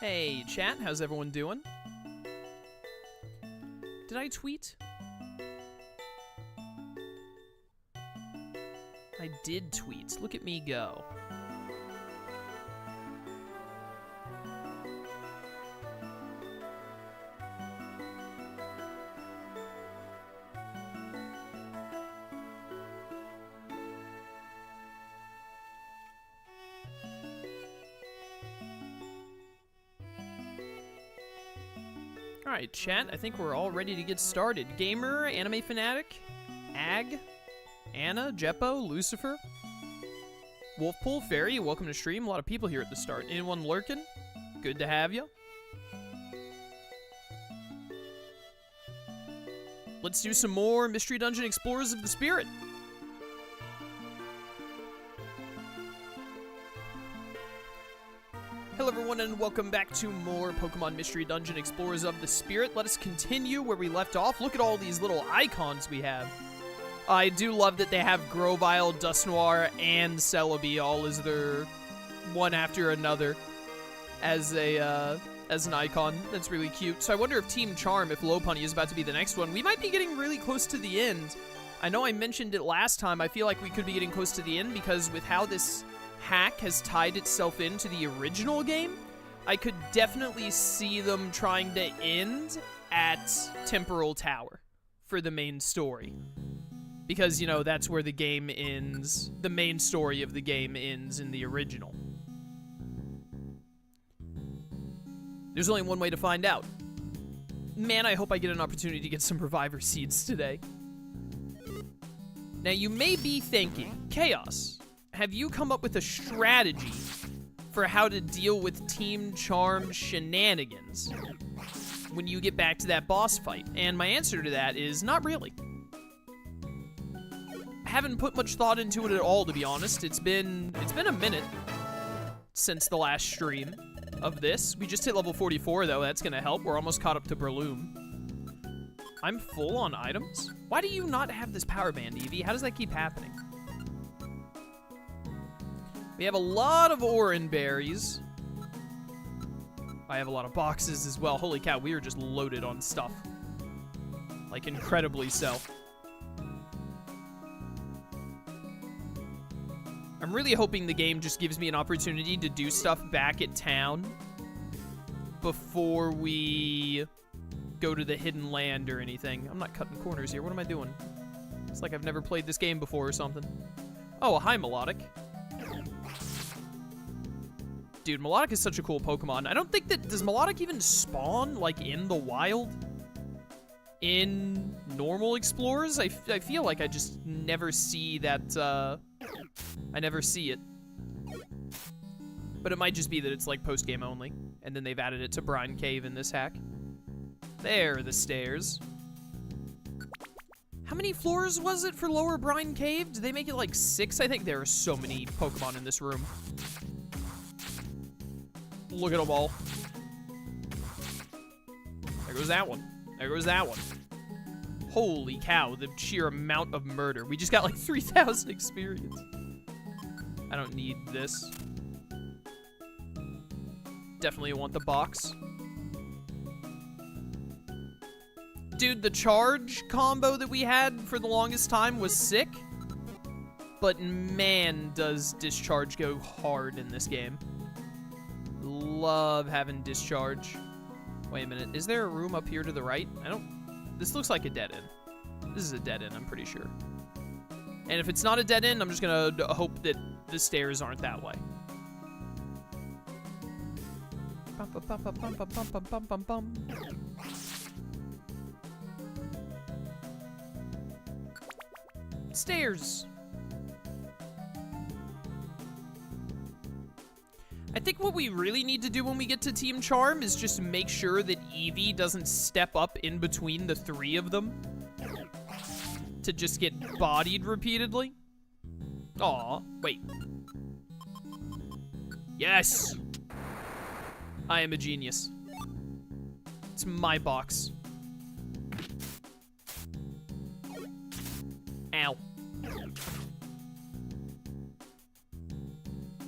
Hey, chat, how's everyone doing? Did I tweet? I did tweet. Look at me go. Alright, chat, I think we're all ready to get started. Gamer, Anime Fanatic, Ag, Anna, Jeppo, Lucifer, Wolfpool, Fairy, welcome to stream. A lot of people here at the start. Anyone lurking? Good to have you. Let's do some more Mystery Dungeon Explorers of the Spirit. Hello everyone and welcome back to more Pokemon Mystery Dungeon Explorers of the Spirit. Let us continue where we left off. Look at all these little icons we have. I do love that they have Grovyle, Dusknoir, and Celebi all as their one after another as an icon. That's really cute. So I wonder if Team Charm, if Lopunny is about to be the next one. We might be getting really close to the end. I know I mentioned it last time. I feel like we could be getting close to the end because with how this hack has tied itself into the original game, I could definitely see them trying to end at Temporal Tower for the main story. Because, you know, that's where the game ends. The main story of the game ends in the original. There's only one way to find out. Man, I hope I get an opportunity to get some Reviver Seeds today. Now, you may be thinking, Chaos, have you come up with a strategy for how to deal with Team Charm shenanigans when you get back to that boss fight? And my answer to that is not really. I haven't put much thought into it at all, to be honest. It's been a minute since the last stream of this. We just hit level 44, though. That's gonna help. We're almost caught up to Breloom. I'm full on items? Why do you not have this power band, Eevee? How does that keep happening? We have a lot of Oran berries. I have a lot of boxes as well. Holy cow, we are just loaded on stuff. Like, incredibly so. I'm really hoping the game just gives me an opportunity to do stuff back at town before we go to the hidden land or anything. I'm not cutting corners here. What am I doing? It's like I've never played this game before or something. Oh, hi, Melodic. Dude, Melodic is such a cool Pokemon. I don't think that... Does Melodic even spawn, like, in the wild? In normal Explorers? I feel like I just never see that, I never see it. But it might just be that it's, like, post-game only. And then they've added it to Brine Cave in this hack. There are the stairs. How many floors was it for Lower Brine Cave? Did they make it, like, 6? I think there are so many Pokemon in this room. Look at them all. There goes that one. There goes that one. Holy cow, the sheer amount of murder. We just got like 3,000 experience. I don't need this. Definitely want the box. Dude, the charge combo that we had for the longest time was sick. But man, does Discharge go hard in this game. Love having Discharge. Wait a minute, is there a room up here to the right? This looks like a dead end. This is a dead end, I'm pretty sure. And if it's not a dead end, I'm just gonna hope that the stairs aren't that way. Stairs. I think what we really need to do when we get to Team Charm is just make sure that Eevee doesn't step up in between the three of them to just get bodied repeatedly. Aw, wait. Yes! I am a genius. It's my box. Ow.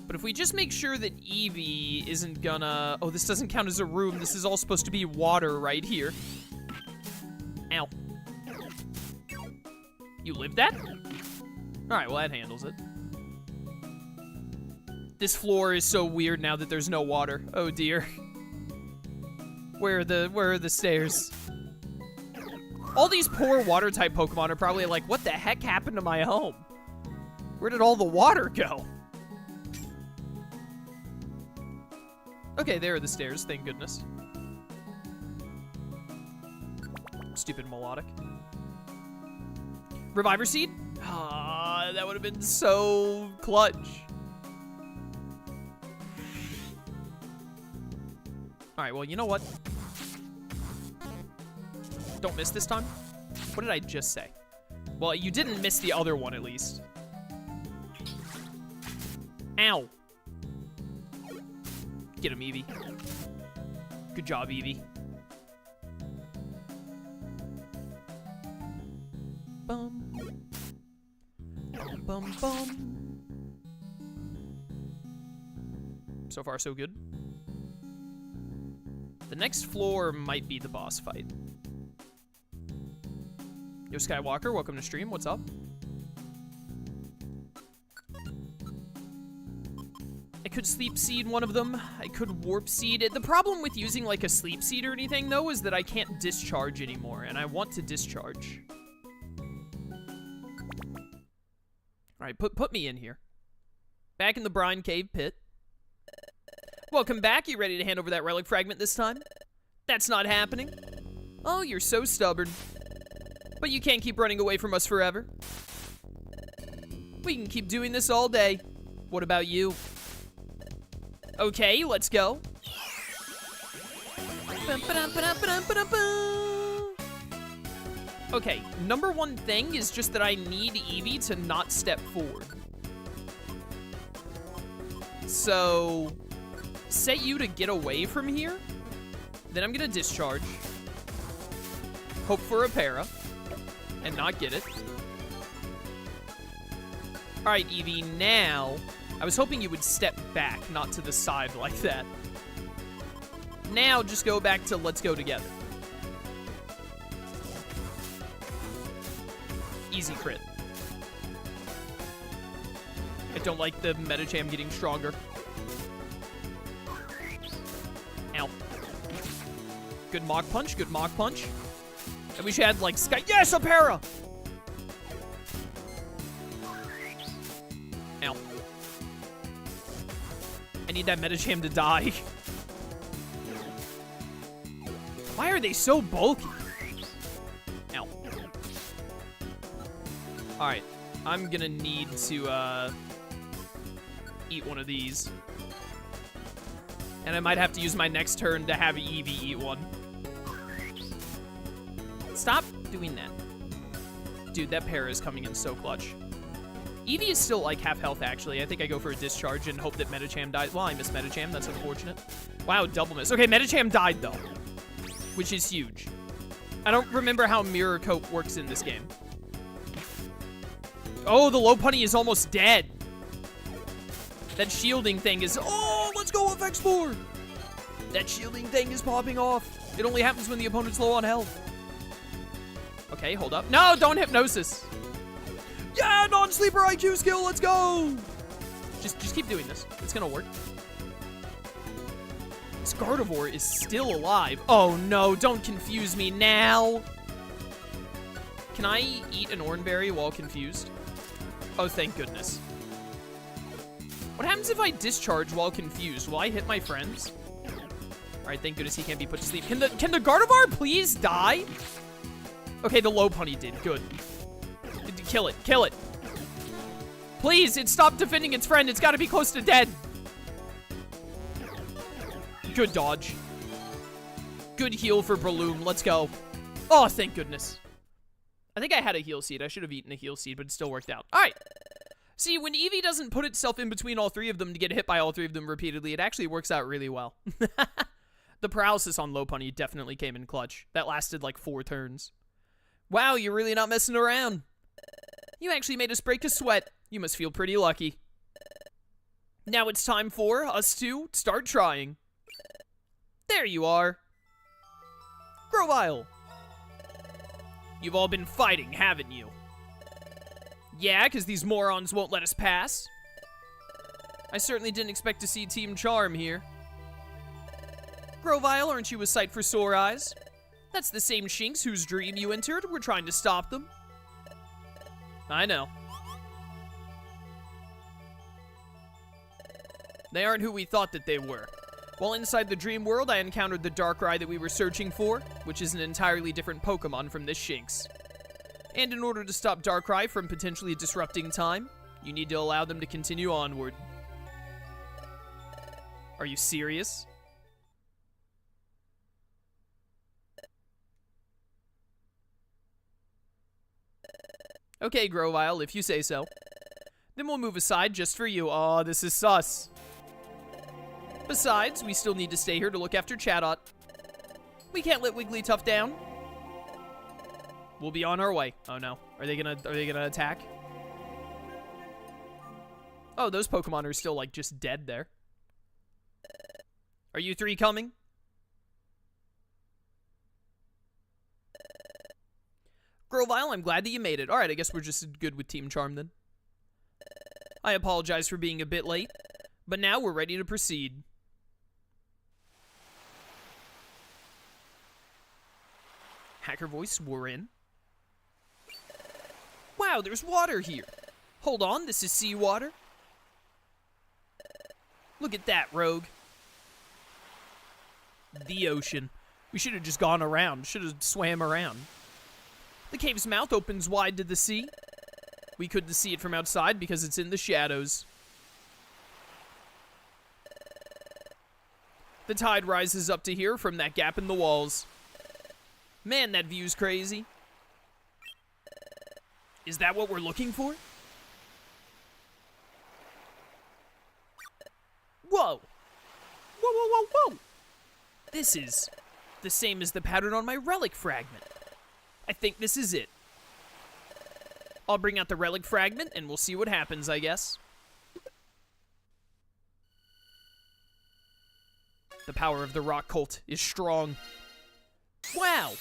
But if we just make sure that Eevee isn't gonna... Oh, this doesn't count as a room. This is all supposed to be water right here. Ow. You lived that? Alright, well, that handles it. This floor is so weird now that there's no water. Oh, dear. Where are the stairs? All these poor water-type Pokemon are probably like, what the heck happened to my home? Where did all the water go? Okay, there are the stairs, thank goodness. Stupid melodic. Reviver Seed? Ah, that would have been so clutch. Alright, well, you know what? Don't miss this time. What did I just say? Well, you didn't miss the other one, at least. Ow. Get him, Eevee. Good job, Eevee. Bum. Bum, bum, bum. So far, so good. The next floor might be the boss fight. Yo, Skywalker, welcome to stream. What's up? I could Sleep Seed one of them. I could Warp Seed. The problem with using like a Sleep Seed or anything, though, is that I can't Discharge anymore, and I want to Discharge. Alright, put me in here. Back in the Brine Cave pit. Welcome back. You ready to hand over that relic fragment this time? That's not happening. Oh, you're so stubborn. But you can't keep running away from us forever. We can keep doing this all day. What about you? Okay, let's go. Okay, number one thing is just that I need Eevee to not step forward. So, set you to get away from here. Then I'm gonna Discharge. Hope for a para. And not get it. Alright, Eevee, now... I was hoping you would step back, not to the side like that. Now, just go back to let's go together. Easy crit. I don't like the Medicham getting stronger. Ow. Good Mach Punch, good Mach Punch. I wish I had, like, Sky... Yes, a para! Ow. I need that Medicham to die. Why are they so bulky? Ow. Alright. I'm gonna need to, eat one of these. And I might have to use my next turn to have Eevee eat one. Stop doing that. Dude, that para is coming in so clutch. Eevee is still, like, half health, actually. I think I go for a Discharge and hope that Medicham dies. Well, I missed Medicham. That's unfortunate. Wow, double miss. Okay, Medicham died, though. Which is huge. I don't remember how Mirror Coat works in this game. Oh, the Lopunny is almost dead. That shielding thing is... Oh, let's go with X4! That shielding thing is popping off. It only happens when the opponent's low on health. Okay, hold up. No, don't Hypnosis. Yeah, non-sleeper IQ skill, let's go! Just keep doing this. It's gonna work. This Gardevoir is still alive. Oh no, don't confuse me now. Can I eat an Oranberry while confused? Oh, thank goodness. What happens if I Discharge while confused? Will I hit my friends? Alright, thank goodness he can't be put to sleep. Can the Gardevoir please die? Okay, the Lopunny did. Good. Kill it. Kill it. Please, it stopped defending its friend. It's got to be close to dead. Good dodge. Good heal for Breloom. Let's go. Oh, thank goodness. I think I had a heal seed. I should have eaten a heal seed, but it still worked out. All right. See, when Eevee doesn't put itself in between all three of them to get hit by all three of them repeatedly, it actually works out really well. The paralysis on Lopunny definitely came in clutch. That lasted like 4 turns. Wow, you're really not messing around. You actually made us break a sweat. You must feel pretty lucky. Now it's time for us to start trying. There you are. Grovyle. You've all been fighting, haven't you? Yeah, because these morons won't let us pass. I certainly didn't expect to see Team Charm here. Grovyle, aren't you a sight for sore eyes? That's the same Shinx whose dream you entered. We're trying to stop them. I know. They aren't who we thought that they were. While inside the dream world, I encountered the Darkrai that we were searching for, which is an entirely different Pokemon from this Shinx. And in order to stop Darkrai from potentially disrupting time, you need to allow them to continue onward. Are you serious? Okay, Grovyle, if you say so. Then we'll move aside just for you. Aw, this is sus. Besides, we still need to stay here to look after Chatot. We can't let Wigglytuff down. We'll be on our way. Oh no. Are they gonna attack? Oh, those Pokemon are still like just dead there. Are you three coming? Grovyle, I'm glad that you made it. Alright, I guess we're just good with Team Charm then. I apologize for being a bit late, but now we're ready to proceed. Hacker voice, we're in. Wow, there's water here. Hold on, this is seawater. Look at that, Rogue. The ocean. We should have just gone around. Should have swam around. The cave's mouth opens wide to the sea. We couldn't see it from outside because it's in the shadows. The tide rises up to here from that gap in the walls. Man, that view's crazy. Is that what we're looking for? Whoa! Whoa, whoa, whoa, whoa! This is the same as the pattern on my relic fragment. I think this is it. I'll bring out the relic fragment and we'll see what happens, I guess. The power of the rock cult is strong. Wow!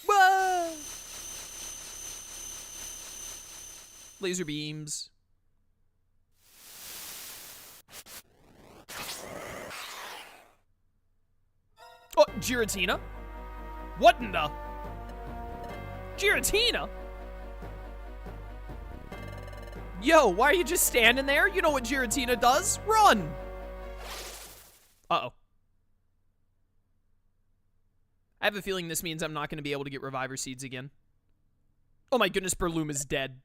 Whoa! Laser beams. Oh, Giratina? What in the... Giratina? Yo, why are you just standing there? You know what Giratina does. Run! Uh-oh. I have a feeling this means I'm not going to be able to get Reviver Seeds again. Oh my goodness, Breloom is dead.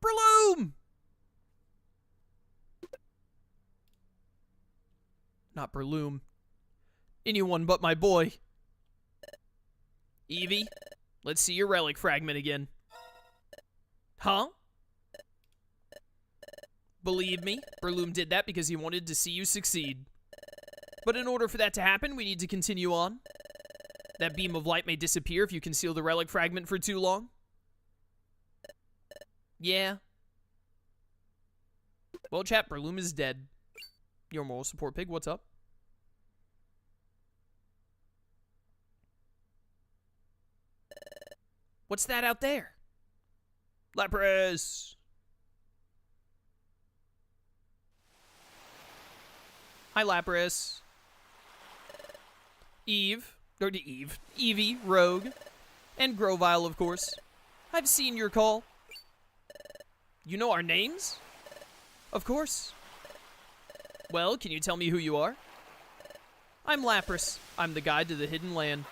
Breloom! Not Breloom. Anyone but my boy. Eevee, let's see your relic fragment again. Huh? Believe me, Breloom did that because he wanted to see you succeed. But in order for that to happen, we need to continue on. That beam of light may disappear if you conceal the relic fragment for too long. Yeah. Well, chat, Breloom is dead. Your moral support pig, what's up? What's that out there? Lapras! Hi, Lapras. Eevee, Rogue, and Grovyle, of course. I've seen your call. You know our names? Of course. Well, can you tell me who you are? I'm Lapras. I'm the guide to the Hidden Land.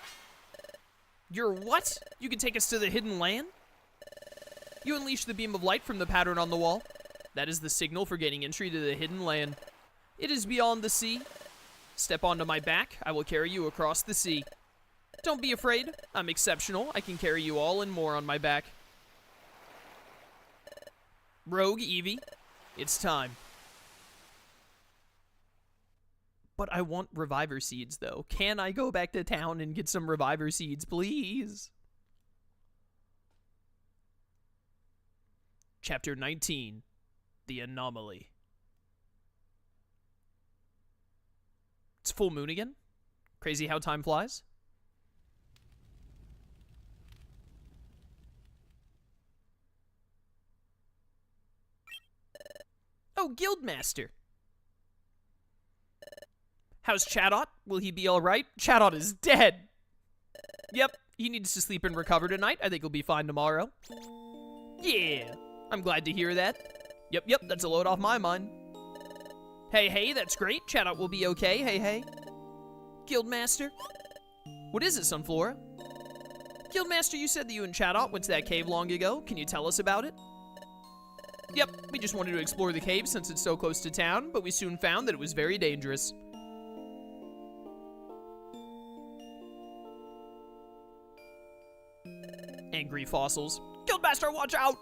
You're what? You can take us to the Hidden Land? You unleash the beam of light from the pattern on the wall. That is the signal for gaining entry to the Hidden Land. It is beyond the sea. Step onto my back. I will carry you across the sea. Don't be afraid. I'm exceptional. I can carry you all and more on my back. Rogue, Eevee, it's time. But I want Reviver Seeds, though. Can I go back to town and get some Reviver Seeds, please? Chapter 19, The Anomaly. It's full moon again. Crazy how time flies. Oh, Guildmaster. How's Chadot? Will he be alright? Chadot is dead. Yep, he needs to sleep and recover tonight. I think he'll be fine tomorrow. Yeah, I'm glad to hear that. Yep, that's a load off my mind. Hey, that's great. Chadot will be okay. Hey. Guildmaster? What is it, Sunflora? Guildmaster, you said that you and Chadot went to that cave long ago. Can you tell us about it? Yep, we just wanted to explore the cave since it's so close to town, but we soon found that it was very dangerous. Angry fossils. Guildmaster, watch out!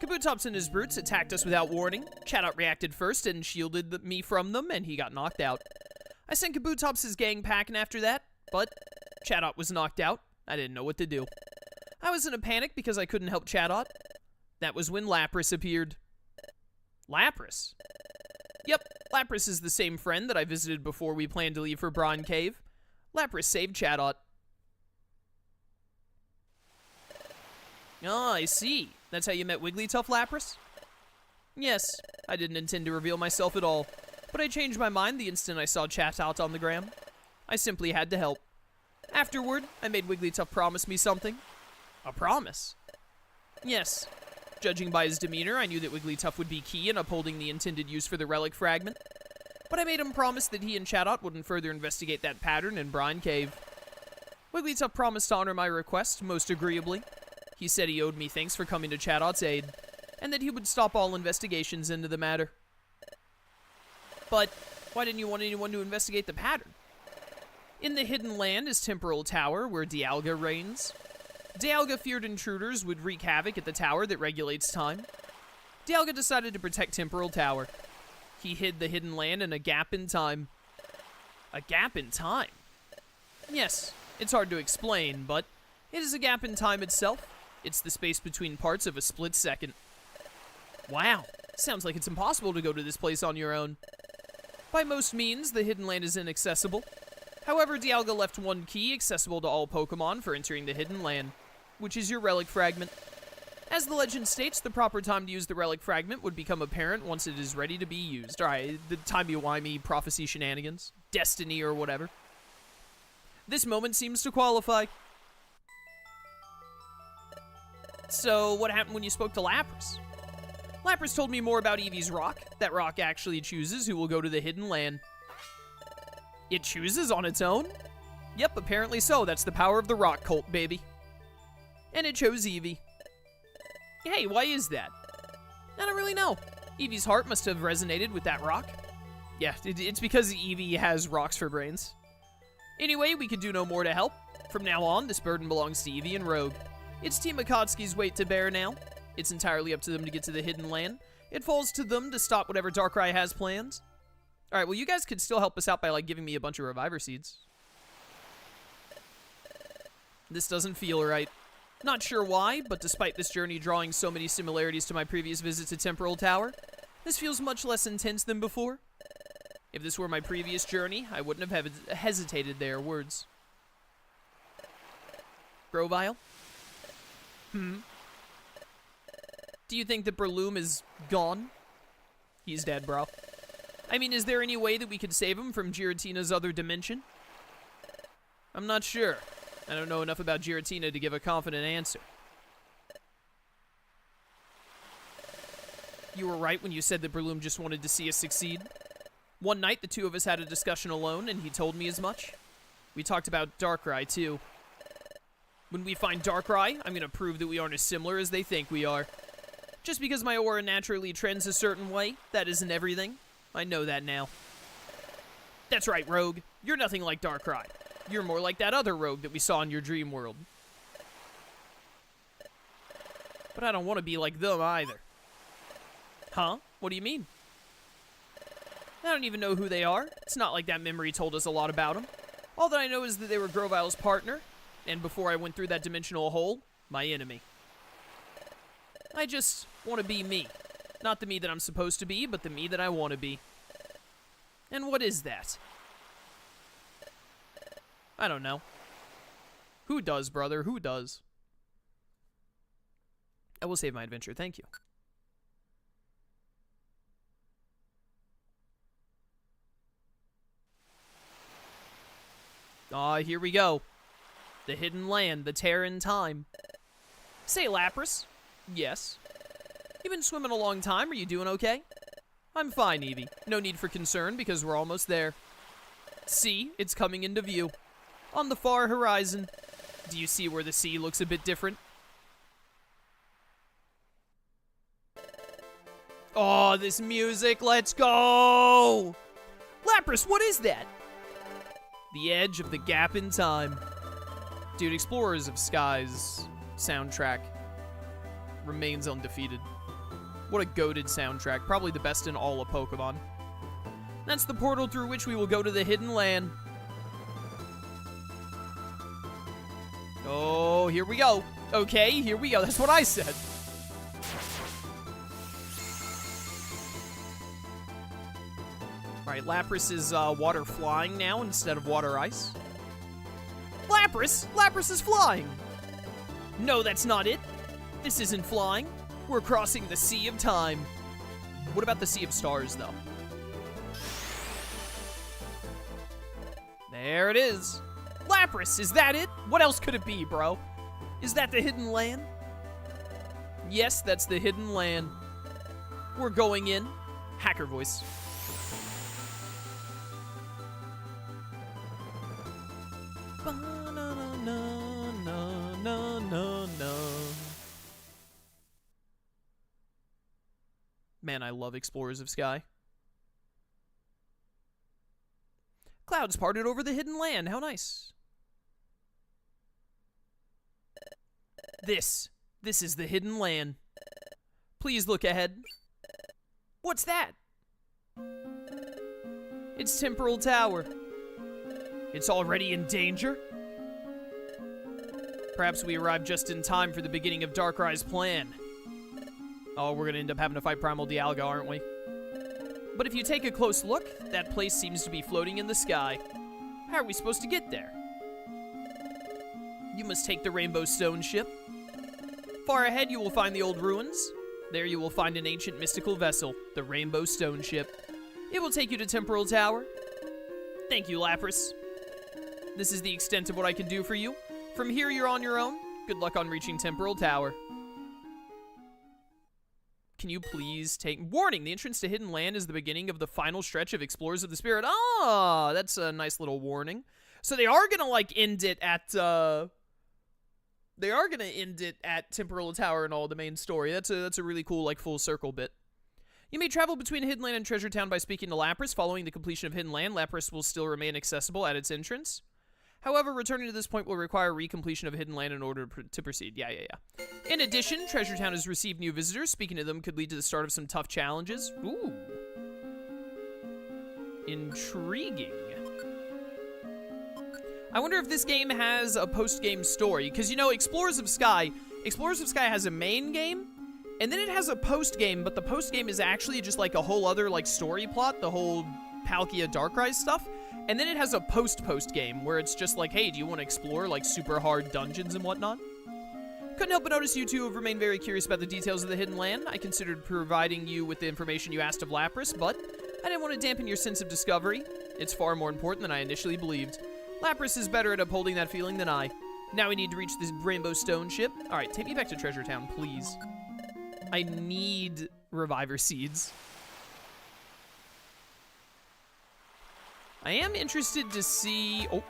Kabutops and his brutes attacked us without warning. Chadot reacted first and shielded me from them, and he got knocked out. I sent Kabutops' gang packing after that, but Chadot was knocked out. I didn't know what to do. I was in a panic because I couldn't help Chadot. That was when Lapras appeared. Lapras? Yep, Lapras is the same friend that I visited before we planned to leave for Brine Cave. Lapras saved Chadot. Oh, I see. That's how you met Wigglytuff, Lapras? Yes, I didn't intend to reveal myself at all, but I changed my mind the instant I saw Chadot on the gram. I simply had to help. Afterward, I made Wigglytuff promise me something. A promise? Yes. Judging by his demeanor, I knew that Wigglytuff would be key in upholding the intended use for the relic fragment. But I made him promise that he and Chadot wouldn't further investigate that pattern in Brine Cave. Wigglytuff promised to honor my request most agreeably. He said he owed me thanks for coming to Chadot's aid, and that he would stop all investigations into the matter. But why didn't you want anyone to investigate the pattern? In the Hidden Land is Temporal Tower, where Dialga reigns. Dialga feared intruders would wreak havoc at the tower that regulates time. Dialga decided to protect Temporal Tower. He hid the Hidden Land in a gap in time. A gap in time? Yes, it's hard to explain, but it is a gap in time itself. It's the space between parts of a split second. Wow, sounds like it's impossible to go to this place on your own. By most means, the Hidden Land is inaccessible. However, Dialga left one key accessible to all Pokemon for entering the Hidden Land, which is your relic fragment. As the legend states, the proper time to use the relic fragment would become apparent once it is ready to be used. Alright, the timey-wimey prophecy shenanigans, destiny or whatever. This moment seems to qualify. So, what happened when you spoke to Lapras? Lapras told me more about Eevee's rock. That rock actually chooses who will go to the Hidden Land. It chooses on its own? Yep, apparently so. That's the power of the rock cult, baby. And it chose Eevee. Hey, why is that? I don't really know. Eevee's heart must have resonated with that rock. Yeah, it's because Eevee has rocks for brains. Anyway, we could do no more to help. From now on, this burden belongs to Eevee and Rogue. It's Team Akatsuki's weight to bear now. It's entirely up to them to get to the Hidden Land. It falls to them to stop whatever Darkrai has planned. Alright, well, you guys could still help us out by, like, giving me a bunch of Reviver Seeds. This doesn't feel right. Not sure why, but despite this journey drawing so many similarities to my previous visit to Temporal Tower, this feels much less intense than before. If this were my previous journey, I wouldn't have hesitated their words. Grovyle? Do you think that Breloom is gone? He's dead, bro. I mean, is there any way that we could save him from Giratina's other dimension? I'm not sure. I don't know enough about Giratina to give a confident answer. You were right when you said that Breloom just wanted to see us succeed. One night, the two of us had a discussion alone, and he told me as much. We talked about Darkrai, too. When we find Darkrai, I'm going to prove that we aren't as similar as they think we are. Just because my aura naturally trends a certain way, that isn't everything. I know that now. That's right, Rogue. You're nothing like Darkrai. You're more like that other Rogue that we saw in your dream world. But I don't want to be like them either. Huh? What do you mean? I don't even know who they are. It's not like that memory told us a lot about them. All that I know is that they were Grovyle's partner, and before I went through that dimensional hole, my enemy. I just want to be me. Not the me that I'm supposed to be, but the me that I want to be. And what is that? I don't know. Who does, brother? Who does? I will save my adventure, thank you. Here we go. The hidden land, the tear in time. Say, Lapras. Yes. You've been swimming a long time, are you doing okay? I'm fine, Eevee. No need for concern, because we're almost there. See, it's coming into view. On the far horizon. Do you see where the sea looks a bit different? Oh, this music, let's go! Lapras, what is that? The edge of the gap in time. Dude, Explorers of Skies soundtrack remains undefeated. What a goated soundtrack. Probably the best in all of Pokemon. That's the portal through which we will go to the hidden land. Oh, here we go. Okay, here we go. That's what I said. Alright, Lapras is water flying now instead of water ice. Lapras! Lapras is flying! No, that's not it. This isn't flying. We're crossing the Sea of Time. What about the Sea of Stars, though? There it is. Lapras, is that it? What else could it be, bro? Is that the hidden land? Yes, that's the hidden land. We're going in. Hacker voice. Man, I love Explorers of Sky. Clouds parted over the hidden land. How nice. This is the hidden land. Please look ahead. What's that? It's Temporal Tower. It's already in danger? Perhaps we arrived just in time for the beginning of Darkrai's plan. Oh, we're gonna end up having to fight Primal Dialga, aren't we? But if you take a close look, that place seems to be floating in the sky. How are we supposed to get there? You must take the Rainbow Stone ship. Far ahead, you will find the old ruins. There you will find an ancient mystical vessel, the Rainbow Stone ship. It will take you to Temporal Tower. Thank you, Lapras. This is the extent of what I can do for you. From here, you're on your own. Good luck on reaching Temporal Tower. Can you please take... Warning, the entrance to Hidden Land is the beginning of the final stretch of Explorers of the Spirit. Ah, that's a nice little warning. So they are gonna, like, end it at, They are gonna end it at Temporal Tower and all the main story. That's a really cool, like, full circle bit. You may travel between Hidden Land and Treasure Town by speaking to Lapras. Following the completion of Hidden Land, Lapras will still remain accessible at its entrance. However, returning to this point will require recompletion of Hidden Land in order to proceed. Yeah. In addition, Treasure Town has received new visitors. Speaking to them could lead to the start of some tough challenges. Ooh. Intriguing. I wonder if this game has a post-game story. Because, you know, Explorers of Sky has a main game, and then it has a post-game, but the post-game is actually just like a whole other, like, story plot, the whole Palkia Darkrai stuff. And then it has a post-post game where it's just like, hey, do you want to explore, like, super hard dungeons and whatnot? Couldn't help but notice you two have remained very curious about the details of the Hidden Land. I considered providing you with the information you asked of Lapras, but I didn't want to dampen your sense of discovery. It's far more important than I initially believed. Lapras is better at upholding that feeling than I. Now we need to reach this Rainbow Stone ship. Alright, take me back to Treasure Town, please. I need Reviver Seeds. I am interested to see... Oh,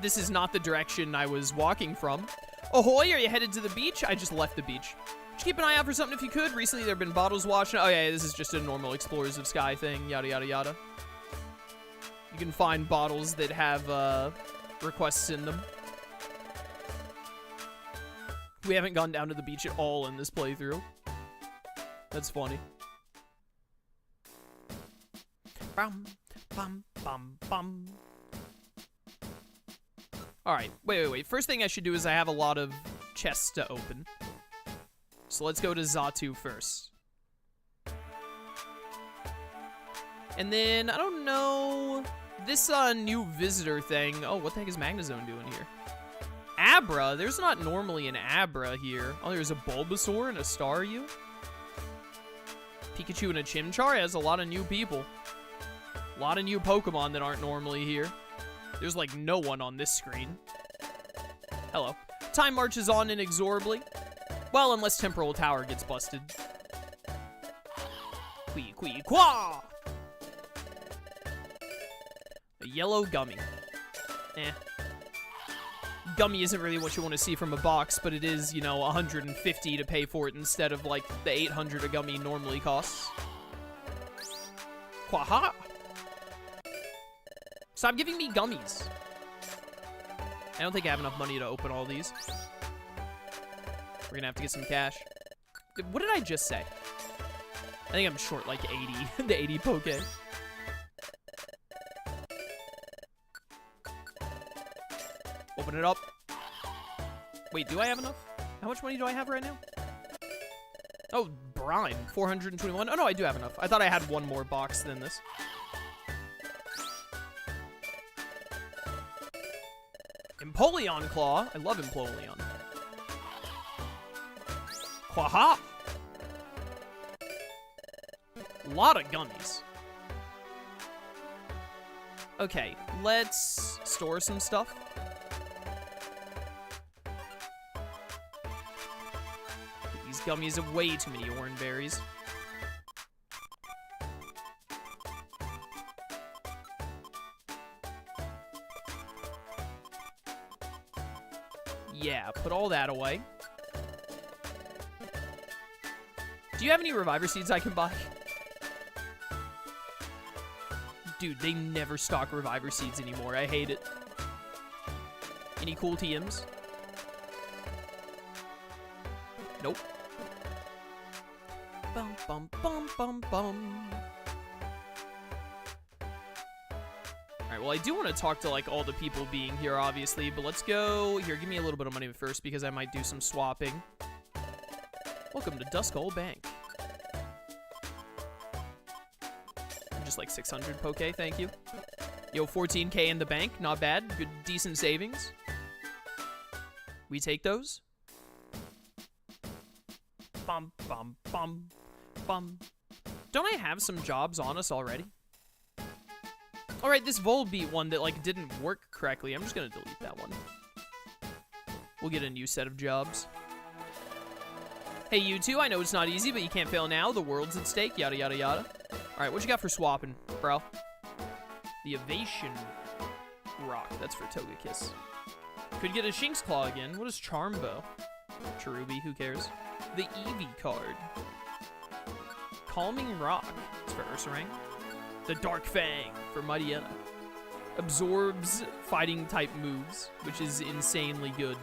this is not the direction I was walking from. Ahoy, are you headed to the beach? I just left the beach. Just keep an eye out for something if you could. Recently, there have been bottles washed. Oh, yeah, this is just a normal Explorers of Sky thing. Yada, yada, yada. You can find bottles that have requests in them. We haven't gone down to the beach at all in this playthrough. That's funny. Bum, bum, bum, bum. Alright, wait. First thing I should do is I have a lot of chests to open. So let's go to Xatu first. And then, I don't know, this new visitor thing. Oh, what the heck is Magnezone doing here? Abra? There's not normally an Abra here. Oh, there's a Bulbasaur and a Staryu. Pikachu and a Chimchar has a lot of new people. A lot of new Pokemon that aren't normally here. There's like no one on this screen. Hello. Time marches on inexorably. Well, unless Temporal Tower gets busted. Quee, quee, quah! A yellow gummy. Eh. Gummy isn't really what you want to see from a box, but it is, you know, 150 to pay for it instead of, like, the 800 a gummy normally costs. Quaha! Stop giving me gummies. I don't think I have enough money to open all these. We're gonna have to get some cash. What did I just say? I think I'm short, like, 80. The 80 Poke. Open it up. Wait, do I have enough? How much money do I have right now? Oh, Brine, 421. Oh, no, I do have enough. I thought I had one more box than this. Empoleon Claw. I love Empoleon. Quaha! Lot of gummies. Okay, let's store some stuff. These gummies have way too many orange berries. Yeah, put all that away. Do you have any Reviver Seeds I can buy? Dude, they never stock Reviver Seeds anymore. I hate it. Any cool TMs? Nope. Bum, bum, bum, bum, bum. Alright, well, I do want to talk to, like, all the people being here, obviously, but let's go... Here, give me a little bit of money first, because I might do some swapping. Welcome to Duskull Bank. Just like 600 Poke, thank you. Yo, 14K in the bank, not bad. Good, decent savings. We take those. Bum, bum, bum, bum. Don't I have some jobs on us already? Alright, this Volbeat one that, like, didn't work correctly. I'm just gonna delete that one. We'll get a new set of jobs. Hey, you two, I know it's not easy, but you can't fail now. The world's at stake, yada, yada, yada. Alright, what you got for swapping, bro? The Evasion Rock. That's for Togekiss. Could get a Shinx Claw again. What is Charmbo? Cherubi, who cares? The Eevee card. Calming Rock. It's for Ursaring. The Dark Fang for Mightyena. Absorbs fighting type moves, which is insanely good.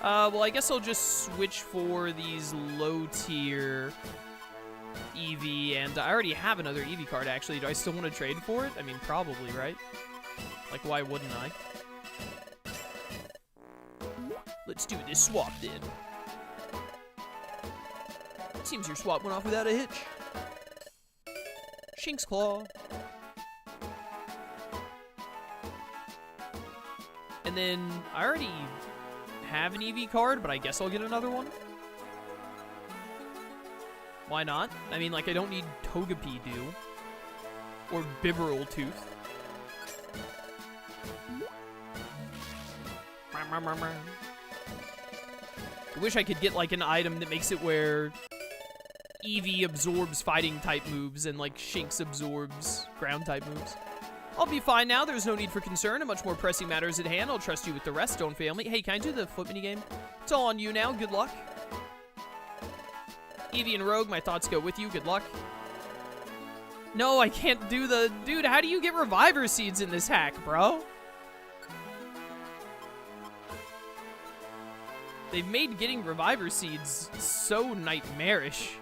Well, I guess I'll just switch for these low tier Eevee, and I already have another Eevee card, actually. Do I still want to trade for it? I mean, probably, right? Like, why wouldn't I? Let's do this swap, then. Seems your swap went off without a hitch. Shinx Claw. And then, I already have an Eevee card, but I guess I'll get another one. Why not? I mean, like, I don't need Togepi do. Or Bibarel Tooth. I wish I could get, like, an item that makes it where Eevee absorbs fighting-type moves and, like, Shinx absorbs ground-type moves. I'll be fine now. There's no need for concern. A much more pressing matter is at hand. I'll trust you with the rest. Don't fail me. Hey, can I do the flip minigame? It's all on you now. Good luck. Eevee and Rogue, my thoughts go with you. Good luck. No, I can't do the... Dude, how do you get Reviver Seeds in this hack, bro? They've made getting Reviver Seeds so nightmarish.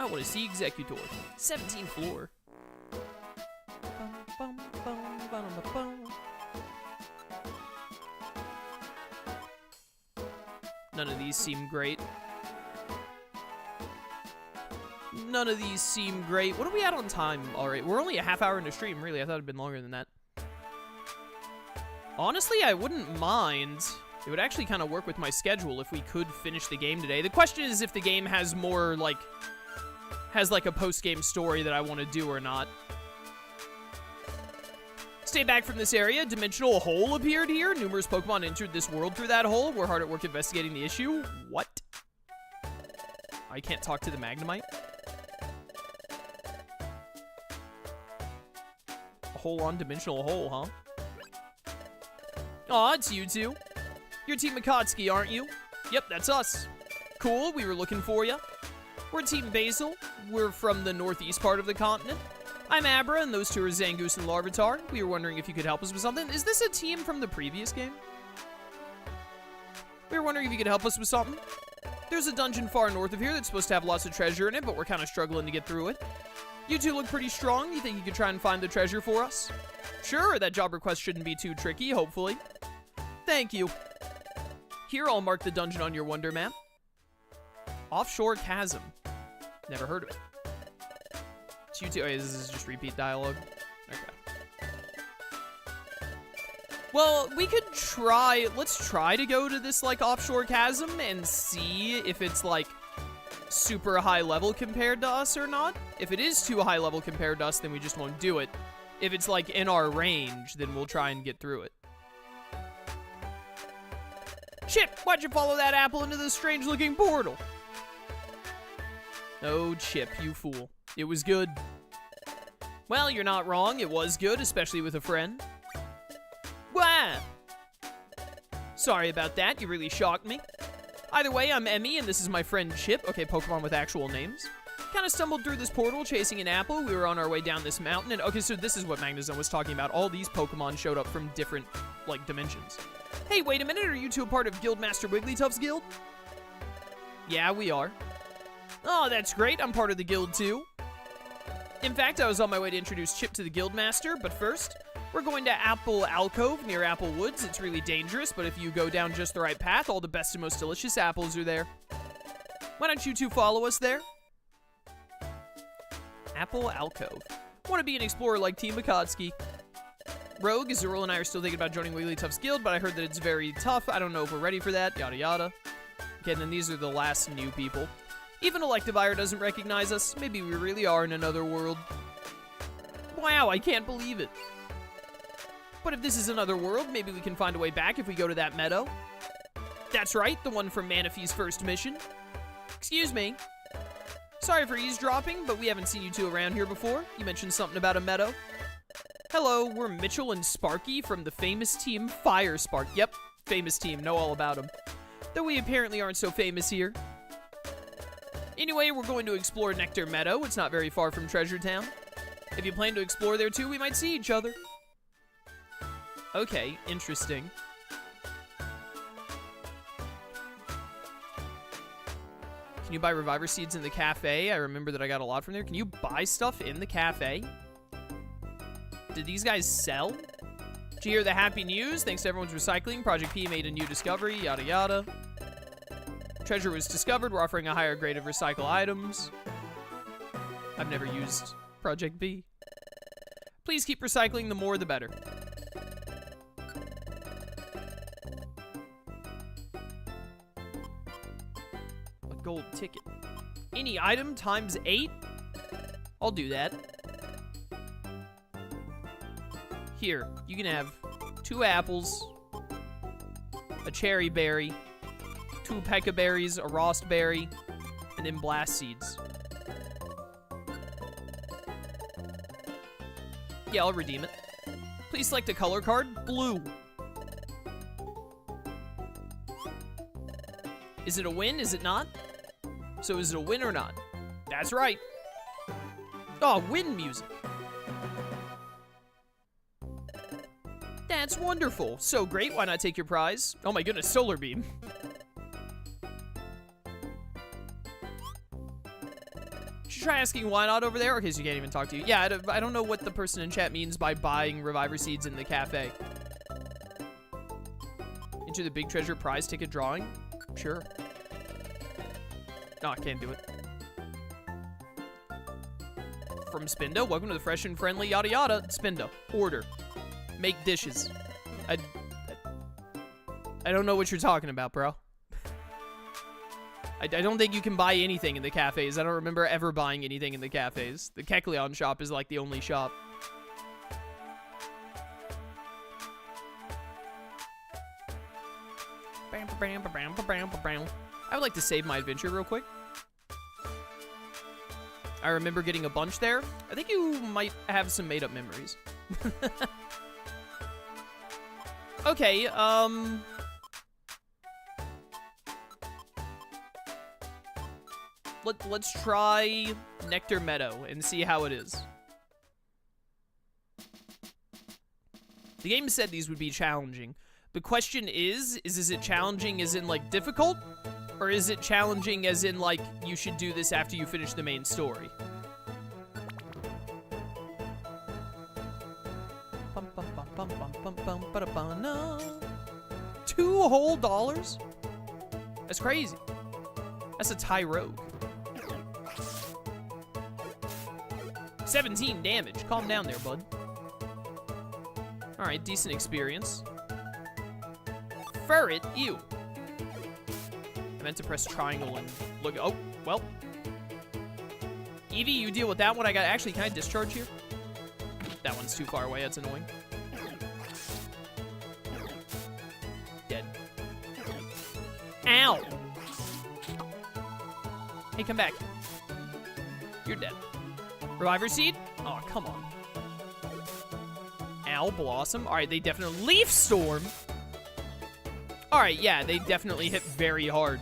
I want to see Executor. 17th floor. seem great. None of these seem great. What are we at on time? All right, we're only a half hour into stream, really. I thought it'd been longer than that. Honestly, I wouldn't mind. It would actually kind of work with my schedule if we could finish the game today. The question is if the game has more, like, a post-game story that I want to do or not. Stay back from this area. Dimensional hole appeared here. Numerous Pokemon entered this world through that hole. We're hard at work investigating the issue. What? I can't talk to the Magnemite? A hole-on dimensional hole, huh? Aw, it's you two. You're Team Akatsuki, aren't you? Yep, that's us. Cool, we were looking for you. We're Team Basil. We're from the northeast part of the continent. I'm Abra, and those two are Zangoose and Larvitar. We were wondering if you could help us with something. Is this a team from the previous game? We were wondering if you could help us with something. There's a dungeon far north of here that's supposed to have lots of treasure in it, but we're kind of struggling to get through it. You two look pretty strong. You think you could try and find the treasure for us? Sure, that job request shouldn't be too tricky, hopefully. Thank you. Here, I'll mark the dungeon on your wonder map. Offshore Chasm. Never heard of it. It's you two. Oh, this is just repeat dialogue. Okay. Well, we could try. Let's try to go to this, like, offshore chasm and see if it's, like, super high level compared to us or not. If it is too high level compared to us, then we just won't do it. If it's, like, in our range, then we'll try and get through it. Chip, why'd you follow that apple into this strange-looking portal? Oh, Chip, you fool. It was good. Well, you're not wrong. It was good, especially with a friend. Wow. Sorry about that. You really shocked me. Either way, I'm Emmy, and this is my friend Chip. Okay, Pokemon with actual names. Kind of stumbled through this portal chasing an apple. We were on our way down this mountain. And okay, so this is what Magnezone was talking about. All these Pokemon showed up from different, like, dimensions. Hey, wait a minute. Are you two a part of Guildmaster Wigglytuff's guild? Yeah, we are. Oh, that's great. I'm part of the guild, too. In fact, I was on my way to introduce Chip to the Guildmaster, but first, we're going to Apple Alcove near Apple Woods. It's really dangerous, but if you go down just the right path, all the best and most delicious apples are there. Why don't you two follow us there? Apple Alcove. Want to be an explorer like Team Akatsuki. Rogue, Azurill and I are still thinking about joining Wigglytuff's guild, but I heard that it's very tough. I don't know if we're ready for that, yada yada. Okay, and then these are the last new people. Even Electivire doesn't recognize us. Maybe we really are in another world. Wow, I can't believe it. But if this is another world, maybe we can find a way back if we go to that meadow. That's right, the one from Manaphy's first mission. Excuse me. Sorry for eavesdropping, but we haven't seen you two around here before. You mentioned something about a meadow. Hello, we're Mitchell and Sparky from the famous team Fire Spark. Yep, famous team, know all about them. Though we apparently aren't so famous here. Anyway, we're going to explore Nectar Meadow. It's not very far from Treasure Town. If you plan to explore there too, we might see each other. Okay, interesting. Can you buy Reviver Seeds in the cafe? I remember that I got a lot from there. Can you buy stuff in the cafe? Did these guys sell? Did you hear the happy news? Thanks to everyone's recycling, Project P made a new discovery, yada yada. Treasure was discovered. We're offering a higher grade of recycle items. I've never used Project B. Please keep recycling. The more, the better. A gold ticket. Any item times 8? I'll do that. Here, you can have 2 apples, a cherry berry, 2 pekka berries, a rost berry, and then blast seeds. Yeah, I'll redeem it. Please select a color card. Blue. Is it a win? Is it not? So is it a win or not? That's right. Oh, win music. That's wonderful. So great, why not take your prize? Oh my goodness, Solar Beam. Should try asking why not over there? Okay, so you can't even talk to you. Yeah, I don't know what the person in chat means by buying Reviver Seeds in the cafe. Enter the big treasure prize ticket drawing? Sure. No, I can't do it. From Spindo, welcome to the fresh and friendly yada yada. Spindo, order. Make dishes. I don't know what you're talking about, bro. I don't think you can buy anything in the cafes. I don't remember ever buying anything in the cafes. The Kecleon shop is like the only shop. I would like to save my adventure real quick. I remember getting a bunch there. I think you might have some made-up memories. Okay, let's try Nectar Meadow and see how it is. The game said these would be challenging. The question is it challenging as in, like, difficult? Or is it challenging as in, like, you should do this after you finish the main story? $2 whole dollars? That's crazy. That's a Thai rogue. 17 damage. Calm down there, bud. Alright, decent experience. Ferret, ew. I meant to press triangle and look. Oh, well. Eevee, you deal with that one. Actually, can I discharge here? That one's too far away. That's annoying. Dead. Ow! Hey, come back. You're dead. Reviver Seed? Oh, come on. Owl Blossom. Alright, they definitely... Leaf Storm! Alright, yeah, they definitely hit very hard.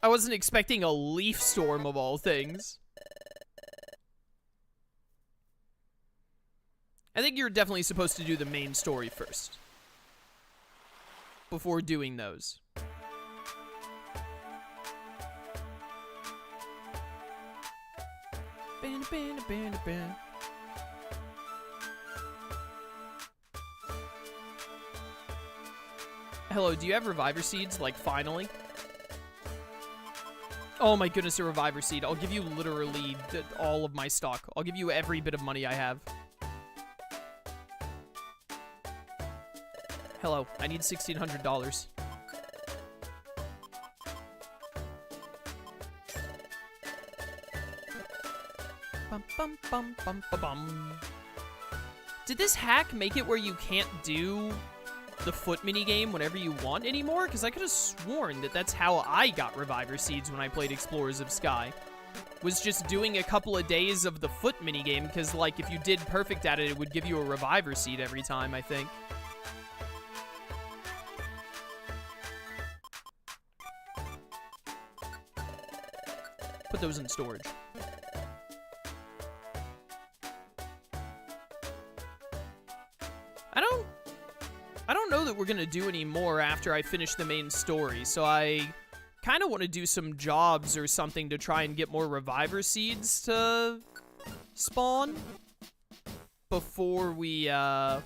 I wasn't expecting a Leaf Storm of all things. I think you're definitely supposed to do the main story first. Before doing those. Hello, do you have Reviver Seeds, like, finally? Oh my goodness, a Reviver Seed. I'll give you literally all of my stock. I'll give you every bit of money I have. Hello, I need $1,600. Bum, bum, bum, bum, bum, bum. Did this hack make it where you can't do the foot minigame whenever you want anymore? Because I could have sworn that that's how I got Reviver Seeds when I played Explorers of Sky. Was just doing a couple of days of the foot minigame, because, like, if you did perfect at it, it would give you a Reviver Seed every time, I think. Put those in storage. I don't know that we're gonna do any more after I finish the main story, so I kind of want to do some jobs or something to try and get more Reviver Seeds to spawn before we, I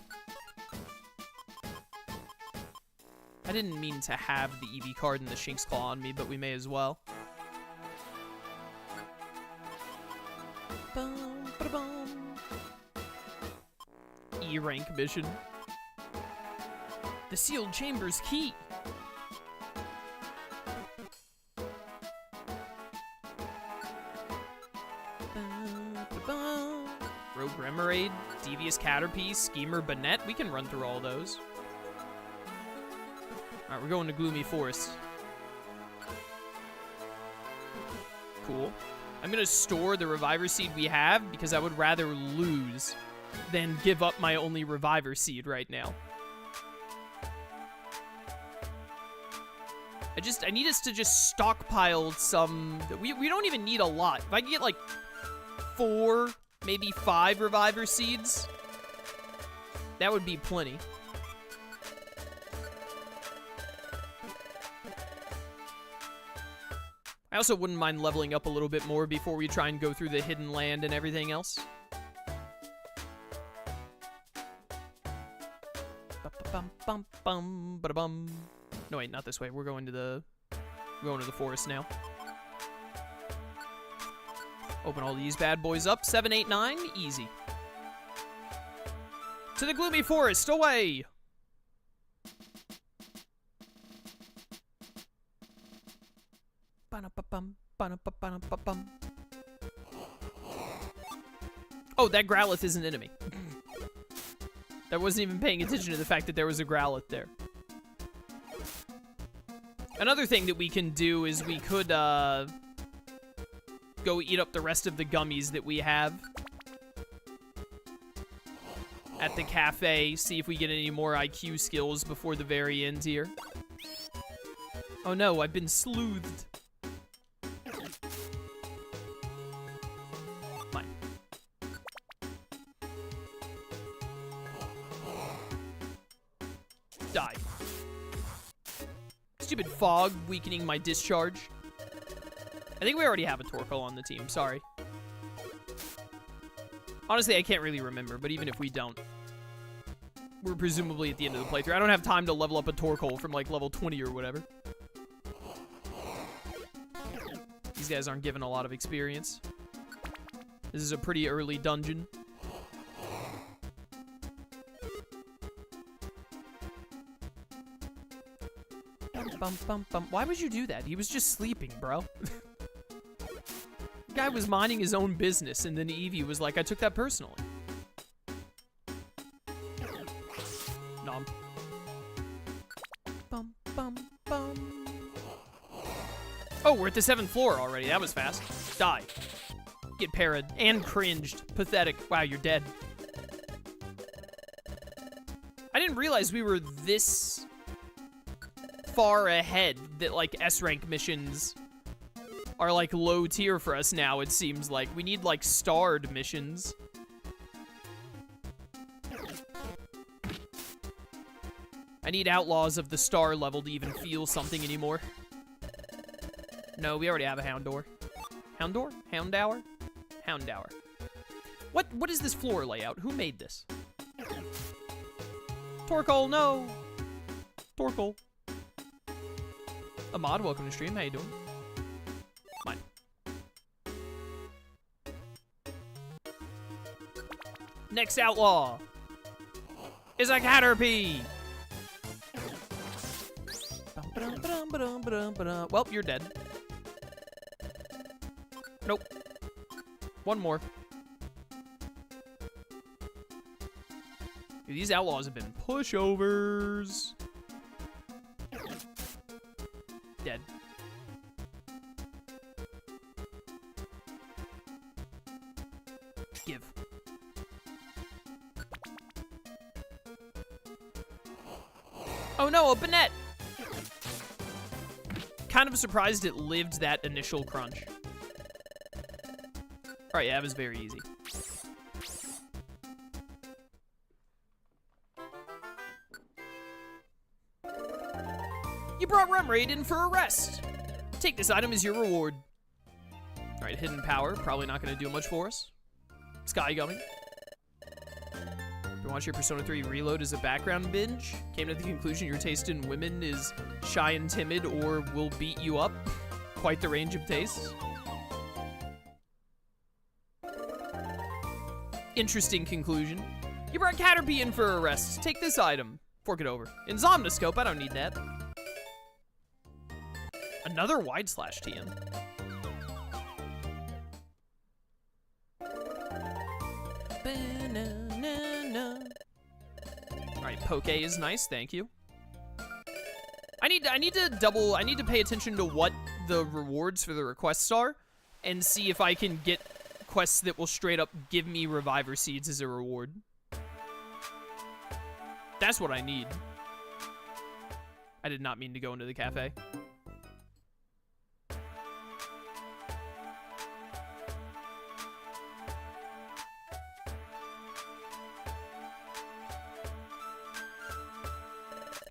didn't mean to have the Eevee card and the Shinx Claw on me, but we may as well. E-rank mission. The sealed chamber's key. Rogue Remoraid, Devious Caterpie, Schemer, Banette. We can run through all those. Alright, we're going to Gloomy Forest. Cool. I'm going to store the Reviver Seed we have because I would rather lose than give up my only Reviver Seed right now. I need us to just stockpile some... We don't even need a lot. If I can get, like, 4, maybe 5 Reviver Seeds, that would be plenty. I also wouldn't mind leveling up a little bit more before we try and go through the hidden land and everything else. No, wait, not this way. We're going to the forest now. Open all these bad boys up. 7, 8, 9. Easy. To the gloomy forest. Away. Oh, that Growlithe is an enemy. I wasn't even paying attention to the fact that there was a Growlithe there. Another thing that we can do is we could, go eat up the rest of the gummies that we have at the cafe, see if we get any more IQ skills before the very end here. Oh no, I've been sleuthed. Fine. Die. Stupid fog weakening my discharge. I think we already have a Torkoal on the team, sorry. Honestly, I can't really remember, but even if we don't, we're presumably at the end of the playthrough. I don't have time to level up a Torkoal from like level 20 or whatever. These guys aren't given a lot of experience. This is a pretty early dungeon. Bum, bum, bum. Why would you do that? He was just sleeping, bro. The guy was minding his own business, and then Eevee was like, I took that personally. Nom. Bum, bum, bum. Oh, we're at the 7th floor already. That was fast. Die. Get parried and cringed. Pathetic. Wow, you're dead. I didn't realize we were this far ahead, that like S-rank missions are like low tier for us now, it seems like. We need like starred missions. I need outlaws of the star level to even feel something anymore. No, we already have a Houndour. Houndour? Houndour? Houndour. What is this floor layout? Who made this? Torkoal, no! Torkoal. Ahmad, welcome to stream. How you doing? Mine. Next outlaw is a Caterpie. Well, you're dead. Nope. One more. Dude, these outlaws have been pushovers. Dead. Give. Oh no, a Banette! Kind of surprised it lived that initial crunch. Alright, yeah, it was very easy. You brought Remoraid in for a rest. Take this item as your reward. Alright, hidden power. Probably not going to do much for us. Sky Gummy. You watch your Persona 3 reload as a background binge? Came to the conclusion your taste in women is shy and timid or will beat you up? Quite the range of tastes. Interesting conclusion. You brought Caterpie in for a rest. Take this item. Fork it over. Insomnoscope, I don't need that. Another wide slash TM. Alright, Poke is nice, thank you. I need to pay attention to what the rewards for the requests are and see if I can get quests that will straight up give me Reviver Seeds as a reward. That's what I need. I did not mean to go into the cafe.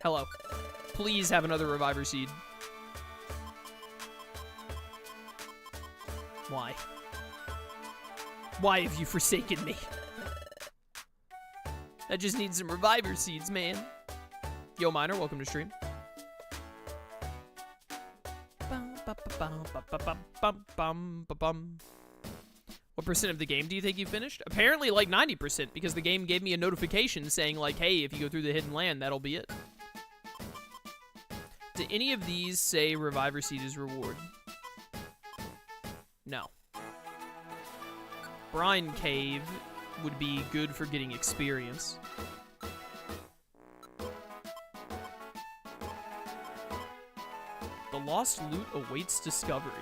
Hello. Please have another Reviver Seed. Why? Why have you forsaken me? I just need some Reviver Seeds, man. Yo, Miner, welcome to stream. What percent of the game do you think you finished? Apparently like 90%, because the game gave me a notification saying like, hey, if you go through the hidden land, that'll be it. Do any of these say Reviver Seed is reward? No. Brine Cave would be good for getting experience. The lost loot awaits discovery.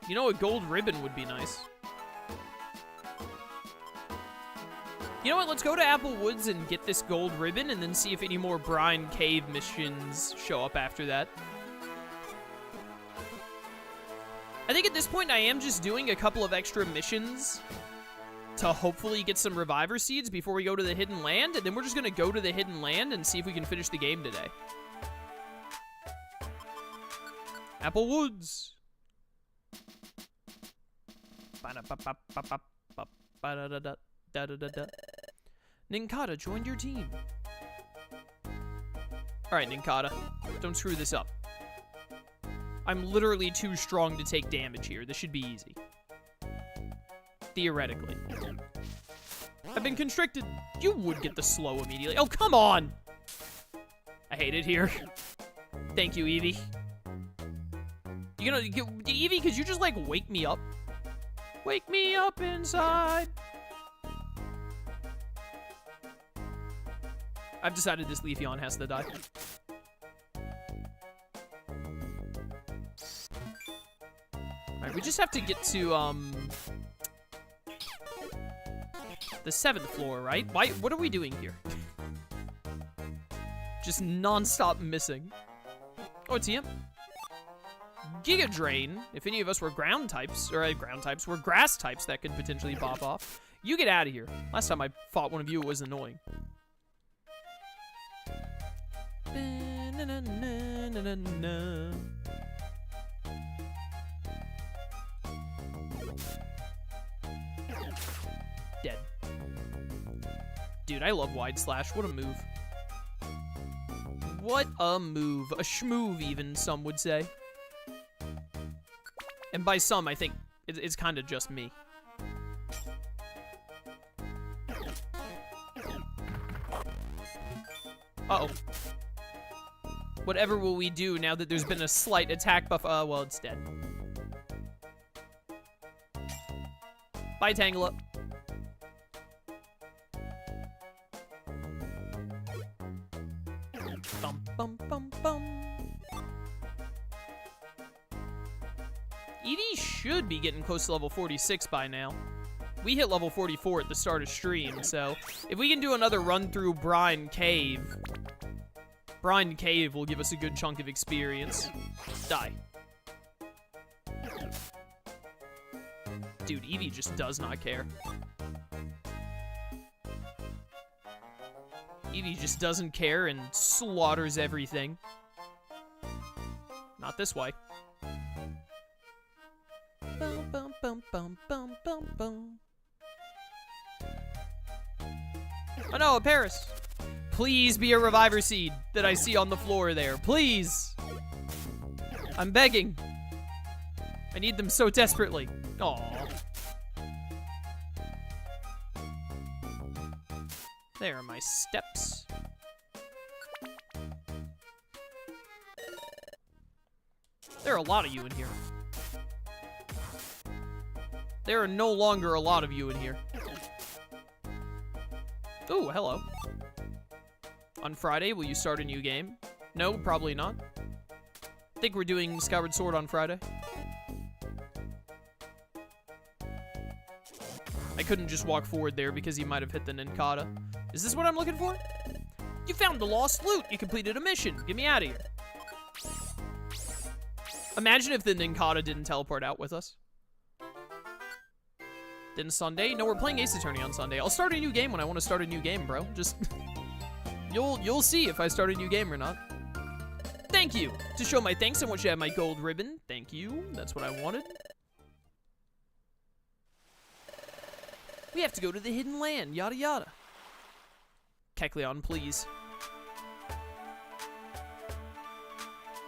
You know, a gold ribbon would be nice. You know what? Let's go to Apple Woods and get this gold ribbon and then see if any more Brine Cave missions show up after that. I think at this point I am just doing a couple of extra missions to hopefully get some Reviver Seeds before we go to the Hidden Land, and then we're just going to go to the Hidden Land and see if we can finish the game today. Apple Woods. Ninkata joined your team. Alright, Ninkata. Don't screw this up. I'm literally too strong to take damage here. This should be easy. Theoretically. I've been constricted. You would get the slow immediately. Oh, come on! I hate it here. Thank you, Eevee. You know, Eevee, could you just, like, wake me up? Wake me up inside. I've decided this Leafeon has to die. Alright, we just have to get to, the 7th floor, right? Why? What are we doing here? Just non-stop missing. Oh, it's him. Giga Drain. If any of us were ground types, or ground types, were grass types, that could potentially pop off. You get out of here. Last time I fought one of you, it was annoying. Dead. Dude, I love Wide Slash. What a move. What a move. A schmoove, even, some would say. And by some, I think it's kind of just me. Uh-oh. Whatever will we do now that there's been a slight attack buff? Well, it's dead. Bye, Tangela. Bum, bum, bum, bum. Eevee should be getting close to level 46 by now. We hit level 44 at the start of stream, so if we can do another run through Brine Cave, Brine Cave will give us a good chunk of experience. Die. Dude, Eevee just does not care. Eevee just doesn't care and slaughters everything. Not this way. Bum, bum, bum, bum, bum, bum, bum. Oh no, a Paris. Please be a Reviver Seed that I see on the floor there. Please. I'm begging. I need them so desperately. Aww. There are my steps. There are a lot of you in here. There are no longer a lot of you in here. Ooh, hello. On Friday, will you start a new game? No, probably not. I think we're doing Skyward Sword on Friday. I couldn't just walk forward there because he might have hit the Ninkata. Is this what I'm looking for? You found the lost loot. You completed a mission. Get me out of here. Imagine if the Ninkata didn't teleport out with us. Then Sunday? No, we're playing Ace Attorney on Sunday. I'll start a new game when I want to start a new game, bro. Just... You'll see if I start a new game or not. Thank you. To show my thanks, I want you to have my gold ribbon. Thank you. That's what I wanted. We have to go to the Hidden Land. Yada yada. Kecleon, please.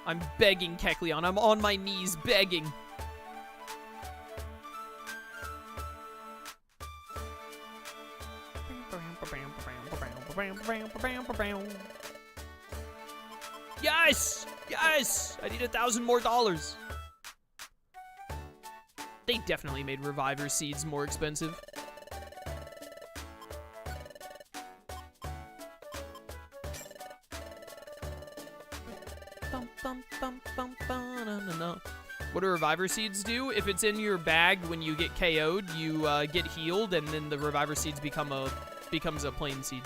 I'm begging, Kecleon. I'm on my knees begging. Yes! Yes! I need $1,000 more. They definitely made Reviver Seeds more expensive. What do Reviver Seeds do? If it's in your bag when you get KO'd, you get healed, and then the Reviver Seeds becomes a plain seed.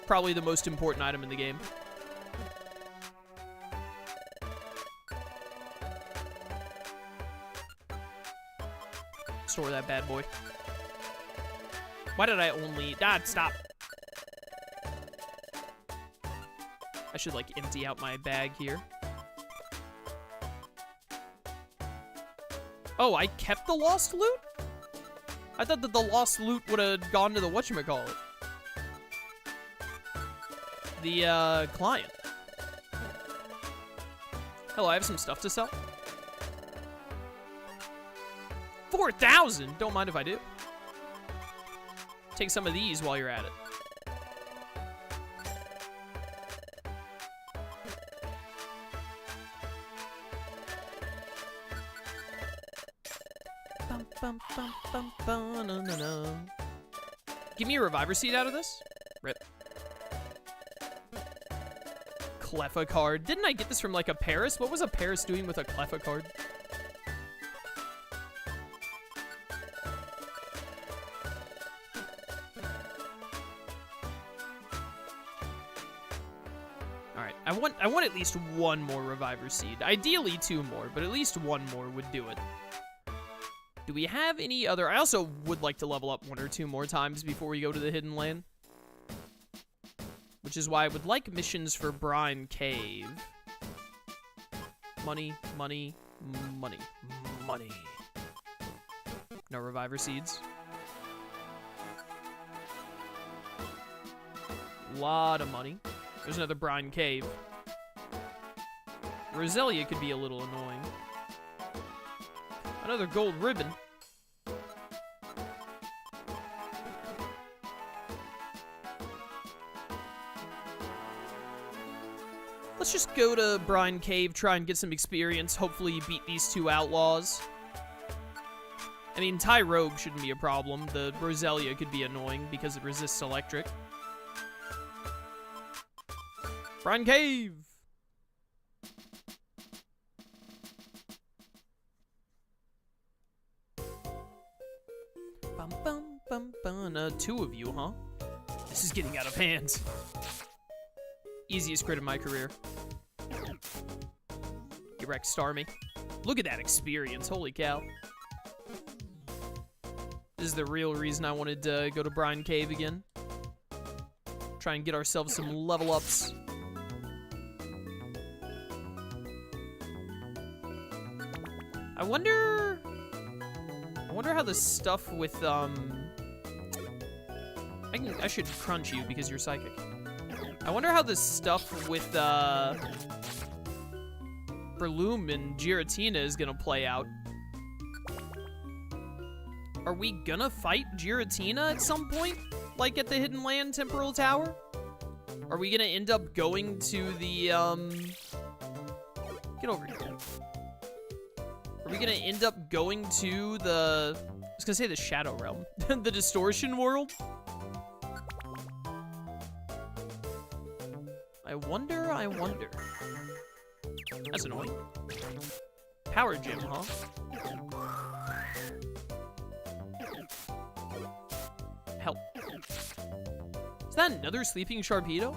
Probably the most important item in the game. Store that bad boy. Why did I only... stop. I should, like, empty out my bag here. Oh, I kept the lost loot? I thought that the lost loot would have gone to the whatchamacallit. The, client. Hello, I have some stuff to sell. 4,000? Don't mind if I do. Take some of these while you're at it. Give me a Reviver Seed out of this. Rip. Cleffa card. Didn't I get this from, like, a Paris? What was a Paris doing with a Cleffa card? Alright, I want at least one more Reviver Seed. Ideally 2 more, but at least 1 more would do it. Do we have any other... I also would like to level up 1 or 2 more times before we go to the Hidden Land. Which is why I would like missions for Brine Cave. Money, money, money, money. No Reviver Seeds. Lot of money. There's another Brine Cave. Roselia could be a little annoying. Another gold ribbon. Let's just go to Brine Cave, try and get some experience. Hopefully beat these 2 outlaws. I mean, Ty Rogue shouldn't be a problem. The Roselia could be annoying because it resists electric. Brine Cave! Bum, bum, bum, bum. 2 of you, huh? This is getting out of hand. Easiest crit of my career. You wrecked Starmie. Look at that experience. Holy cow. This is the real reason I wanted to go to Brine Cave again. Try and get ourselves some level ups. I wonder how the stuff with, I should crunch you because you're psychic. I wonder how the stuff with, Breloom and Giratina is gonna play out. Are we gonna fight Giratina at some point? Like at the Hidden Land Temporal Tower? Are we gonna end up going to the, Get over here. Are we gonna end up going to the... I was gonna say the Shadow Realm. The Distortion World? I wonder. That's annoying. Power Gym, huh? Help. Is that another sleeping Sharpedo?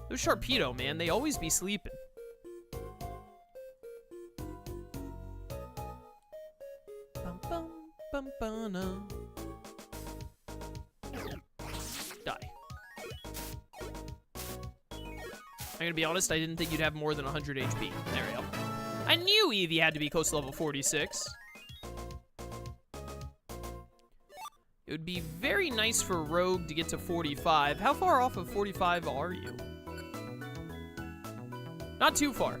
Those Sharpedo, man, they always be sleeping. Bum, bum, bum, bum, no. Die. I'm gonna be honest, I didn't think you'd have more than 100 HP. There we go. I knew Eevee had to be close to level 46. It would be very nice for Rogue to get to 45. How far off of 45 are you? Not too far.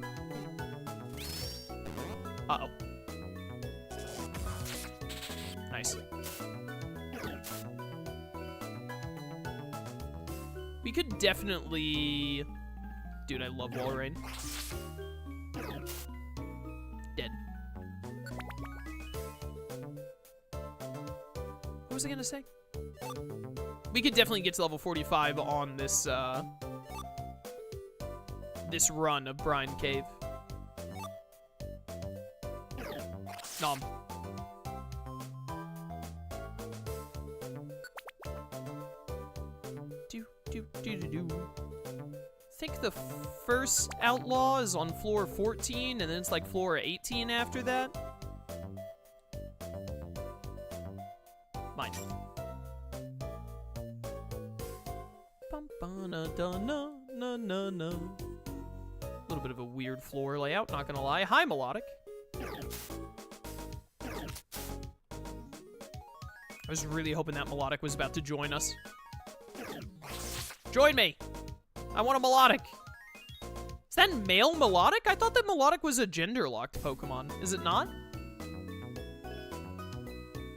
Uh-oh. could definitely... Dude, I love wall rain. Dead. What was I gonna say? We could definitely get to level 45 on this, this run of Brine Cave. Nom. I think the first outlaw is on floor 14, and then it's like floor 18 after that. Mine. A little bit of a weird floor layout, not gonna lie. Hi, Melodic. I was really hoping that Melodic was about to join us. Join me! I want a Melodic. Is that male Melodic? I thought that Melodic was a gender-locked Pokemon. Is it not?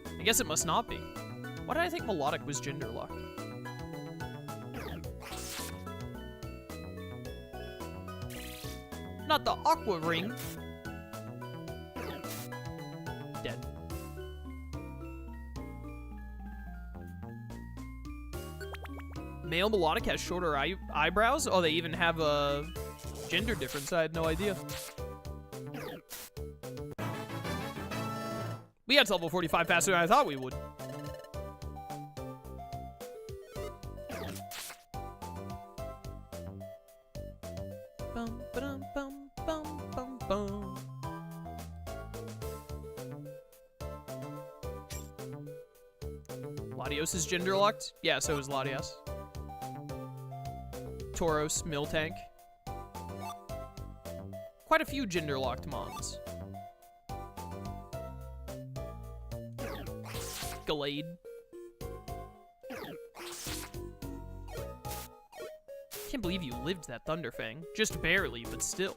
I guess it must not be. Why did I think Melodic was gender-locked? Not the Aqua Ring. Dead. Male Melodic has shorter eyebrows? Oh, they even have a gender difference. I had no idea. We got to level 45 faster than I thought we would. Bum, ba-dum, bum, bum, bum, bum. Latios is gender locked? Yeah, so is Latios. Tauros, Miltank. Quite a few gender-locked mons. Gallade. Can't believe you lived that Thunderfang. Just barely, but still.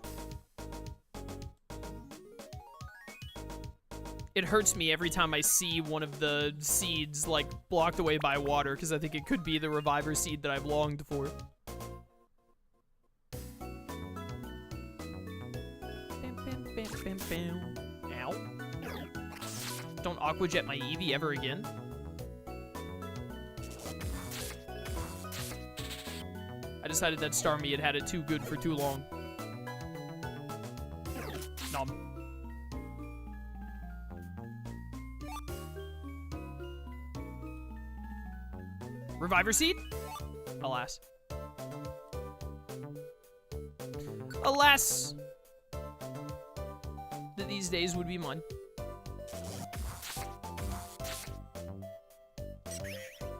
It hurts me every time I see one of the seeds, like, blocked away by water, because I think it could be the Reviver seed that I've longed for. Ow. Don't Aqua Jet my Eevee ever again. I decided that Starmie had had it too good for too long. Nom. Reviver Seed? Alas. Alas! That these days would be mine.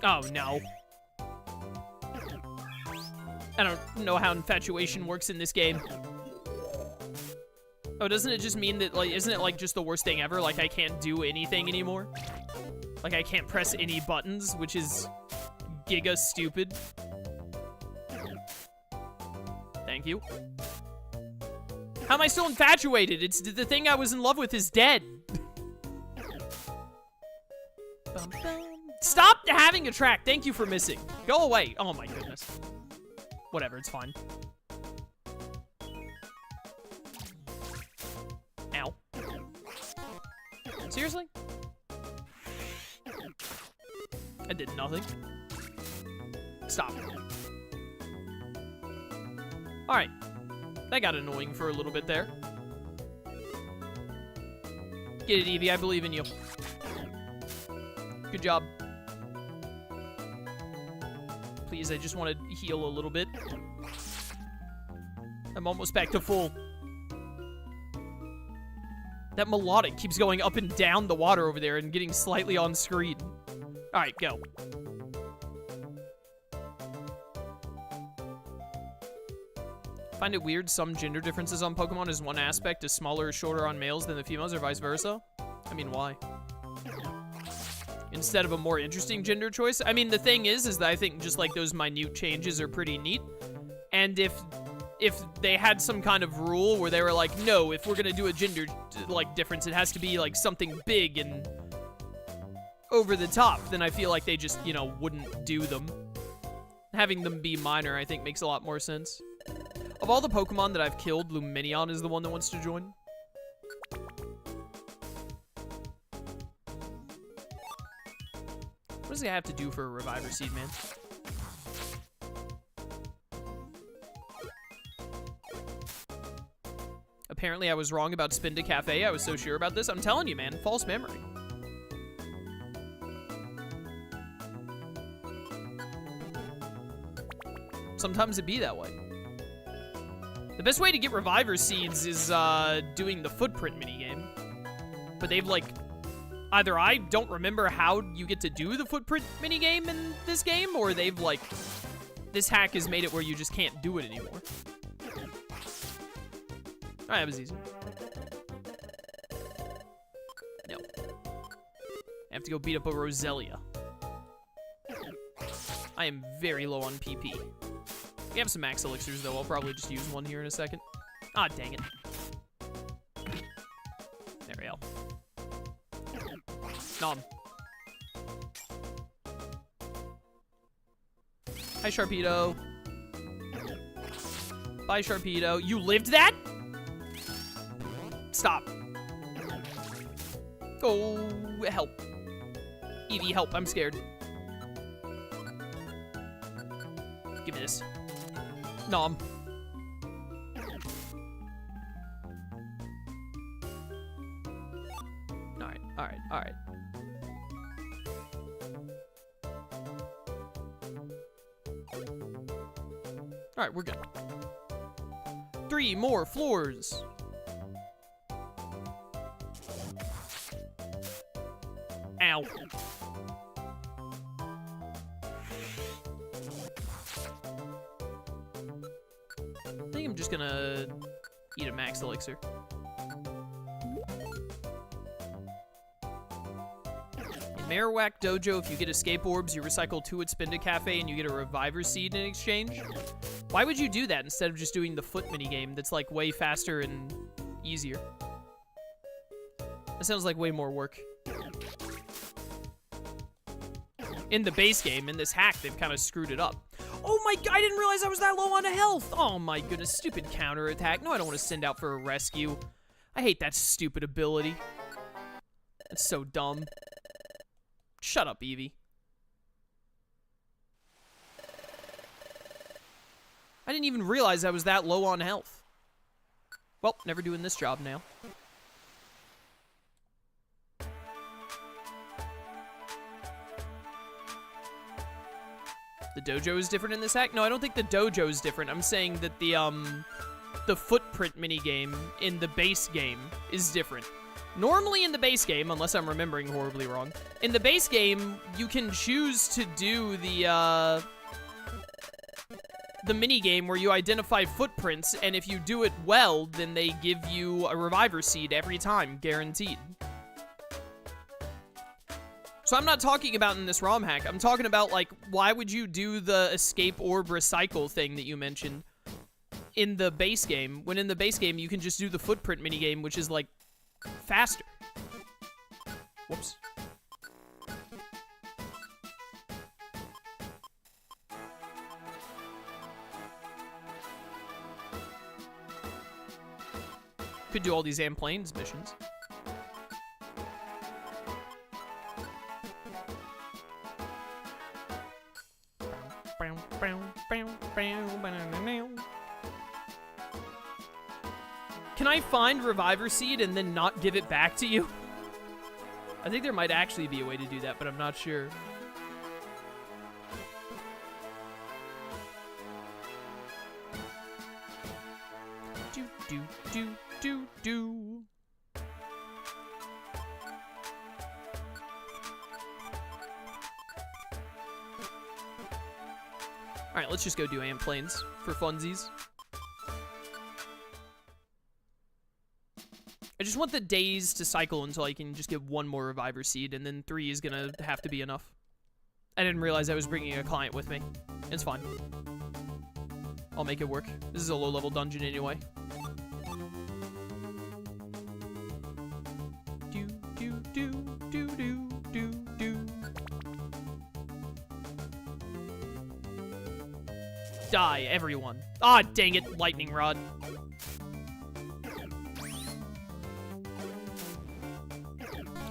Oh, no. I don't know how infatuation works in this game. Oh, doesn't it just mean that, like, isn't it, like, just the worst thing ever? Like, I can't do anything anymore? Like, I can't press any buttons, which is giga stupid. Thank you. How am I still infatuated? It's the thing I was in love with is dead. Stop having a track. Thank you for missing. Go away. Oh my goodness. Whatever, it's fine. Ow. Seriously? I did nothing. Stop. Alright. That got annoying for a little bit there. Get it, Eevee. I believe in you. Good job. Please, I just want to heal a little bit. I'm almost back to full. That Melodic keeps going up and down the water over there and getting slightly on screen. Alright, go. Find it weird some gender differences on Pokemon is one aspect is smaller or shorter on males than the females or vice versa? I mean, why? Instead of a more interesting gender choice? I mean, the thing is that I think just like those minute changes are pretty neat. And if they had some kind of rule where they were like, no, if we're gonna do a gender like difference, it has to be like something big and over the top, then I feel like they just, you know, wouldn't do them. Having them be minor, I think, makes a lot more sense. Of all the Pokemon that I've killed, Luminion is the one that wants to join. What does it have to do for a Reviver Seed, man? Apparently, I was wrong about Spin to Cafe. I was so sure about this. I'm telling you, man. False memory. Sometimes it be that way. The best way to get Reviver Seeds is doing the Footprint minigame. But they've, like... Either I don't remember how you get to do the Footprint minigame in this game, or they've, like... This hack has made it where you just can't do it anymore. Alright, that was easy. No. I have to go beat up a Roselia. I am very low on PP. We have some max elixirs, though. I'll probably just use one here in a second. Ah, dang it. There we go. Nom. Hi, Sharpedo. Bye, Sharpedo. You lived that? Stop. Go. Help. Eevee, help. I'm scared. Give me this. Nom. Alright, alright, alright. Alright, we're good. 3 more floors. Ow. I think I'm just gonna eat a max elixir. In Marowak Dojo, if you get escape orbs, you recycle 2 at Spin to Cafe and you get a Reviver Seed in exchange. Why would you do that instead of just doing the foot minigame that's like way faster and easier? That sounds like way more work. In the base game, in this hack, they've kind of screwed it up. Oh my god, I didn't realize I was that low on health. Oh my goodness, stupid counterattack. No, I don't want to send out for a rescue. I hate that stupid ability. That's so dumb. Shut up, Eevee. I didn't even realize I was that low on health. Well, never doing this job now. The dojo is different in this hack? No, I don't think the dojo is different. I'm saying that the footprint minigame in the base game is different. Normally in the base game, unless I'm remembering horribly wrong, in the base game, you can choose to do the minigame where you identify footprints, and if you do it well, then they give you a Reviver Seed every time, guaranteed. So I'm not talking about in this ROM hack. I'm talking about, like, why would you do the escape orb recycle thing that you mentioned in the base game, when in the base game you can just do the footprint minigame, which is, like, faster. Whoops. Could do all these Amplanes missions. Can I find Reviver Seed and then not give it back to you? I think there might actually be a way to do that, but I'm not sure. Do, do, do, do, do. Alright, let's just go do Amplanes for funsies. I just want the days to cycle until I can just get one more Reviver Seed, and then 3 is gonna have to be enough. I didn't realize I was bringing a client with me. It's fine. I'll make it work. This is a low-level dungeon anyway. Do, do, do, do, do, do, do. die, everyone. Ah, dang it, lightning rod.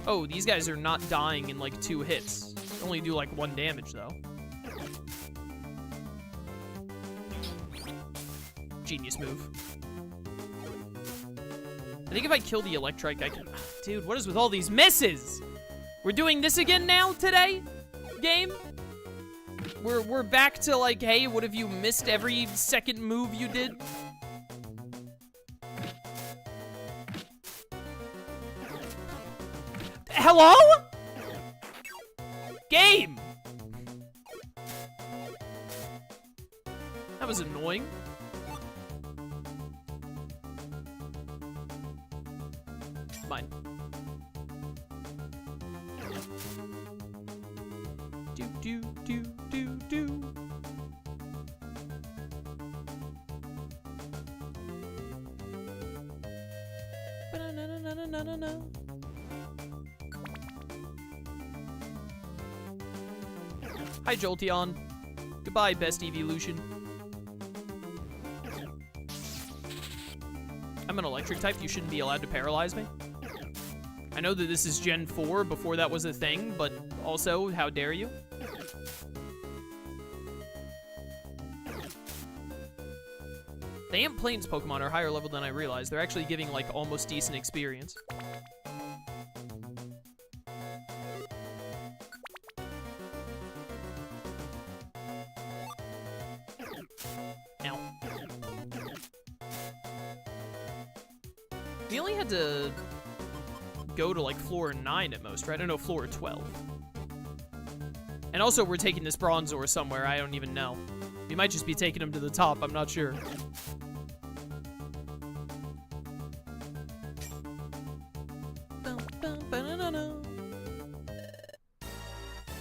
Oh, these guys are not dying in like 2 hits. They only do like 1 damage though. Genius move. I think if I kill the Electrike, I can... Dude, what is with all these misses? We're doing this again now today? Game? We're back to like, hey, what if you missed every second move you did? Hello? Game! That was annoying. Mine. Do. Ba-na-na-na-na-na-na. Hi, Jolteon. Goodbye, best evolution. I'm an electric type. You shouldn't be allowed to paralyze me. I know that this is Gen 4 before that was a thing, but also, how dare you? The Amp Plains Pokemon are higher level than I realized. They're actually giving, like, almost decent experience. Ow. We only had to go to, like, floor 9 at most, right? I know floor 12. And also, we're taking this Bronzor somewhere. I don't even know. We might just be taking him to the top. I'm not sure.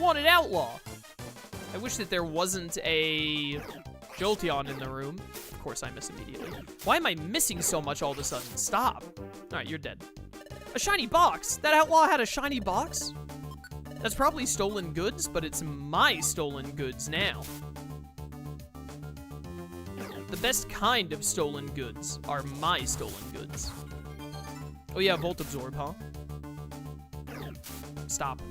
Wanted Outlaw. I wish that there wasn't a Jolteon in the room. Of course, I miss immediately. Why am I missing so much all of a sudden? Stop. All right, you're dead. A shiny box. That Outlaw had a shiny box? That's probably stolen goods, but it's my stolen goods now. The best kind of stolen goods are my stolen goods. Oh yeah, Volt Absorb, huh? Stop.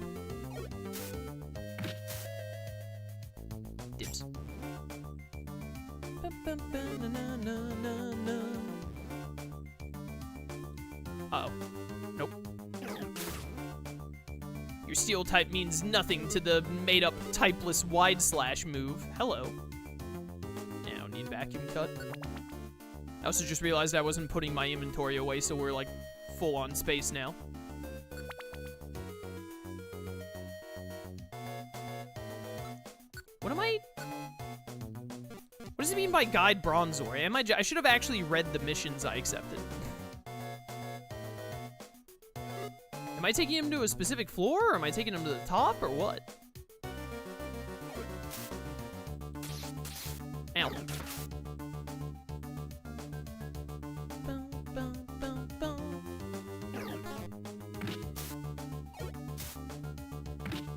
Dibs. Uh-oh. Nope. Your steel type means nothing to the made-up typeless wide slash move. Hello. Yeah, I don't need vacuum cut. I also just realized I wasn't putting my inventory away, so we're like full on space now. What am I... What does it mean by guide Bronzor? I should have actually read the missions I accepted. Am I taking him to a specific floor, or am I taking him to the top, or what? Ow.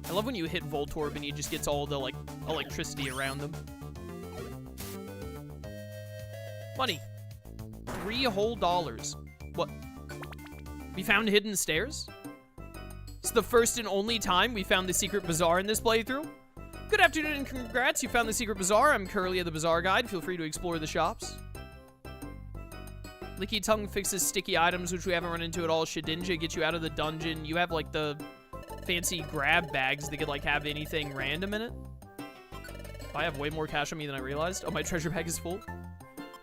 I love when you hit Voltorb and he just gets all the, like, electricity around them. Money. $3 whole. What? We found hidden stairs? It's the first and only time we found the secret bazaar in this playthrough. Good afternoon and congrats, you found the secret bazaar. I'm Curly of the Bazaar Guide. Feel free to explore the shops. Licky Tongue fixes sticky items, which we haven't run into at all. Shedinja gets you out of the dungeon. You have, like, the fancy grab bags that could, like, have anything random in it. I have way more cash on me than I realized. Oh, my treasure bag is full.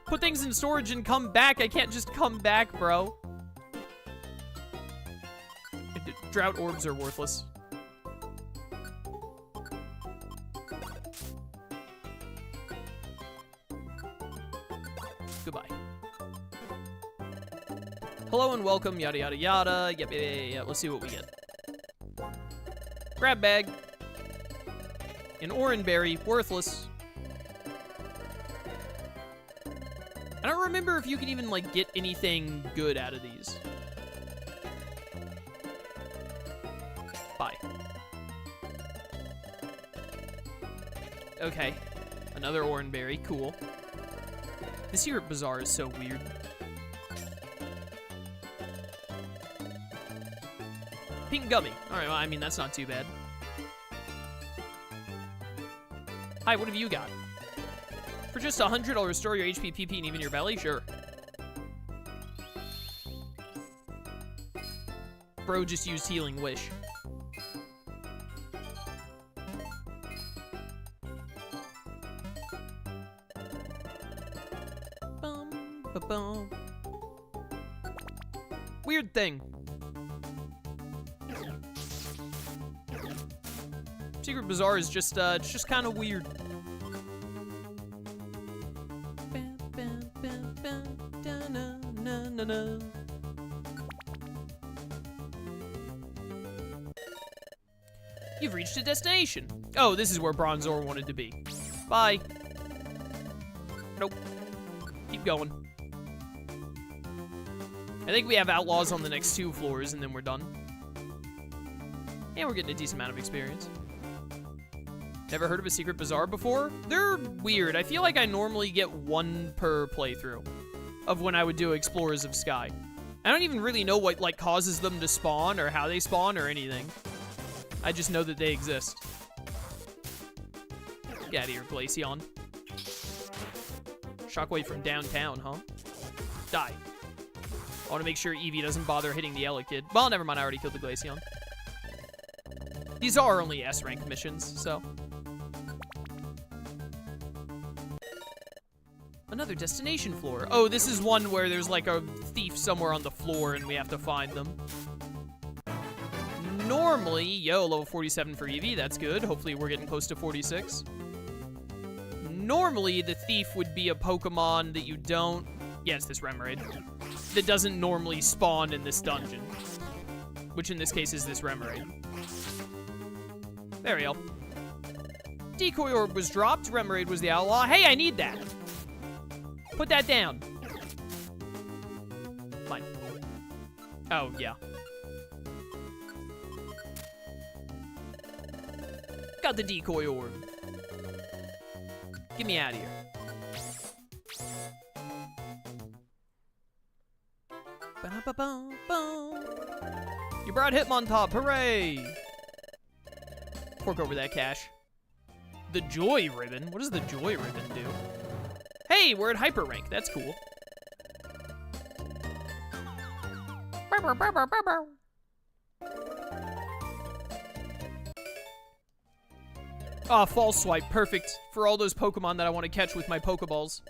Put things in storage and come back. I can't just come back, bro. Drought orbs are worthless. Goodbye. Hello and welcome, yada yada yada. Yep. Let's see what we get. Grab bag. An Oranberry, worthless. I don't remember if you can even, like, get anything good out of these. Bye. Okay. Another Oranberry. Cool. The Secret Bazaar is so weird. Pink Gummy. Alright, well, I mean, that's not too bad. Hi, what have you got? For just $100, restore your HP, PP, and even your belly? Sure. Bro just used Healing Wish. Bum. Weird thing. Secret Bazaar is just kind of weird. You've reached a destination. Oh, this is where Bronzor wanted to be. Bye. Nope. Keep going. I think we have outlaws on the next 2 floors, and then we're done. And we're getting a decent amount of experience. Never heard of a Secret Bazaar before? They're weird. I feel like I normally get 1 per playthrough of when I would do Explorers of Sky. I don't even really know what, like, causes them to spawn or how they spawn or anything. I just know that they exist. Get out of here, Glaceon. Shockwave from downtown, huh? Die. I want to make sure Eevee doesn't bother hitting the Elekid. Well, never mind, I already killed the Glaceon. These are only S-rank missions, so. Another destination floor. Oh, this is one where there's like a thief somewhere on the floor and we have to find them. Normally, yo, level 47 for Eevee, that's good. Hopefully we're getting close to 46. Normally, the thief would be a Pokemon that you don't... Yeah, it's this Remoraid. That doesn't normally spawn in this dungeon. Which in this case is this Remoraid. There we go. Decoy Orb was dropped. Remoraid was the outlaw. Hey, I need that. Put that down. Fine. Oh, yeah. Got the Decoy Orb. Get me out of here. You brought Hitmontop, hooray! Fork over that cash. The Joy Ribbon? What does the Joy Ribbon do? Hey, we're at Hyper Rank. That's cool. Ah, False Swipe. Perfect. For all those Pokemon that I want to catch with my Pokeballs.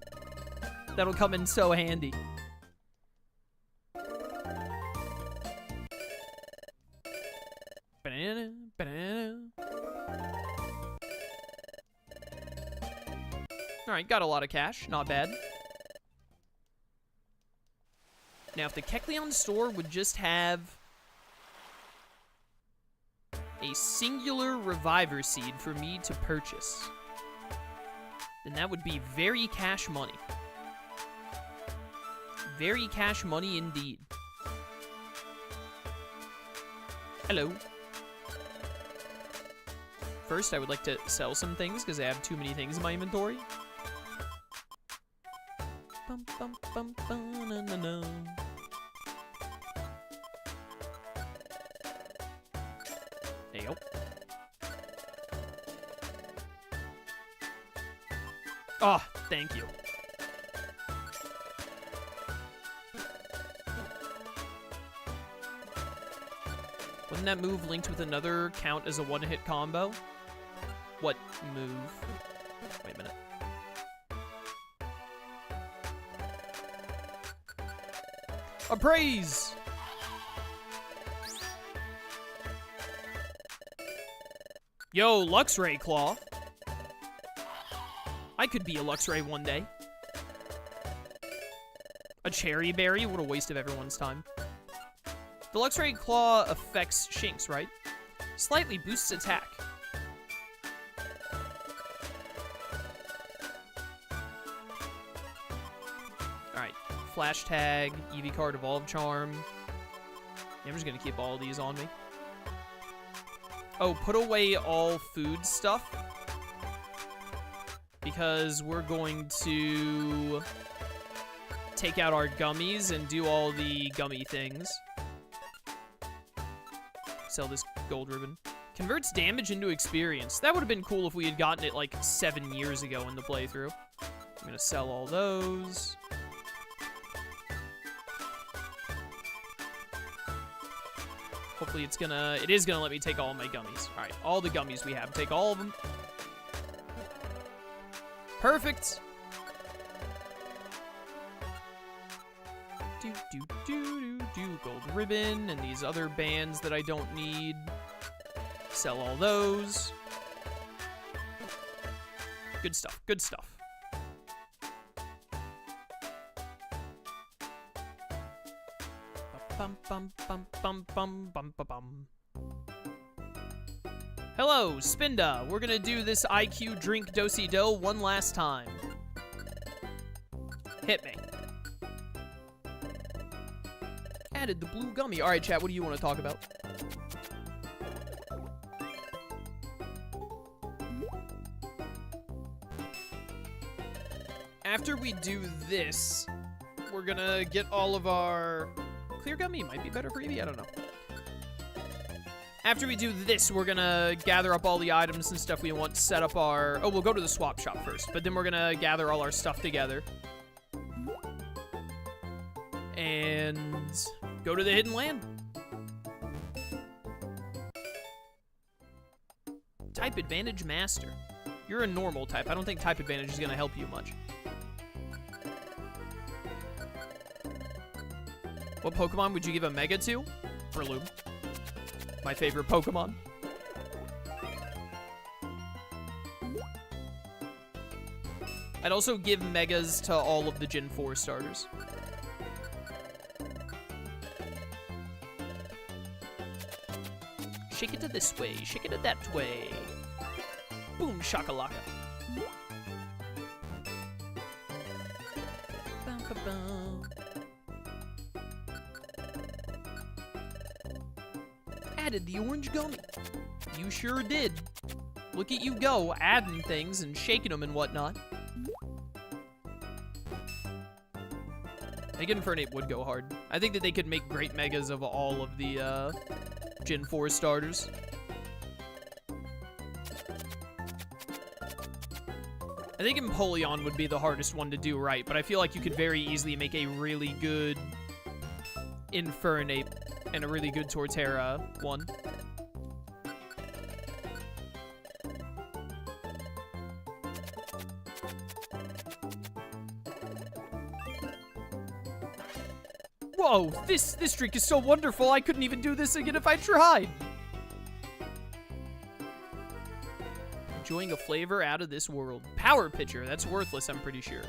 That'll come in so handy. Banana, banana. Alright, got a lot of cash. Not bad. Now, if the Kecleon store would just have a singular Reviver Seed for me to purchase, then that would be very cash money. Very cash money indeed. Hello. First, I would like to sell some things because I have too many things in my inventory. Bum, bum, bum, bum, na, na, na. There you go. Oh, thank you. Wouldn't that move linked with another count as a one-hit combo? What move? Wait a minute. Appraise! Yo, Luxray Claw. I could be a Luxray one day. A Cherry Berry? What a waste of everyone's time. The Luxray Claw affects Shinx, right? Slightly boosts attack. Alright. Flash Tag, Eevee Card, Evolve Charm. Yeah, I'm just gonna keep all these on me. Oh, put away all food stuff. because we're going to take out our gummies and do all the gummy things. Sell this gold ribbon. Converts damage into experience. That would have been cool if we had gotten it like 7 years ago in the playthrough. I'm gonna sell all those. Hopefully it is gonna let me take all my gummies. All right, all the gummies we have. Take all of them. Perfect. Gold ribbon and these other bands that I don't need. Sell all those. Good stuff, good stuff. Bum, bum, bum, bum, bum, bum, bum, bum. Hello, Spinda. We're gonna do this IQ drink do-si-do one last time. Hit me. Added the blue gummy. All right, chat, what do you want to talk about? After we do this, we're gonna get all of our... Clear gummy might be better for Eevee, I don't know. After we do this, we're gonna gather up all the items and stuff we want to set up our... Oh, we'll go to the swap shop first, but then we're gonna gather all our stuff together. And go to the Hidden Land. Type Advantage Master. You're a normal type. I don't think Type Advantage is gonna help you much. What Pokemon would you give a Mega to? Breloom. My favorite Pokemon. I'd also give Megas to all of the Gen 4 starters. Shake it to this way, shake it to that way. Boom shakalaka. Bum, ba, bum. Added the orange gummy. You sure did. Look at you go, adding things and shaking them and whatnot. I think Infernape would go hard. I think that they could make great Megas of all of the Gen 4 starters. I think Empoleon would be the hardest one to do right, but I feel like you could very easily make a really good Infernape and a really good Torterra one. Whoa, this drink is so wonderful, I couldn't even do this again if I tried. Enjoying a flavor out of this world. Power Pitcher, that's worthless, I'm pretty sure.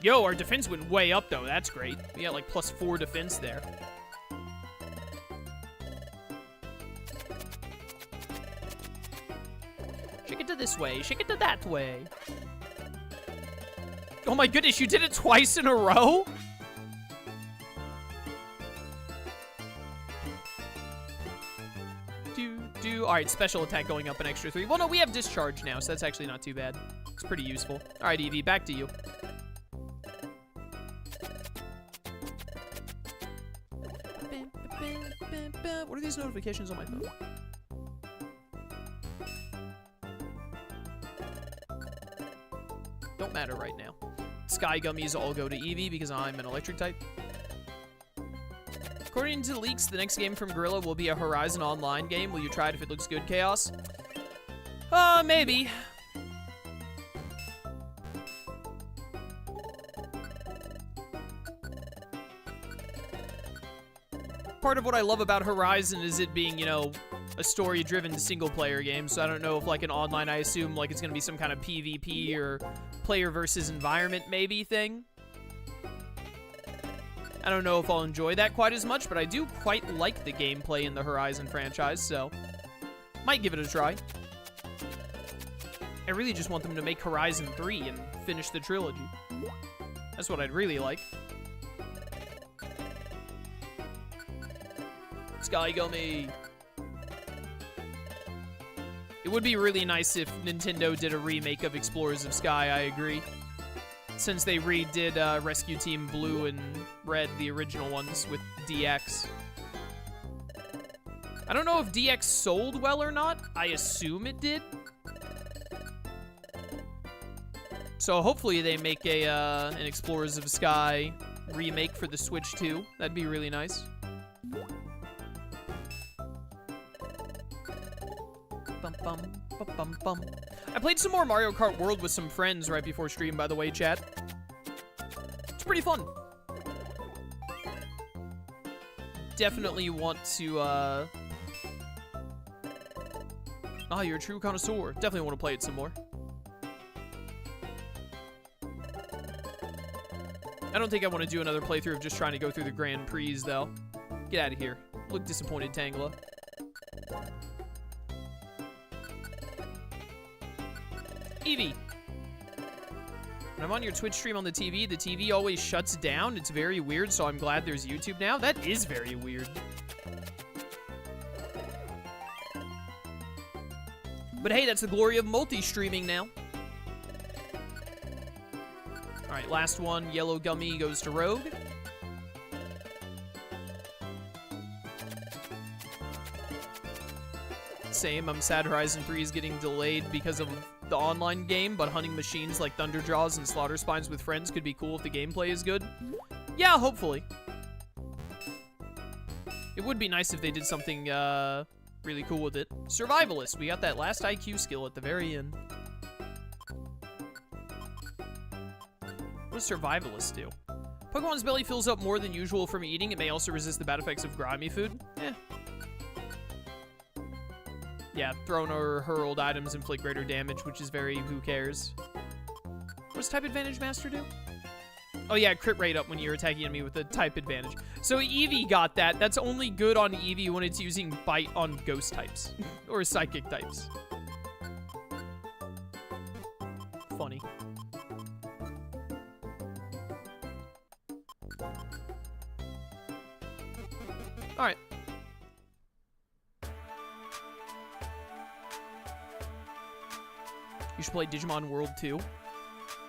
Yo, our defense went way up, though. That's great. We got, like, +4 defense there. Shake it to this way. Shake it to that way. Oh, my goodness, you did it twice in a row? All right, special attack going up an extra 3. Well, no, we have Discharge now, so that's actually not too bad. It's pretty useful. All right, Eevee, back to you. What are these notifications on my phone? Don't matter right now. Sky Gummies all go to Eevee because I'm an electric type. According to leaks, the next game from Gorilla will be a Horizon Online game. Will you try it if it looks good, Chaos? Maybe. Part of what I love about Horizon is it being, you know, a story-driven single-player game, so I don't know if, like, an online, I assume, like, it's gonna be some kind of PvP or player versus environment, maybe, thing. I don't know if I'll enjoy that quite as much, but I do quite like the gameplay in the Horizon franchise, so might give it a try. I really just want them to make Horizon 3 and finish the trilogy. That's what I'd really like. Sky Gummy. It would be really nice if Nintendo did a remake of Explorers of Sky, I agree. Since they redid Rescue Team Blue and Red, the original ones, with DX. I don't know if DX sold well or not. I assume it did. So hopefully they make an Explorers of Sky remake for the Switch too. That'd be really nice. Bum, bum, bum, bum, bum. I played some more Mario Kart World with some friends right before stream, by the way, chat. It's pretty fun. Definitely want to, Ah, you're a true connoisseur. Definitely want to play it some more. I don't think I want to do another playthrough of just trying to go through the Grand Prix, though. Get out of here. Look disappointed, Tangela. Eevee. When I'm on your Twitch stream on the TV always shuts down. It's very weird, so I'm glad there's YouTube now. That is very weird. But hey, that's the glory of multi-streaming now. Alright, last one. Yellow Gummy goes to Rogue. Same, I'm sad Horizon 3 is getting delayed because of the online game, but hunting machines like Thunderjaws and Slaughter Spines with friends could be cool if the gameplay is good. Yeah, hopefully. It would be nice if they did something, really cool with it. Survivalist. We got that last IQ skill at the very end. What does Survivalist do? Pokemon's belly fills up more than usual from eating. It may also resist the bad effects of grimy food. Eh. Yeah, thrown or hurled items inflict greater damage, which is very who cares. What does Type Advantage Master do? Oh yeah, crit rate up when you're attacking enemy with a type advantage. So Eevee got that. That's only good on Eevee when it's using Bite on ghost types. Or psychic types. Funny. Alright. You should play Digimon World 2.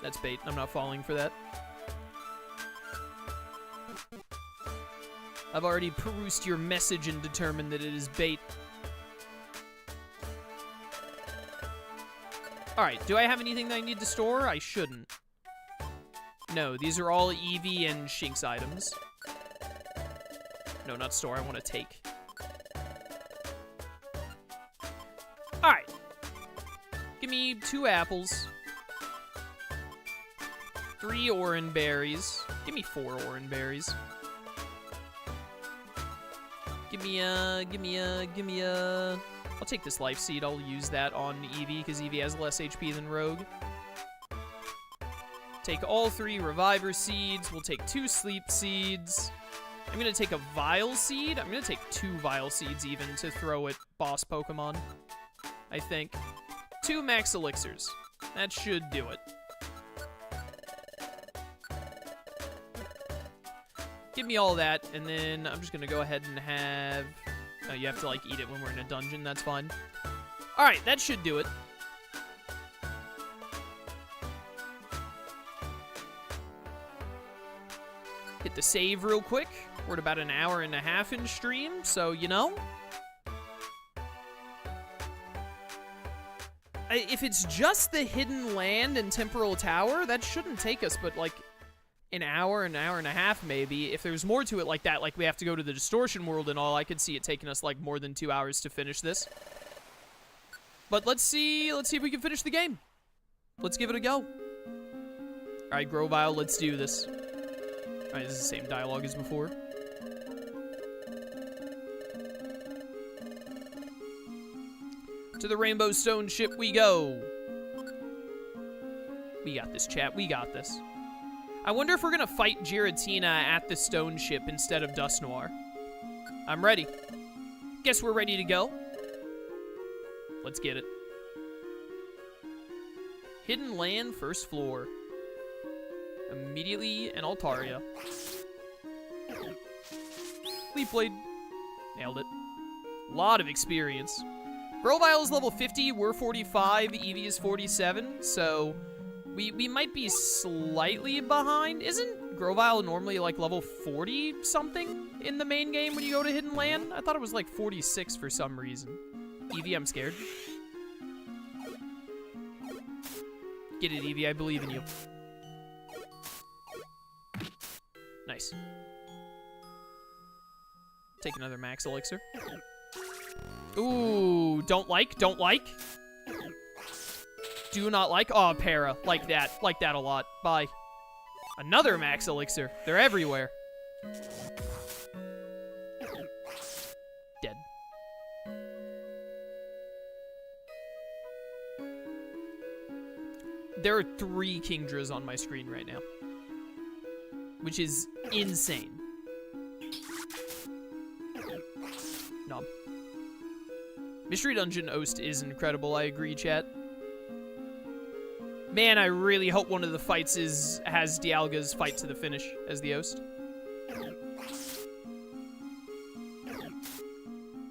That's bait. I'm not falling for that. I've already perused your message and determined that it is bait. Alright, do I have anything that I need to store? I shouldn't. No, these are all Eevee and Shinx items. No, not store. I want to take. Alright. Give me 2 apples. 3 oran berries. Give me 4 oran berries. Give me a... I'll take this life seed. I'll use that on Eevee, because Eevee has less HP than Rogue. Take all 3 reviver seeds. We'll take 2 sleep seeds. I'm going to take a Vile seed. I'm going to take 2 Vile seeds even to throw at boss Pokemon, I think. 2 max elixirs. That should do it. Give me all that, and then I'm just going to go ahead and have... Oh, you have to, like, eat it when we're in a dungeon. That's fine. Alright, that should do it. Hit the save real quick. We're at about an hour and a half in stream, so, you know. If it's just the Hidden Land and Temporal Tower, that shouldn't take us, but, like, an hour and a half, maybe. If there's more to it like that, like we have to go to the Distortion World and all, I could see it taking us, like, more than 2 hours to finish this. But let's see if we can finish the game. Let's give it a go. Alright, Grovyle, let's do this. Alright, this is the same dialogue as before. To the Rainbow Stone ship we go. We got this, chat. We got this. I wonder if we're gonna fight Giratina at the stone ship instead of Dusknoir. I'm ready. Guess we're ready to go. Let's get it. Hidden Land, first floor. Immediately an Altaria. Leaf Blade. Nailed it. Lot of experience. Grovyle is level 50, we're 45, Eevee is 47, so we might be slightly behind. Isn't Grovyle normally like level 40 something in the main game when you go to Hidden Land? I thought it was like 46 for some reason. Eevee, I'm scared. Get it, Eevee, I believe in you. Nice. Take another max elixir. Ooh, don't like. Do not like. Oh, para. Like that a lot. Bye. Another max elixir. They're everywhere. Dead. There are 3 Kingdras on my screen right now, which is insane. Nom. Mystery Dungeon Oast is incredible, I agree, chat. Man, I really hope one of the fights has Dialga's fight to the finish as the Oast.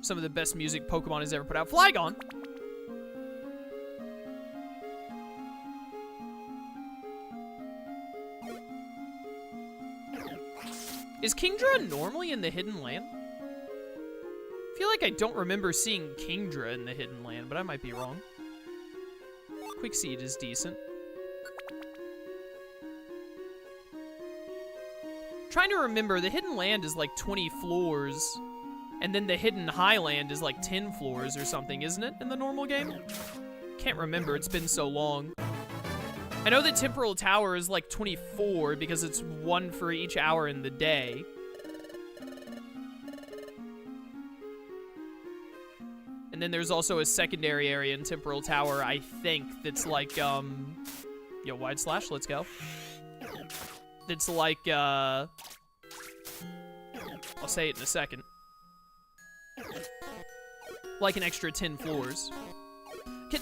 Some of the best music Pokemon has ever put out. Flygon! Is Kingdra normally in the Hidden Land? I feel like I don't remember seeing Kingdra in the Hidden Land, but I might be wrong. Quick Seed is decent. Trying to remember, the Hidden Land is like 20 floors, and then the Hidden Highland is like 10 floors or something, isn't it, in the normal game? Can't remember, it's been so long. I know the Temporal Tower is like 24 because it's 1 for each hour in the day. And then there's also a secondary area in Temporal Tower, I think, that's like, yo, wide slash, let's go. That's like, I'll say it in a second. Like an extra 10 floors.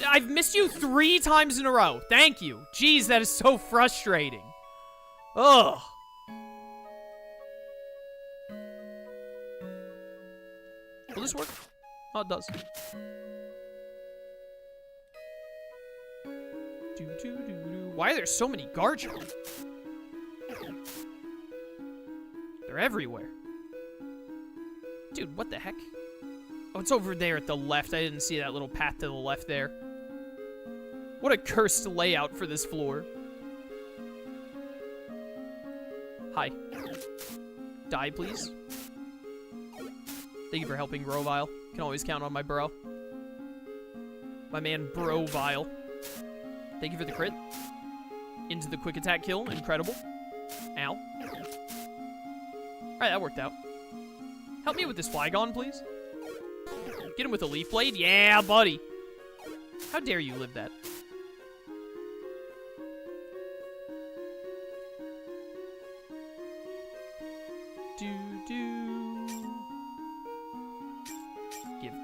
I've missed you 3 times in a row. Thank you. Jeez, that is so frustrating. Ugh. Will this work? Oh, it does. Why are there so many Garchomp? They're everywhere. Dude, what the heck? Oh, it's over there at the left. I didn't see that little path to the left there. What a cursed layout for this floor. Hi. Die, please. Thank you for helping, Grovyle. Can always count on my bro. My man, Grovyle. Thank you for the crit. Into the quick attack kill. Incredible. Ow. Alright, that worked out. Help me with this Flygon, please. Get him with a Leaf Blade? Yeah, buddy. How dare you live that?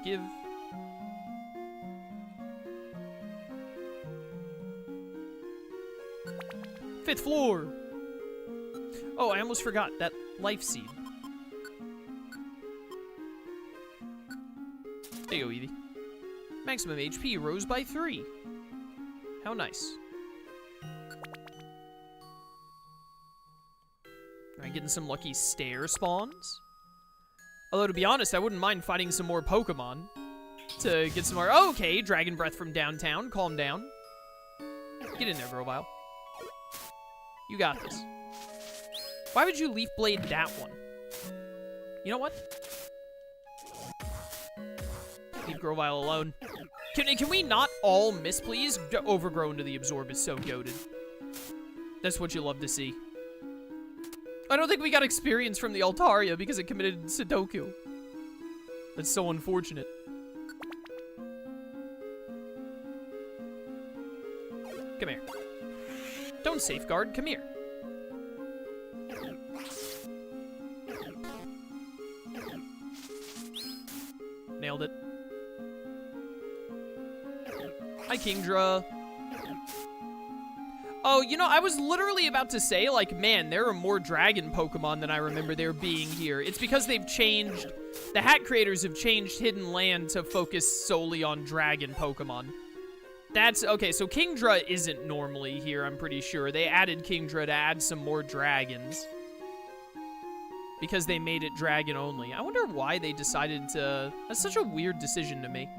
Give. 5th floor. Oh, I almost forgot that Life Seed. There you go, Eevee. Maximum HP rose by 3. How nice. Am I getting some lucky stair spawns? Although, to be honest, I wouldn't mind fighting some more Pokemon to get some more... Oh, okay, Dragon Breath from downtown. Calm down. Get in there, Grovyle. You got this. Why would you Leaf Blade that one? You know what? Leave Grovyle alone. Can we not all miss, please? Overgrown to the Absorb is so goated. That's what you love to see. I don't think we got experience from the Altaria because it committed Sudoku. That's so unfortunate. Come here. Don't safeguard, come here. Nailed it. Hi, Kingdra. Oh, you know, I was literally about to say, like, man, there are more dragon Pokemon than I remember there being here. It's because they've changed... The hat creators have changed Hidden Land to focus solely on dragon Pokemon. That's... Okay, so Kingdra isn't normally here, I'm pretty sure. They added Kingdra to add some more dragons. Because they made it dragon only. I wonder why they decided to... That's such a weird decision to me.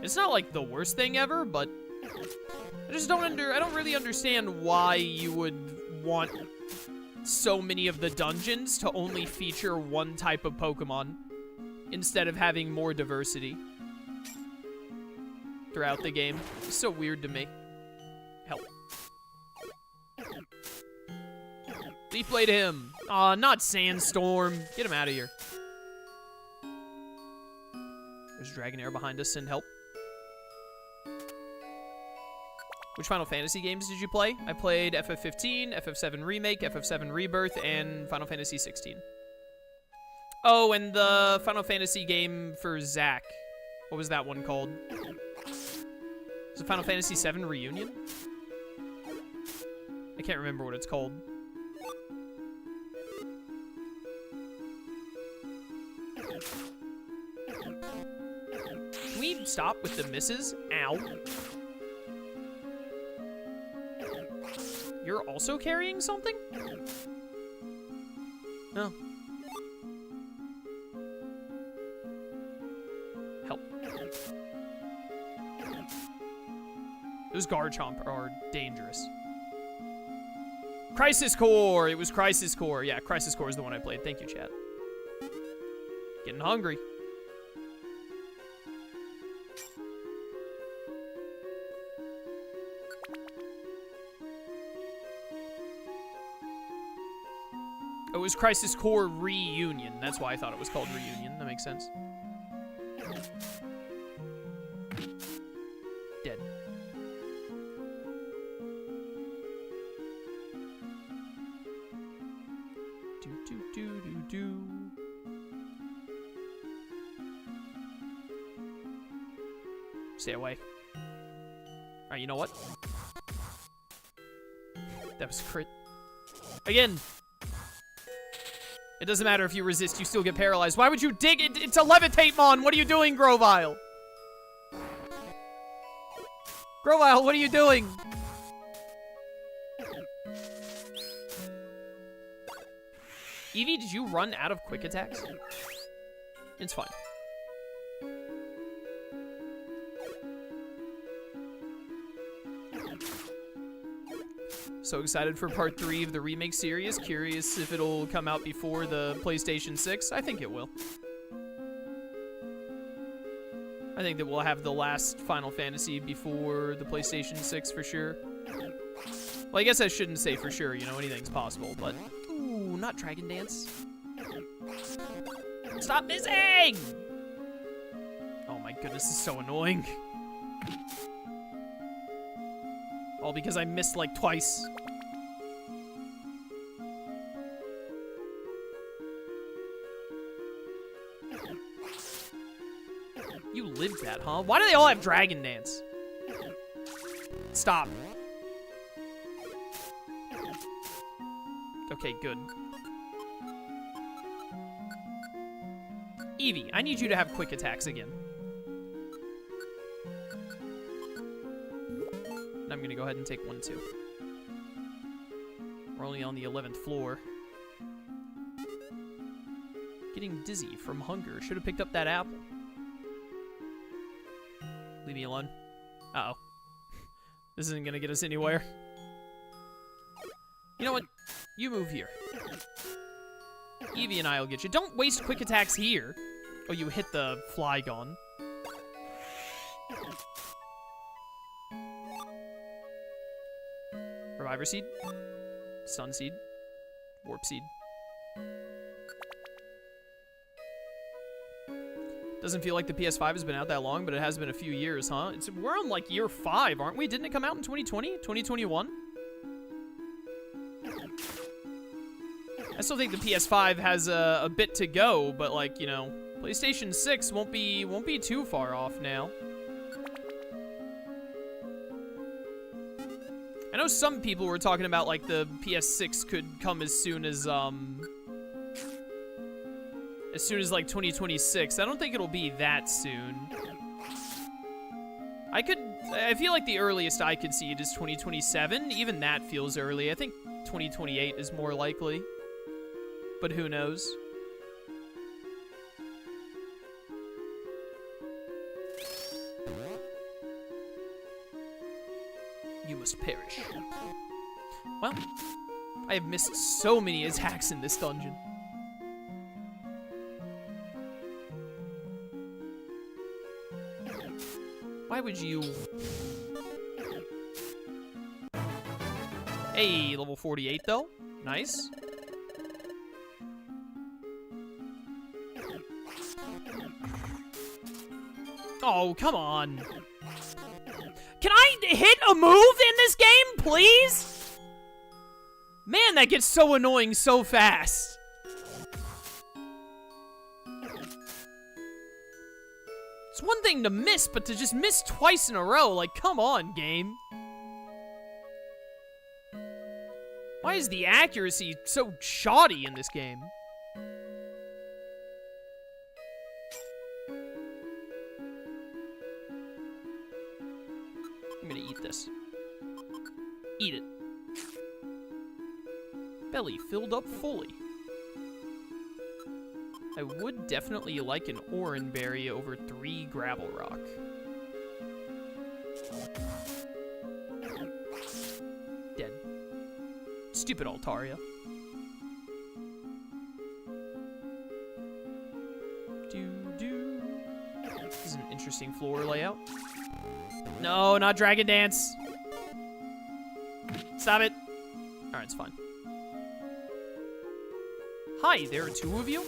It's not, like, the worst thing ever, but... I just don't I don't really understand why you would want so many of the dungeons to only feature one type of Pokemon instead of having more diversity throughout the game. It's so weird to me. Help. Leaf Blade him. Aw, not Sandstorm. Get him out of here. There's Dragonair behind us. Send help. Which Final Fantasy games did you play? I played FF15, FF7 Remake, FF7 Rebirth, and Final Fantasy 16. Oh, and the Final Fantasy game for Zack. What was that one called? Was it Final Fantasy 7 Reunion? I can't remember what it's called. Can we stop with the misses? Ow. You're also carrying something? No. Help. Those Garchomp are dangerous. Crisis Core! It was Crisis Core. Yeah, Crisis Core is the one I played. Thank you, chat. Getting hungry. It was Crisis Core Reunion. That's why I thought it was called Reunion. That makes sense. Dead. Do do do do do. Stay away. Alright, you know what? That was crit. Again! It doesn't matter if you resist, you still get paralyzed. Why would you dig it? It's a Levitate-mon! What are you doing, Grovyle? Grovyle, what are you doing? Eevee, did you run out of quick attacks? It's fine. So excited for part 3 of the remake series. Curious if it'll come out before the PlayStation 6. I think it will. I think that we'll have the last Final Fantasy before the PlayStation 6 for sure. Well, I guess I shouldn't say for sure, you know, anything's possible, but... Ooh, not Dragon Dance. Stop missing! Oh my goodness, this is so annoying. All because I missed like twice. You lived that, huh? Why do they all have Dragon Dance? Stop. Okay, good. Eevee, I need you to have quick attacks again. And I'm gonna go ahead and take 1, 2. We're only on the 11th floor. Getting dizzy from hunger. Should have picked up that apple. Leave me alone. Uh-oh. This isn't gonna get us anywhere. You know what? You move here. Eevee and I will get you. Don't waste quick attacks here. Oh, you hit the Flygon. Reviver Seed. Stun Seed. Warp Seed. Doesn't feel like the PS5 has been out that long, but it has been a few years, huh? We're on, like, year 5, aren't we? Didn't it come out in 2020? 2021? I still think the PS5 has a bit to go, but, like, you know, PlayStation 6 won't be too far off now. And I know some people were talking about, like, the PS6 could come as soon as like 2026. I don't think it'll be that soon. I feel like the earliest I could see it is 2027. Even that feels early. I think 2028 is more likely. But who knows? You must perish. Well, I have missed so many attacks in this dungeon. Why would you... Hey, level 48 though. Nice. Oh, come on. Can I hit a move in this game, please? Man, that gets so annoying so fast. It's one thing to miss, but to just miss twice in a row, like, come on, game. Why is the accuracy so shoddy in this game? I'm gonna eat this. Eat it. Belly filled up fully. I would definitely like an Oranberry over 3 Gravel Rock. Dead. Stupid Altaria. Doo-doo. This is an interesting floor layout. No, not Dragon Dance. Stop it. Alright, it's fine. Hi, there are 2 of you?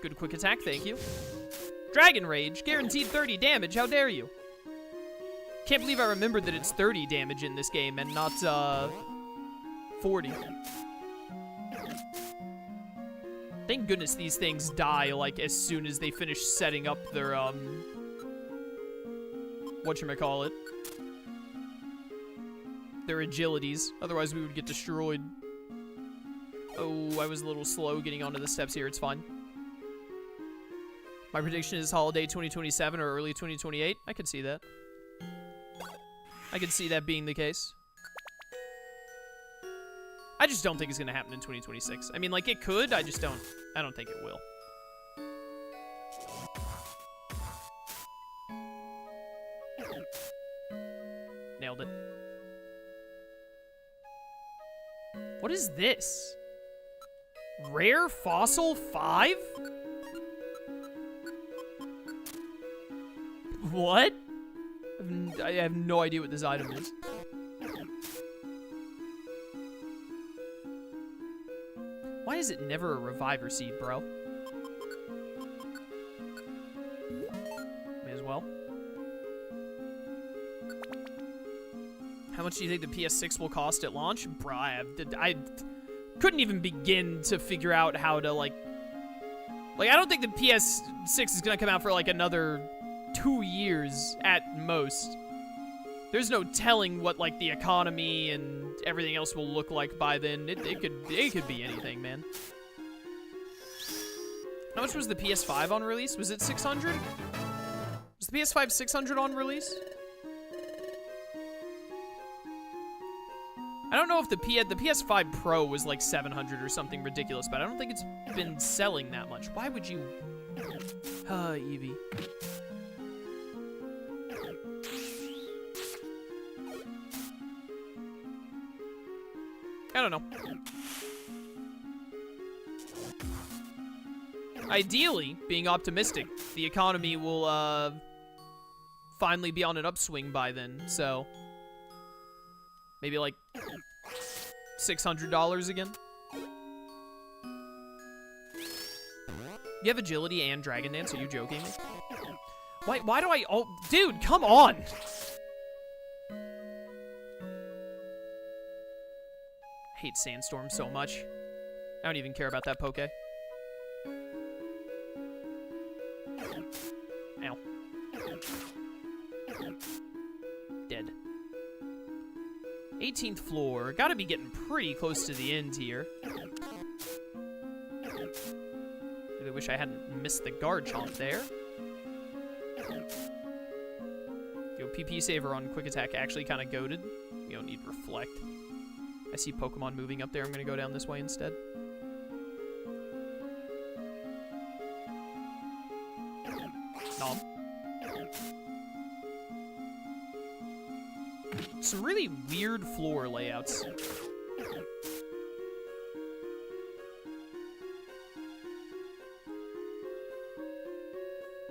Good quick attack, thank you. Dragon Rage, guaranteed 30 damage, how dare you? Can't believe I remembered that it's 30 damage in this game and not, 40. Thank goodness these things die, like, as soon as they finish setting up their, whatchamacallit. Their agilities, otherwise we would get destroyed. Oh, I was a little slow getting onto the steps here, it's fine. My prediction is holiday 2027 or early 2028. I could see that. I could see that being the case. I just don't think it's gonna happen in 2026. I mean, like, it could, I don't think it will. Nailed it. What is this? Rare Fossil 5? What? I have no idea what this item is. Why is it never a Reviver Seed, bro? May as well. How much do you think the PS6 will cost at launch? Bruh, I couldn't even begin to figure out how to, like, I don't think the PS6 is gonna come out for, like, another 2 years at most. There's no telling what, like, the economy and everything else will look like by then. It could be anything, man. How much was the PS5 on release? Was it 600? Was the PS5 600 on release? I don't know if the PS5 Pro was like 700 or something ridiculous, but I don't think it's been selling that much. Why would you? Eevee. I don't know. Ideally, being optimistic, the economy will finally be on an upswing by then, so maybe like $600 again. You have agility and Dragon Dance? Are you joking me? Why do I... Oh, dude, come on! I hate Sandstorm so much. I don't even care about that Poke. Ow. Dead. 18th floor. Gotta be getting pretty close to the end here. Really wish I hadn't missed the guard chomp there. Yo, PP saver on quick attack actually kind of goated. We don't need reflect. I see Pokemon moving up there. I'm gonna go down this way instead. Nom. Some really weird floor layouts.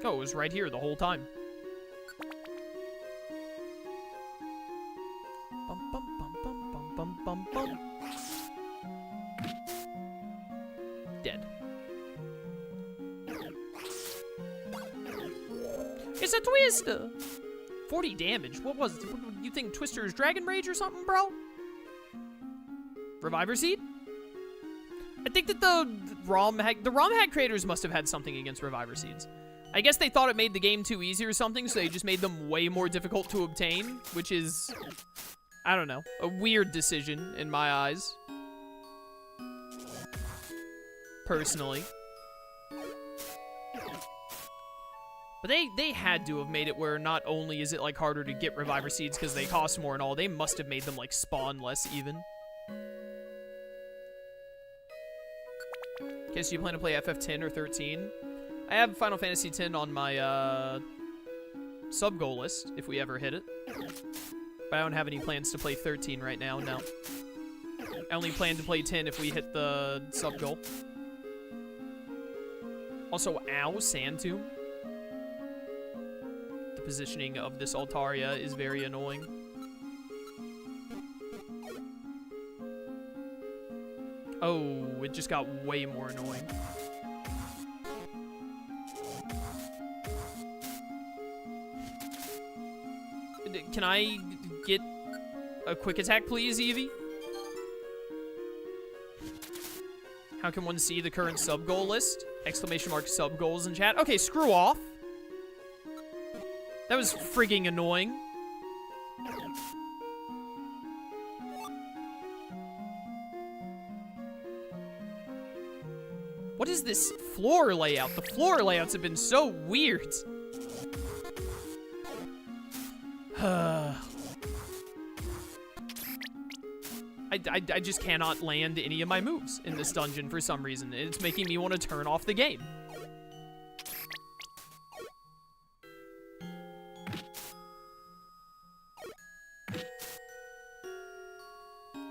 Oh, it was right here the whole time. Bum, bum, bum, bum, bum, bum, bum, bum. Dead. It's a Twister! 40 damage. What was it? You think Twister's Dragon Rage or something, bro? Reviver Seed? I think that the ROM hack creators must have had something against Reviver Seeds. I guess they thought it made the game too easy or something, so they just made them way more difficult to obtain, which is, I don't know, a weird decision in my eyes. Personally. But they had to have made it where not only is it, like, harder to get Reviver Seeds because they cost more and all, they must have made them, like, spawn less even. Okay, so you plan to play FF10 or 13? I have Final Fantasy X on my, sub-goal list, if we ever hit it. But I don't have any plans to play 13 right now, no. I only plan to play 10 if we hit the sub-goal. Also, ow, Sand Tomb. The positioning of this Altaria is very annoying. Oh, it just got way more annoying. Can I get a quick attack, please, Eevee? How can one see the current sub-goal list? Exclamation mark sub-goals in chat. Okay, screw off. That was frigging annoying. What is this floor layout? The floor layouts have been so weird. I just cannot land any of my moves in this dungeon for some reason. It's making me want to turn off the game.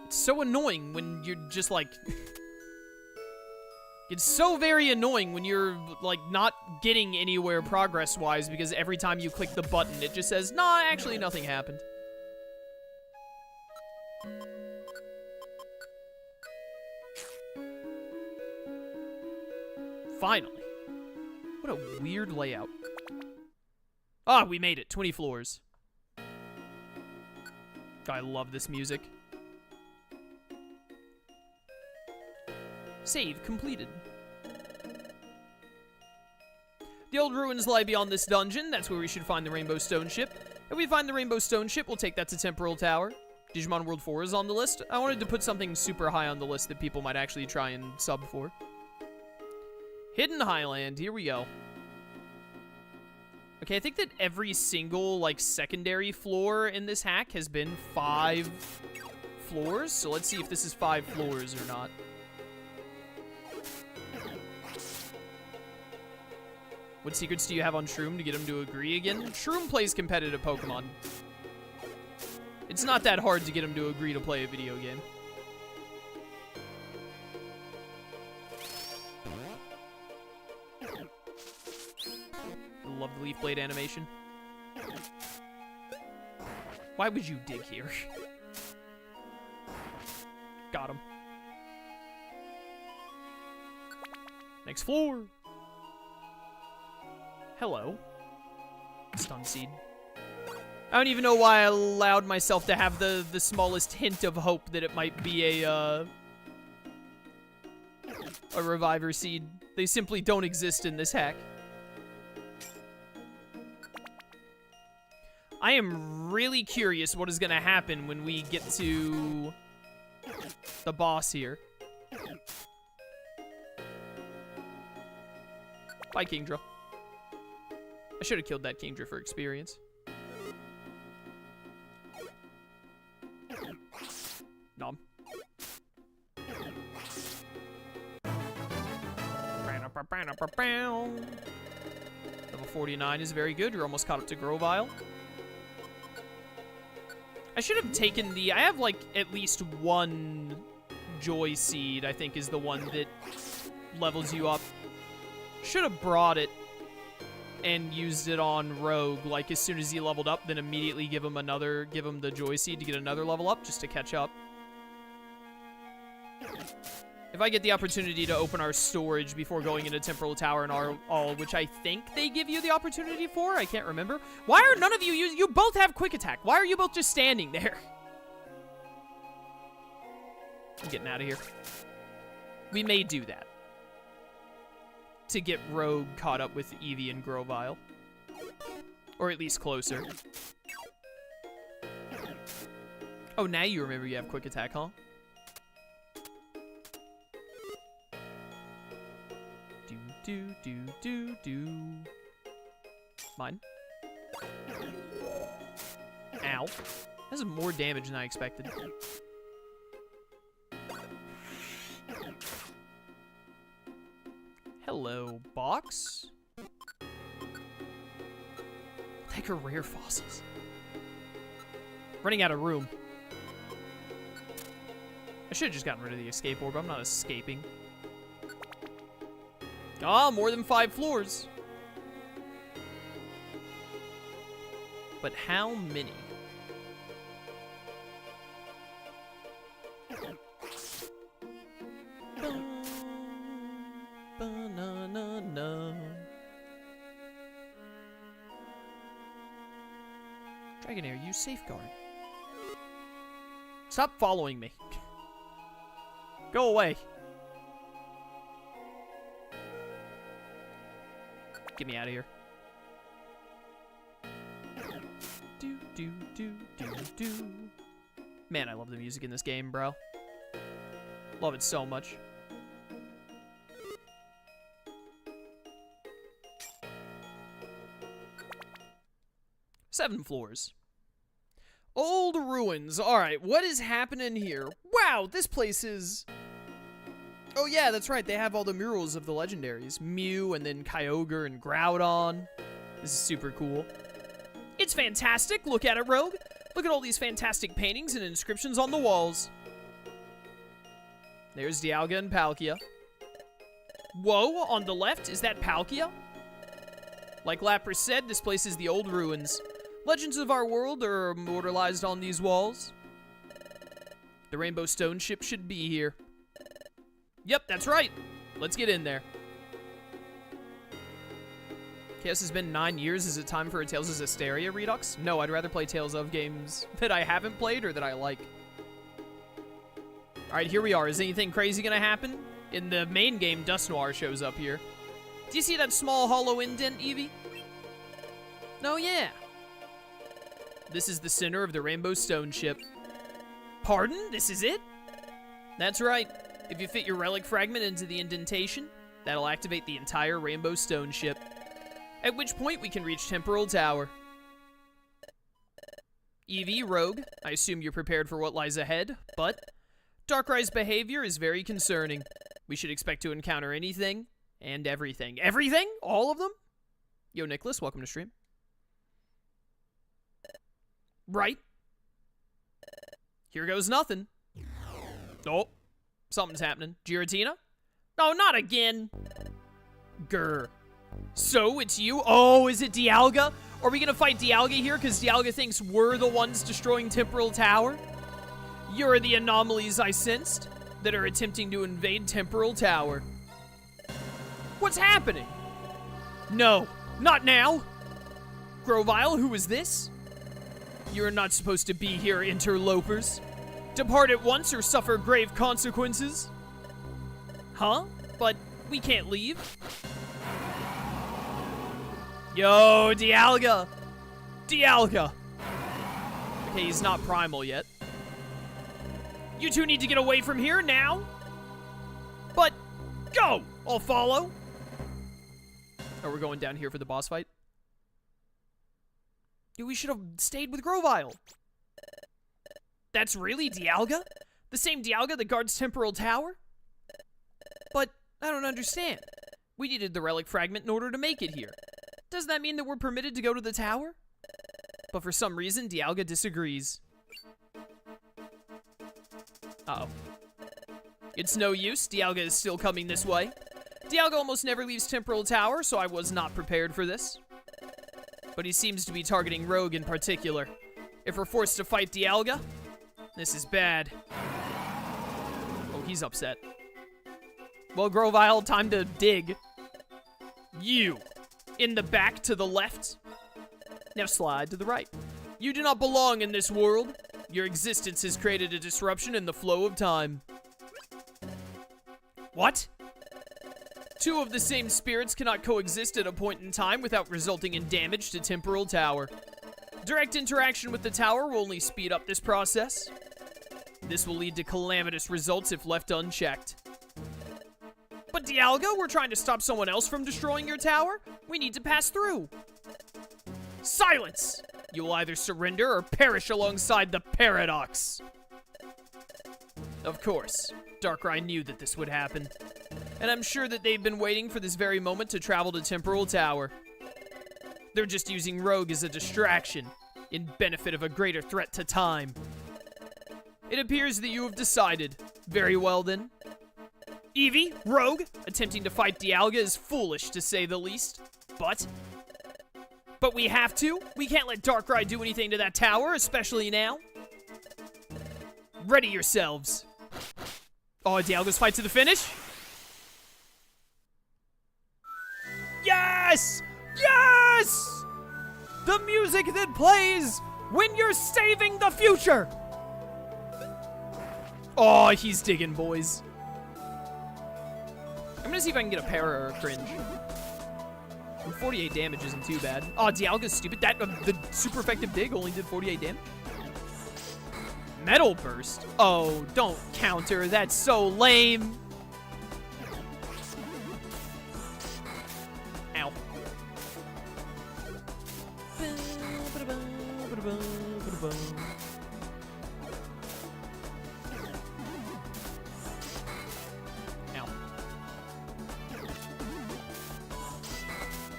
It's so annoying when you're just like... It's so very annoying when you're, like, not getting anywhere progress-wise because every time you click the button, it just says, nah, actually nothing happened. Finally. What a weird layout. Ah, we made it. 20 floors. I love this music. Save completed. The old ruins lie beyond this dungeon. That's where we should find the Rainbow Stone Ship. If we find the Rainbow Stone Ship, we'll take that to Temporal Tower. Digimon World 4 is on the list. I wanted to put something super high on the list that people might actually try and sub for. Hidden Highland. Here we go. Okay, I think that every single, like, secondary floor in this hack has been 5 floors. So let's see if this is 5 floors or not. What secrets do you have on Shroom to get him to agree again? Shroom plays competitive Pokemon. It's not that hard to get him to agree to play a video game. I love the Leaf Blade animation. Why would you dig here? Got him. Next floor. Hello. Stun Seed. I don't even know why I allowed myself to have the smallest hint of hope that it might be a Reviver Seed. They simply don't exist in this hack. I am really curious what is going to happen when we get to the boss here. Bye, Kingdra. I should have killed that Kingdra for experience. Nom. Level 49 is very good. You're almost caught up to Grovyle. I should have taken the... I have, like, at least one Joy Seed, I think, is the one that levels you up. Should have brought it and used it on Rogue. Like, as soon as he leveled up, then immediately give him the Joy Seed to get another level up, just to catch up. If I get the opportunity to open our storage before going into Temporal Tower and all, which I think they give you the opportunity for, I can't remember. Why are none of you you both have quick attack? Why are you both just standing there? I'm getting out of here. We may do that to get Rogue caught up with Eevee and Grovyle. Or at least closer. Oh, now you remember you have quick attack, huh? Do. Mine. Ow. This is more damage than I expected. Hello, box. Like a rare fossils. Running out of room. I should have just gotten rid of the escape orb. I'm not escaping. Ah, more than 5 floors. But how many? Dragonair, use safeguard. Stop following me. Go away. Get me out of here. Do. Man, I love the music in this game, bro. Love it so much. Seven floors. Old ruins. Alright, what is happening here? Wow, this place is... Oh yeah, that's right. They have all the murals of the legendaries. Mew, and then Kyogre and Groudon. This is super cool. It's fantastic. Look at it, Rogue. Look at all these fantastic paintings and inscriptions on the walls. There's Dialga and Palkia. Whoa, on the left, is that Palkia? Like Lapras said, this place is the old ruins. Legends of our world are immortalized on these walls. The Rainbow Stone ship should be here. Yep, that's right. Let's get in there. Chaos has been 9 years. Is it time for a Tales of Zestiria Redux? No, I'd rather play Tales of games that I haven't played or that I like. Alright, here we are. Is anything crazy gonna happen? In the main game, Dusknoir shows up here. Do you see that small hollow indent, Eevee? No, yeah. This is the center of the Rainbow Stone ship. Pardon? This is it? That's right. If you fit your relic fragment into the indentation, that'll activate the entire Rainbow Stone ship. At which point, we can reach Temporal Tower. Eevee, Rogue, I assume you're prepared for what lies ahead, but Darkrai's behavior is very concerning. We should expect to encounter anything and everything. Everything? All of them? Yo, Nicholas, welcome to stream. Right. Here goes nothing. Oh. Something's happening. Giratina? No, not again. Grr. So, it's you? Oh, is it Dialga? Are we gonna fight Dialga here? Because Dialga thinks we're the ones destroying Temporal Tower? You're the anomalies I sensed that are attempting to invade Temporal Tower. What's happening? No, not now. Grovyle, who is this? You're not supposed to be here, interlopers. Depart at once or suffer grave consequences. Huh? But we can't leave. Yo, Dialga! Dialga! Okay, he's not primal yet. You two need to get away from here now. But, go! I'll follow. Oh, we're going down here for the boss fight? Dude, we should have stayed with Grovyle. That's really Dialga? The same Dialga that guards Temporal Tower? But, I don't understand. We needed the relic fragment in order to make it here. Doesn't that mean that we're permitted to go to the tower? But for some reason, Dialga disagrees. Uh-oh. It's no use. Dialga is still coming this way. Dialga almost never leaves Temporal Tower, so I was not prepared for this. But he seems to be targeting Rogue in particular. If we're forced to fight Dialga, this is bad. Oh, he's upset. Well, Grovyle, time to dig. You. In the back to the left. Now slide to the right. You do not belong in this world. Your existence has created a disruption in the flow of time. What? Two of the same spirits cannot coexist at a point in time without resulting in damage to Temporal Tower. Direct interaction with the tower will only speed up this process. This will lead to calamitous results if left unchecked. But Dialga, we're trying to stop someone else from destroying your tower. We need to pass through. Silence! You will either surrender or perish alongside the paradox. Of course, Darkrai knew that this would happen. And I'm sure that they've been waiting for this very moment to travel to Temporal Tower. They're just using Rogue as a distraction, in benefit of a greater threat to time. It appears that you have decided. Very well then. Eevee, Rogue, attempting to fight Dialga is foolish to say the least. But we have to. We can't let Darkrai do anything to that tower, especially now. Ready yourselves. Oh, Dialga's fight to the finish. Yes! Yes! The music that plays when you're saving the future. Oh, he's digging, boys. I'm gonna see if I can get a para or a cringe. 48 damage isn't too bad. Oh, Dialga's stupid. The super effective dig only did 48 damage. Metal Burst? Oh, don't counter. That's so lame. Ow.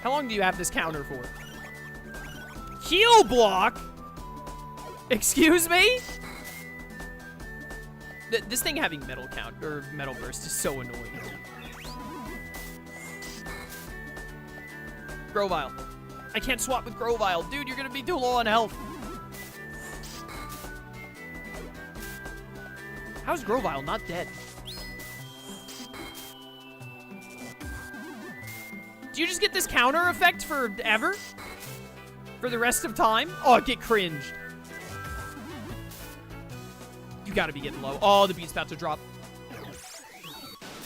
How long do you have this counter for? Heal block? Excuse me? This thing having metal burst is so annoying. Grovyle. I can't swap with Grovyle. Dude, you're gonna be too low on health. How's Grovyle not dead? Do you just get this counter effect forever? For the rest of time? Oh, get cringed. You gotta be getting low. Oh, the beat's about to drop.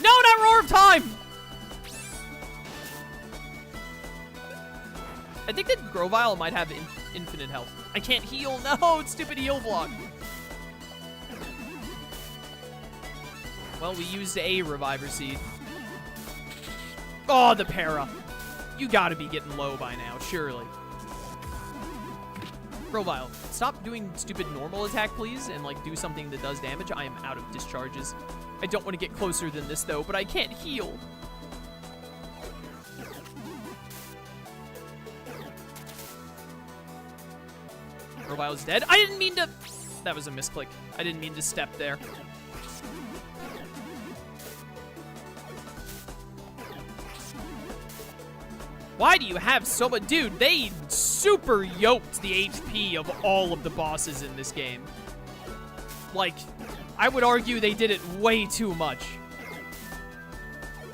No, not Roar of Time! I think that Grovyle might have infinite health. I can't heal. No, it's stupid heal block. Well, we used a Reviver Seed. Oh, the para. You gotta be getting low by now, surely. Grovyle, stop doing stupid normal attack, please, and, like, do something that does damage. I am out of discharges. I don't want to get closer than this, though, but I can't heal. Grovyle's dead. I didn't mean to... That was a misclick. I didn't mean to step there. Why do you have so much? Dude, they super yoked the HP of all of the bosses in this game. Like, I would argue they did it way too much.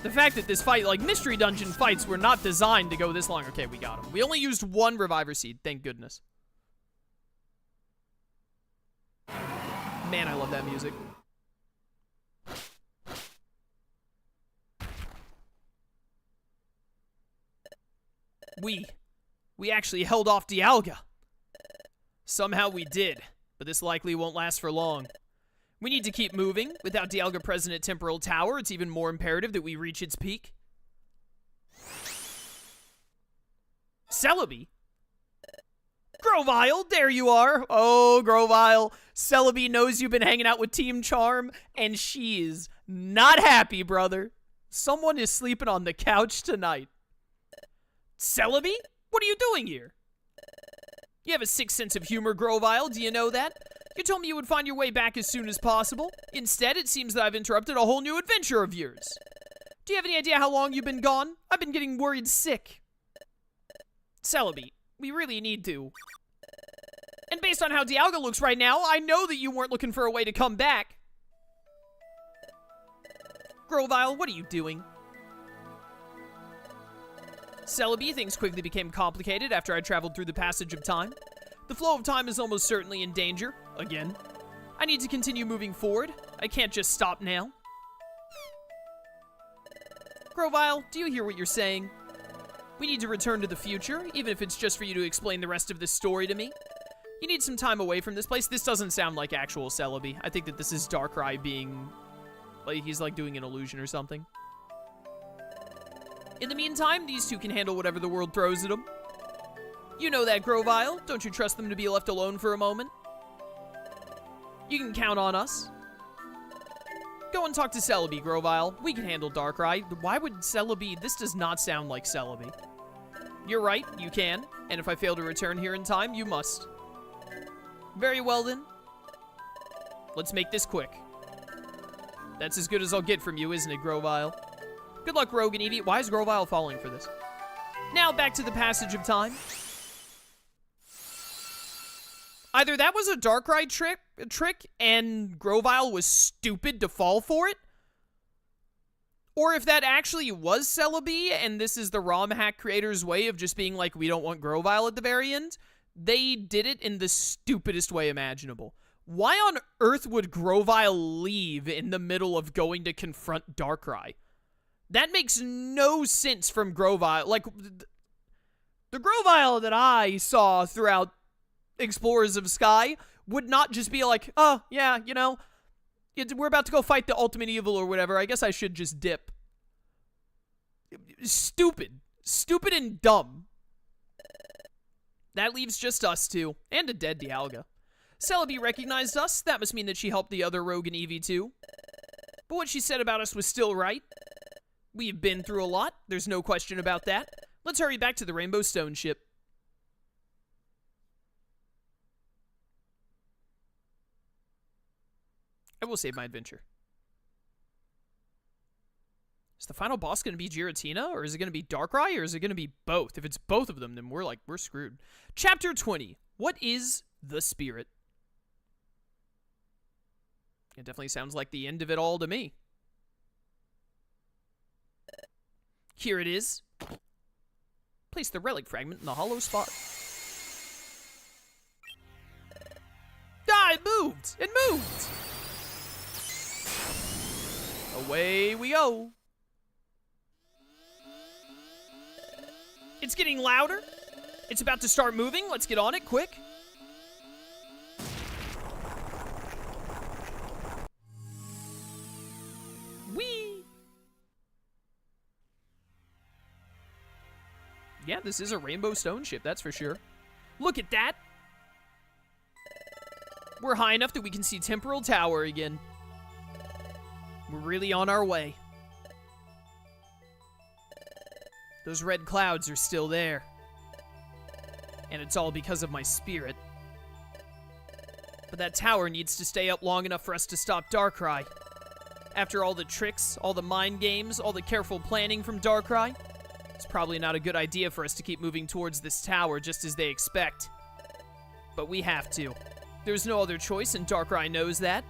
The fact that this fight, like, Mystery Dungeon fights were not designed to go this long. Okay, we got him. We only used one Reviver Seed, thank goodness. Man, I love that music. We actually held off Dialga. Somehow we did. but this likely won't last for long. We need to keep moving. Without Dialga present at Temporal Tower, it's even more imperative that we reach its peak. Celebi? Grovyle, there you are. Oh, Grovyle. Celebi knows you've been hanging out with Team Charm, and she is not happy, brother. Someone is sleeping on the couch tonight. Celebi? What are you doing here? You have a sick sense of humor, Grovyle. Do you know that? You told me you would find your way back as soon as possible. Instead, it seems that I've interrupted a whole new adventure of yours. Do you have any idea how long you've been gone? I've been getting worried sick. Celebi, we really need to. And based on how Dialga looks right now, I know that you weren't looking for a way to come back. Grovyle, what are you doing? Celebi, things quickly became complicated after I traveled through the passage of time. The flow of time is almost certainly in danger, again. I need to continue moving forward. I can't just stop now. Grovyle, do you hear what you're saying? We need to return to the future, even if it's just for you to explain the rest of this story to me. You need some time away from this place. This doesn't sound like actual Celebi. I think that this is Darkrai being... like, he's like doing an illusion or something. In the meantime, these two can handle whatever the world throws at them. You know that, Grovyle. Don't you trust them to be left alone for a moment? You can count on us. Go and talk to Celebi, Grovyle. We can handle Darkrai. Why would Celebi... This does not sound like Celebi. You're right, you can. And if I fail to return here in time, you must. Very well, then. Let's make this quick. That's as good as I'll get from you, isn't it, Grovyle? Good luck, Rogue and Eevee. Why is Grovyle falling for this? Now, back to the passage of time. Either that was a Darkrai trick and Grovyle was stupid to fall for it, or if that actually was Celebi and this is the ROM hack creator's way of just being like, we don't want Grovyle at the very end, they did it in the stupidest way imaginable. Why on earth would Grovyle leave in the middle of going to confront Darkrai? That makes no sense from Grovyle. Like, the Grovyle that I saw throughout Explorers of Sky would not just be like, oh, yeah, you know, we're about to go fight the ultimate evil or whatever. I guess I should just dip. Stupid. Stupid and dumb. That leaves just us two, and a dead Dialga. Celebi recognized us. That must mean that she helped the other Rogue and Eevee too. But what she said about us was still right. We've been through a lot. There's no question about that. Let's hurry back to the Rainbow Stone ship. I will save my adventure. Is the final boss going to be Giratina, or is it going to be Darkrai, or is it going to be both? If it's both of them, then we're screwed. Chapter 20. What is the Spirit? It definitely sounds like the end of it all to me. Here it is. Place the relic fragment in the hollow spot. Ah, it moved! It moved! Away we go. It's getting louder. It's about to start moving. Let's get on it quick. Whee! Yeah, this is a Rainbow Stone ship, that's for sure. Look at that. We're high enough that we can see Temporal Tower again. We're really on our way. Those red clouds are still there. And it's all because of my spirit. But that tower needs to stay up long enough for us to stop Darkrai. After all the tricks, all the mind games, all the careful planning from Darkrai, it's probably not a good idea for us to keep moving towards this tower just as they expect. But we have to. There's no other choice, and Darkrai knows that.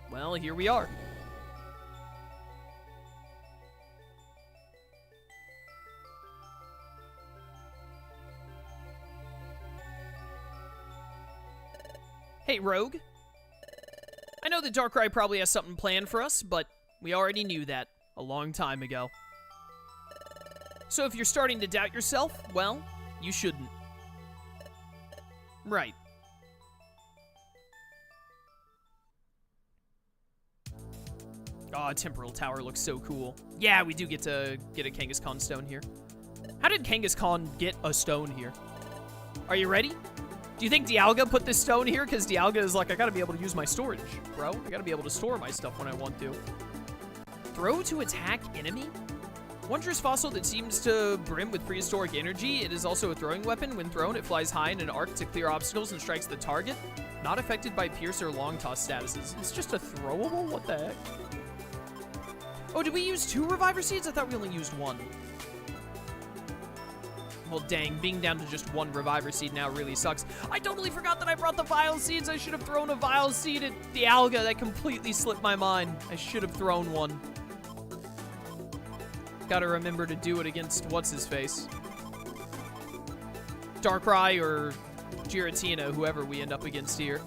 Well, here we are. Hey, Rogue. I know that Darkrai probably has something planned for us, but we already knew that a long time ago. So if you're starting to doubt yourself, well, you shouldn't. Right. Oh, Temporal Tower looks so cool. Yeah, we do get to get a Kangaskhan stone here. How did Kangaskhan get a stone here? Are you ready? Do you think Dialga put this stone here? Because Dialga is like, I gotta be able to use my storage, bro. I gotta be able to store my stuff when I want to. Throw to attack enemy? Wondrous fossil that seems to brim with prehistoric energy. It is also a throwing weapon. When thrown, it flies high in an arc to clear obstacles and strikes the target. Not affected by pierce or long toss statuses. It's just a throwable? What the heck? Oh, did we use 2 Reviver Seeds? I thought we only used 1. Well, dang, being down to just 1 Reviver Seed now really sucks. I totally forgot that I brought the Vile Seeds. I should have thrown a Vile Seed at Dialga. That completely slipped my mind. I should have thrown one. Gotta remember to do it against what's-his-face. Darkrai or Giratina, whoever we end up against here.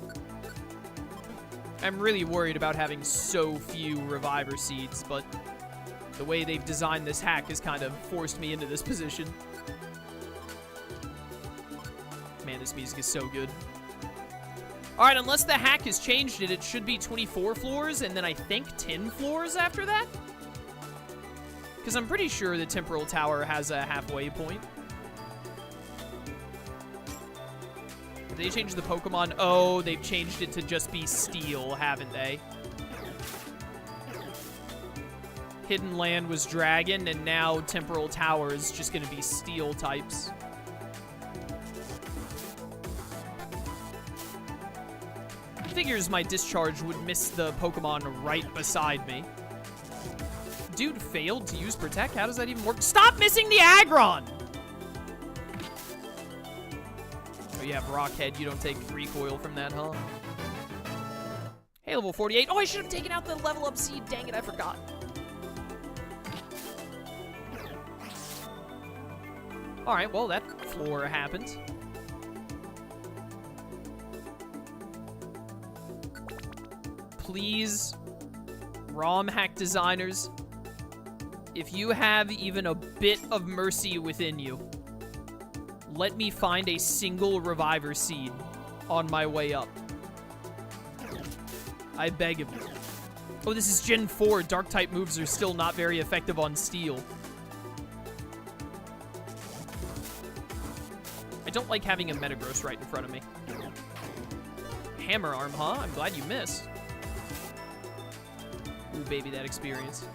I'm really worried about having so few Reviver Seeds, but the way they've designed this hack has kind of forced me into this position. Man, this music is so good. Alright, unless the hack has changed it, it should be 24 floors, and then I think 10 floors after that? Because I'm pretty sure the Temporal Tower has a halfway point. Did they change the Pokemon? Oh, they've changed it to just be Steel, haven't they? Hidden Land was Dragon, and now Temporal Tower is just going to be Steel types. Figures my Discharge would miss the Pokemon right beside me. Dude failed to use Protect? How does that even work? Stop missing the Aggron! Oh, you have Rockhead. You don't take recoil from that, huh? Hey, level 48. Oh, I should have taken out the level up seed. Dang it, I forgot. Alright, well, that floor happened. Please, ROM hack designers, if you have even a bit of mercy within you, let me find a single Reviver Seed on my way up. I beg of you. Oh, this is Gen 4. Dark-type moves are still not very effective on Steel. I don't like having a Metagross right in front of me. Hammer Arm, huh? I'm glad you missed. Ooh, baby, that experience.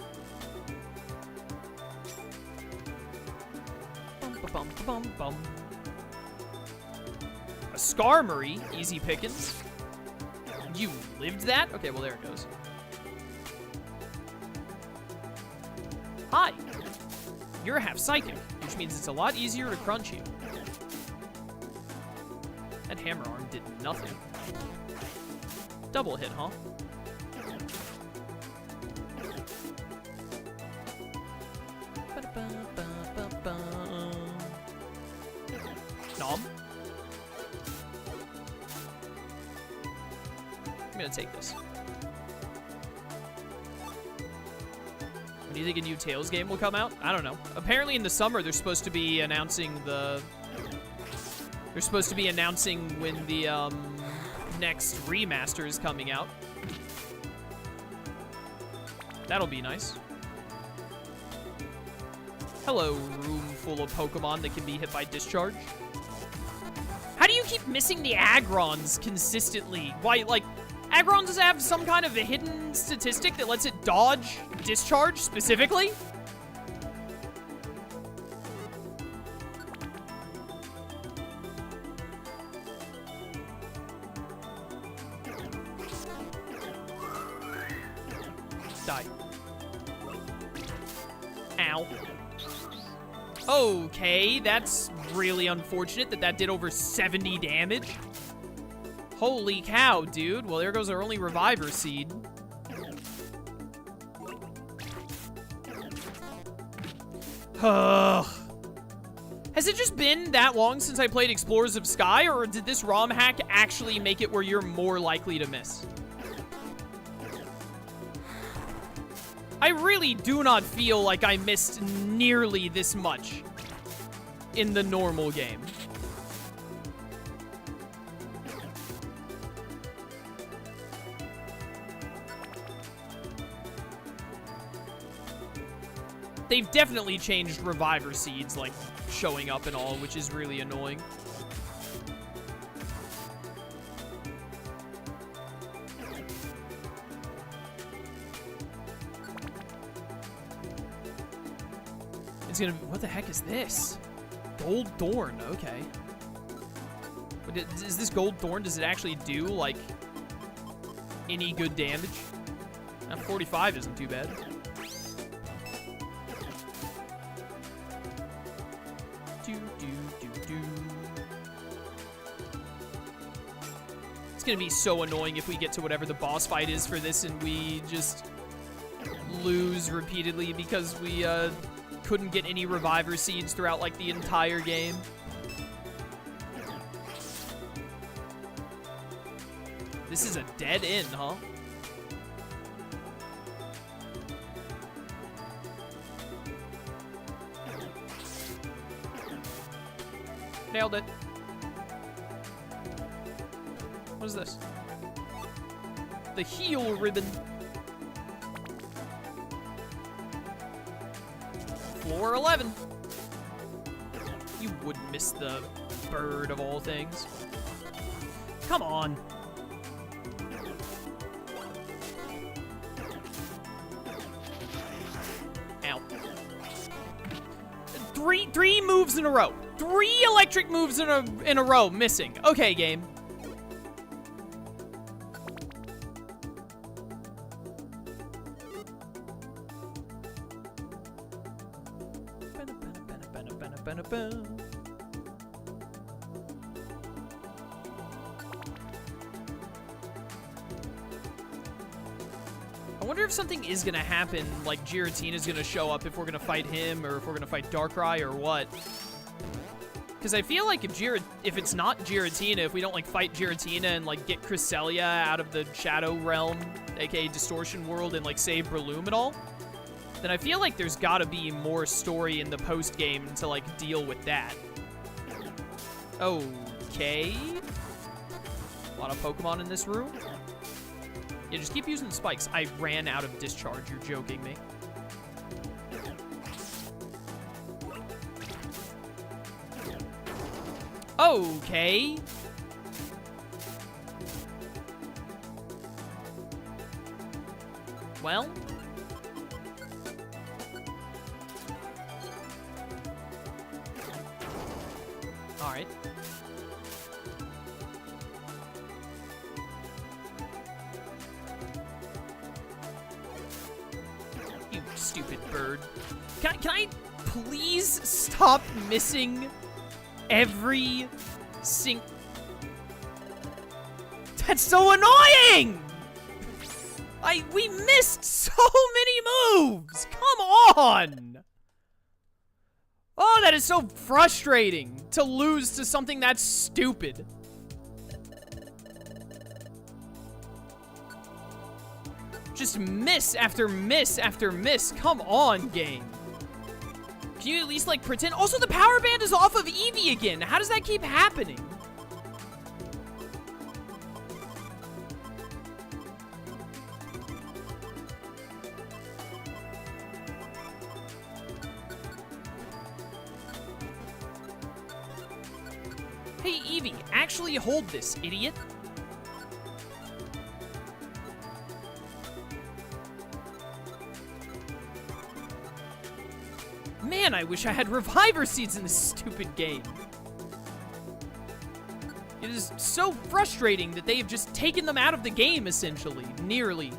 Bum, bum, bum. A Skarmory, easy pickings. You lived that? Okay, well, there it goes. Hi. You're half psychic, which means it's a lot easier to crunch you. That Hammer Arm did nothing. Double hit, huh? Nom. I'm gonna take this. When do you think a new Tales game will come out? I don't know. Apparently in the summer they're supposed to be announcing the... They're supposed to be announcing when the next remaster is coming out. That'll be nice. Hello, room full of Pokemon that can be hit by Discharge. How do you keep missing the Aggrons consistently? Why, like, Aggrons have some kind of a hidden statistic that lets it dodge Discharge specifically? Die. Ow. Okay, that's really unfortunate that that did over 70 damage. Holy cow, dude. Well, there goes our only Reviver Seed. Has it just been that long since I played Explorers of Sky, or did this ROM hack actually make it where you're more likely to miss? I really do not feel like I missed nearly this much in the normal game. They've definitely changed reviver seeds, like, showing up and all, which is really annoying. It's gonna... What the heck is this? Gold Thorn, okay. Is this Gold Thorn, does it actually do, like, any good damage? 45 isn't too bad. It's gonna be so annoying if we get to whatever the boss fight is for this and we just lose repeatedly because we couldn't get any reviver seeds throughout like the entire game. This is a dead end, huh? Nailed it. What is this? The heal ribbon. Floor 11. You wouldn't miss the bird of all things. Come on. Ow. Three moves in a row. 3 electric moves in a row missing. Okay, game. I wonder if something is gonna happen, like Giratina's gonna show up if we're gonna fight him, or if we're gonna fight Darkrai, or what. Because I feel like if it's not Giratina, if we don't like fight Giratina and like get Cresselia out of the Shadow Realm, aka Distortion World, and like save Breloom and all, then I feel like there's gotta be more story in the post game to like deal with that. Okay. A lot of Pokemon in this room. Yeah, just keep using spikes. I ran out of Discharge. You're joking me. Okay. Well. All right. You stupid bird. Can I please stop missing every That's so annoying! We missed so many moves! Come on! Oh, that is so frustrating to lose to something that's stupid. Just miss after miss after miss. Come on, game. Can you at least, like, pretend? Also, the power band is off of Eevee again. How does that keep happening? Hey, Eevee, actually hold this, idiot. Man, I wish I had reviver seeds in this stupid game. It is so frustrating that they have just taken them out of the game, essentially. Nearly.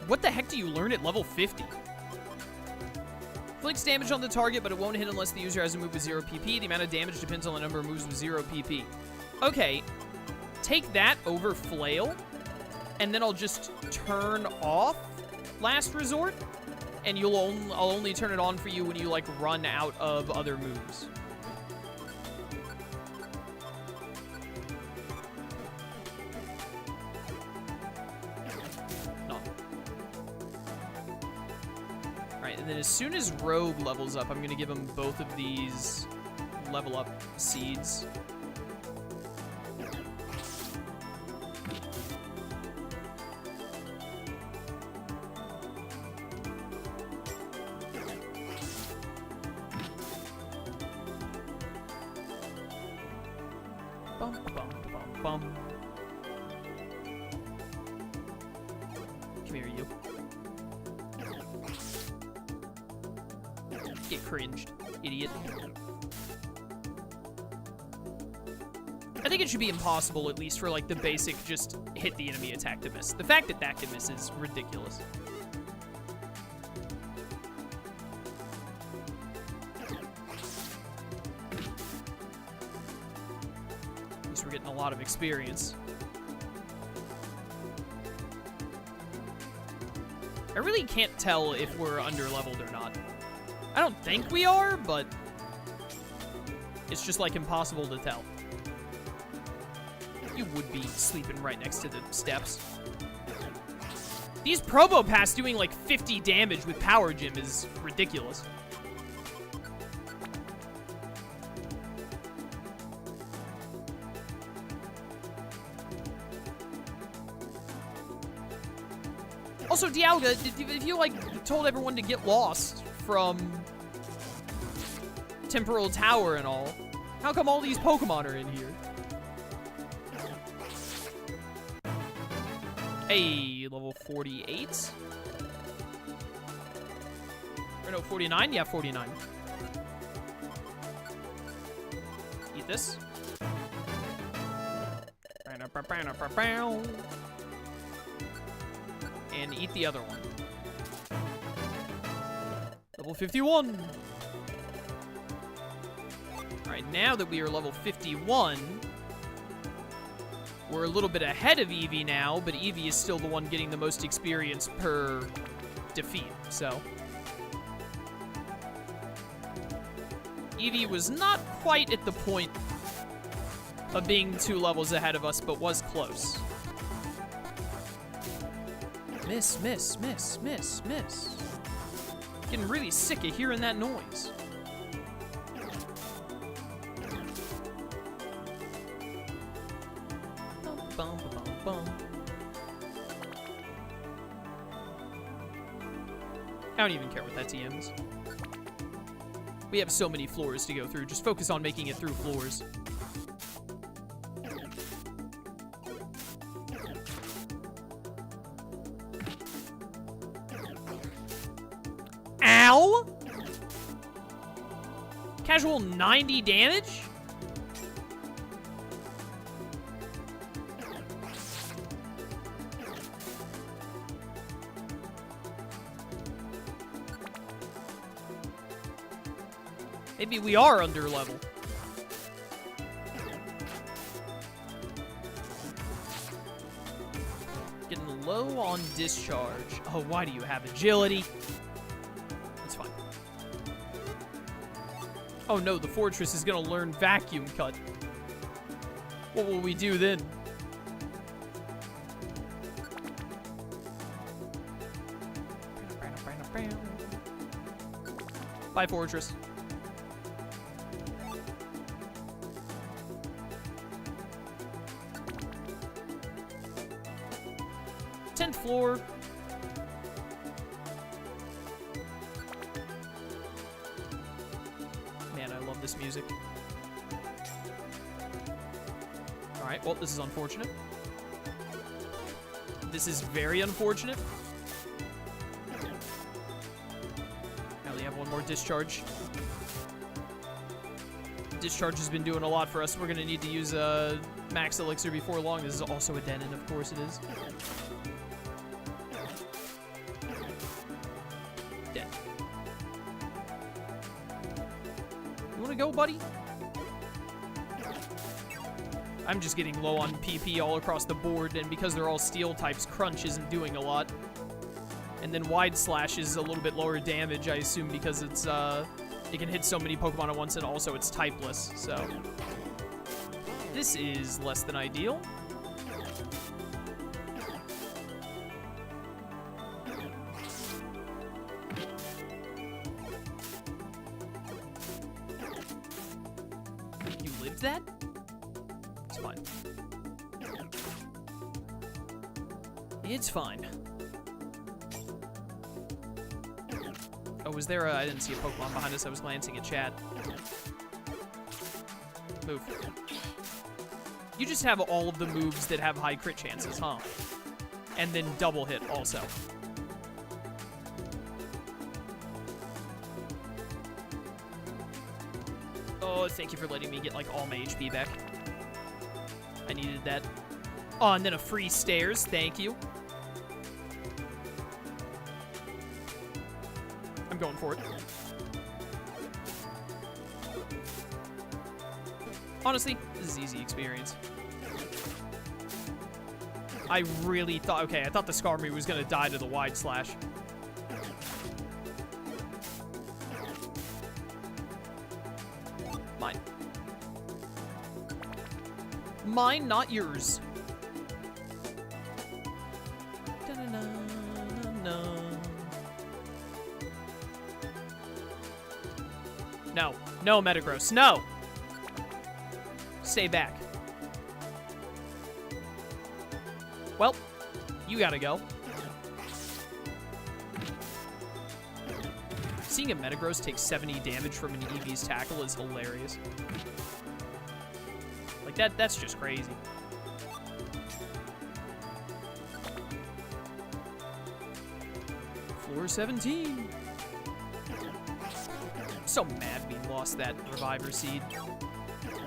What the heck do you learn at level 50? Inflicts damage on the target, but it won't hit unless the user has a move with 0 PP. The amount of damage depends on the number of moves with 0 PP. Okay, take that over Flail, and then I'll just turn off last resort, and I'll only turn it on for you when you, like, run out of other moves. And then as soon as Rogue levels up, I'm going to give him both of these level up seeds. Bum, bum, bum, bum. Come here, you. Get cringed, idiot. I think it should be impossible, at least for, like, the basic just hit the enemy attack to miss. The fact that that can miss is ridiculous. At least we're getting a lot of experience. I really can't tell if we're under-leveled or not. I don't think we are, but it's just, like, impossible to tell. You would be sleeping right next to the steps. These Probo Pass doing, like, 50 damage with Power Gym is ridiculous. Also, Dialga, if you, like, told everyone to get lost from Temporal Tower and all, how come all these Pokemon are in here? Hey, level 48? Or no, 49? Yeah, 49. Eat this. And eat the other one. Level 51. Alright, now that we are level 51, we're a little bit ahead of Eevee now, but Eevee is still the one getting the most experience per defeat, so. Eevee was not quite at the point of being 2 levels ahead of us, but was close. Miss, miss, miss, miss, miss. Getting really sick of hearing that noise. Bum, bum, bum. I don't even care what that TM is. We have so many floors to go through. Just focus on making it through floors. Ow! Casual 90 damage? Maybe we are under level. Getting low on discharge. Oh, why do you have agility? It's fine. Oh no, the fortress is gonna learn vacuum cut. What will we do then? Bye, fortress. 10th floor. Man, I love this music. Alright, well, this is unfortunate. This is very unfortunate. I only have one more discharge. Discharge has been doing a lot for us. We're going to need to use max elixir before long. This is also a Denon, of course it is. Dead. You want to go, buddy? I'm just getting low on PP all across the board, and because they're all steel types, Crunch isn't doing a lot. And then Wide Slash is a little bit lower damage, I assume, because it's, it can hit so many Pokemon at once, and also it's typeless, so. This is less than ideal. You lived that? It's fine. It's fine. Oh, was there a... I didn't see a Pokemon behind us. I was glancing at chat. Move. You just have all of the moves that have high crit chances, huh? And then double hit also. Oh, thank you for letting me get, like, all my HP back. I needed that. Oh, and then a free stairs. Thank you. I'm going for it. Honestly, this is easy experience. I really thought... Okay, I thought the Skarmory was going to die to the Wide Slash. Mine. Mine, not yours. No. No, Metagross. No! Stay back. Well, you gotta go. Seeing a Metagross take 70 damage from an Eevee's tackle is hilarious. Like, that's just crazy. Floor 17. I'm so mad we lost that Reviver Seed.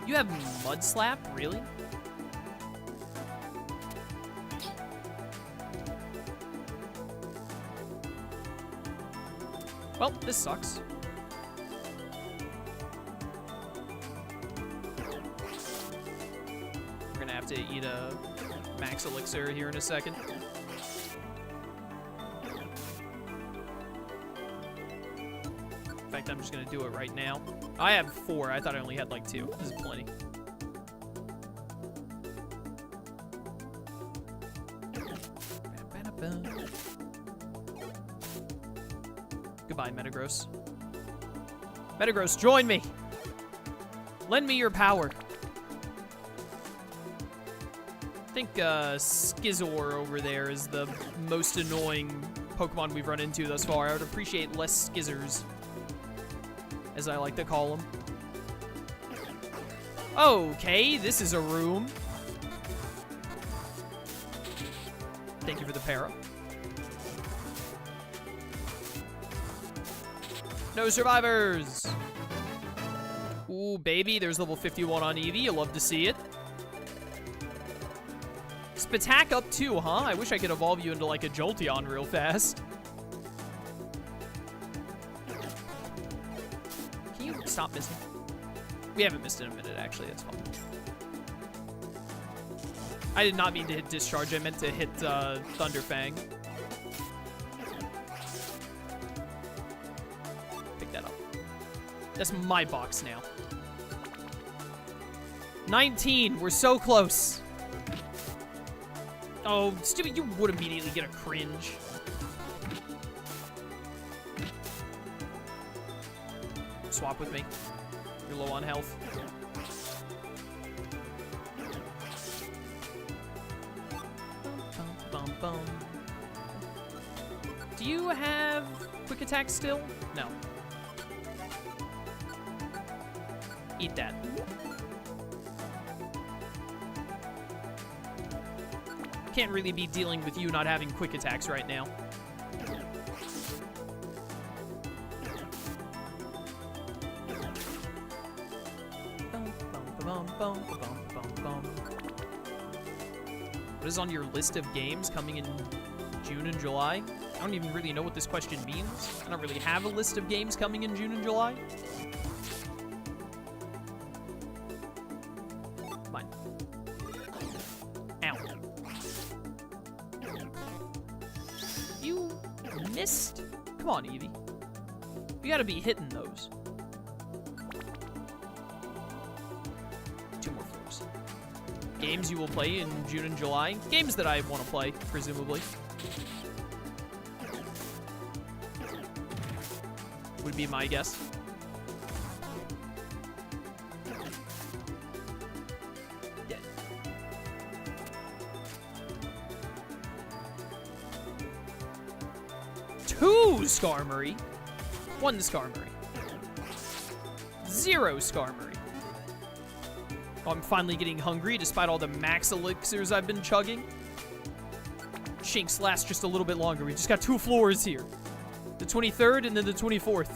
You have Mud Slap? Really? Well, this sucks. We're gonna have to eat a Max Elixir here in a second. In fact, I'm just gonna do it right now. I have 4. I thought I only had like 2. This is plenty. Goodbye, Metagross. Metagross, join me! Lend me your power. I think Skizor over there is the most annoying Pokemon we've run into thus far. I would appreciate less Skizzers, as I like to call them. Okay, this is a room. Thank you for the para. No survivors! Ooh, baby, there's level 51 on Eevee. You love to see it. Spatak up 2, huh? I wish I could evolve you into, like, a Jolteon real fast. Can you stop missing? We haven't missed in a minute, actually. That's fine. I did not mean to hit Discharge. I meant to hit Thunderfang. Pick that up. That's my box now. 19. We're so close. Oh, stupid. You would immediately get a cringe. Swap with me. You're low on health. Do you have quick attack still? No. Eat that. Can't really be dealing with you not having quick attacks right now. What is on your list of games coming in June and July? I don't even really know what this question means. I don't really have a list of games coming in June and July. Fine. Ow. You missed. Come on, Eevee. You gotta be hitting those. 2 more floors. Games you will play in June and July. Games that I want to play, presumably. Would be my guess. Dead. Two Skarmory. 1 Skarmory. 0 Skarmory. Oh, I'm finally getting hungry despite all the max elixirs I've been chugging. Shinx lasts just a little bit longer. We just got 2 floors here. The 23rd and then the 24th.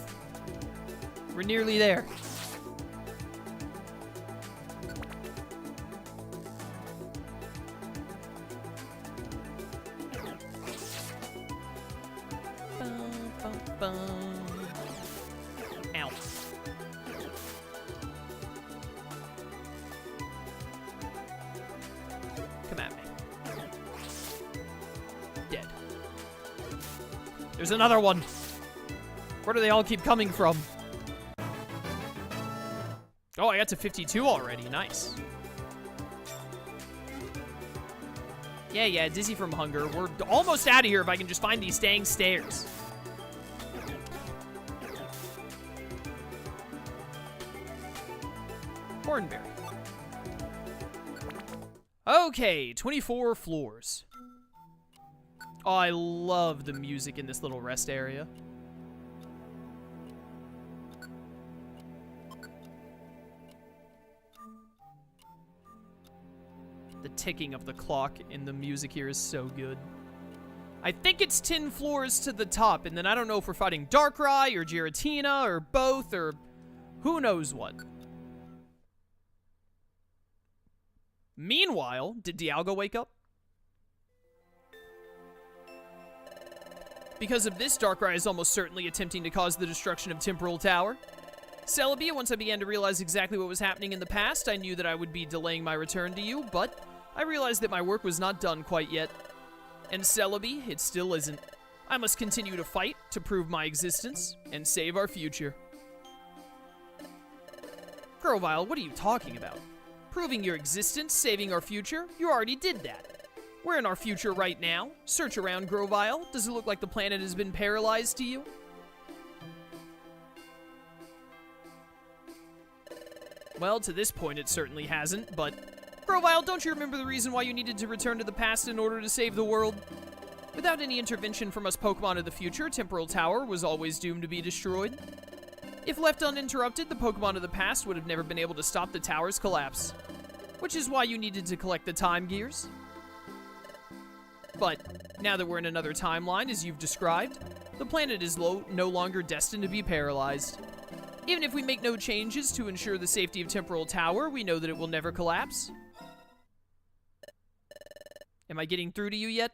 We're nearly there. Ow. Come at me. Dead. There's another one. Where do they all keep coming from? Oh, I got to 52 already. Nice. Yeah, dizzy from hunger. We're almost out of here if I can just find these dang stairs. Hornberry. Okay, 24 floors. Oh, I love the music in this little rest area. The ticking of the clock in the music here is so good. I think it's 10 floors to the top, and then I don't know if we're fighting Darkrai or Giratina or both or who knows what. Meanwhile, did Dialga wake up? Because of this, Darkrai is almost certainly attempting to cause the destruction of Temporal Tower. Celebi, once I began to realize exactly what was happening in the past, I knew that I would be delaying my return to you, but I realized that my work was not done quite yet. And Celebi, it still isn't. I must continue to fight to prove my existence and save our future. Grovyle, what are you talking about? Proving your existence, saving our future? You already did that. We're in our future right now. Search around, Grovyle. Does it look like the planet has been paralyzed to you? Well, to this point it certainly hasn't, but Grovyle, don't you remember the reason why you needed to return to the past in order to save the world? Without any intervention from us Pokemon of the future, Temporal Tower was always doomed to be destroyed. If left uninterrupted, the Pokemon of the past would have never been able to stop the tower's collapse, which is why you needed to collect the time gears. But now that we're in another timeline, as you've described, the planet is no longer destined to be paralyzed. Even if we make no changes to ensure the safety of Temporal Tower, we know that it will never collapse. Am I getting through to you yet?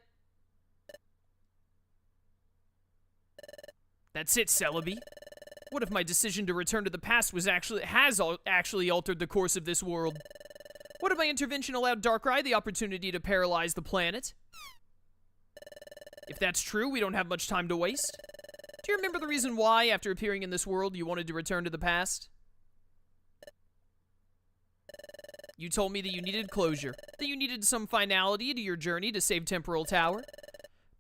That's it, Celebi. What if my decision to return to the past has actually altered the course of this world? What if my intervention allowed Darkrai the opportunity to paralyze the planet? If that's true, we don't have much time to waste. Do you remember the reason why, after appearing in this world, you wanted to return to the past? You told me that you needed closure, that you needed some finality to your journey to save Temporal Tower.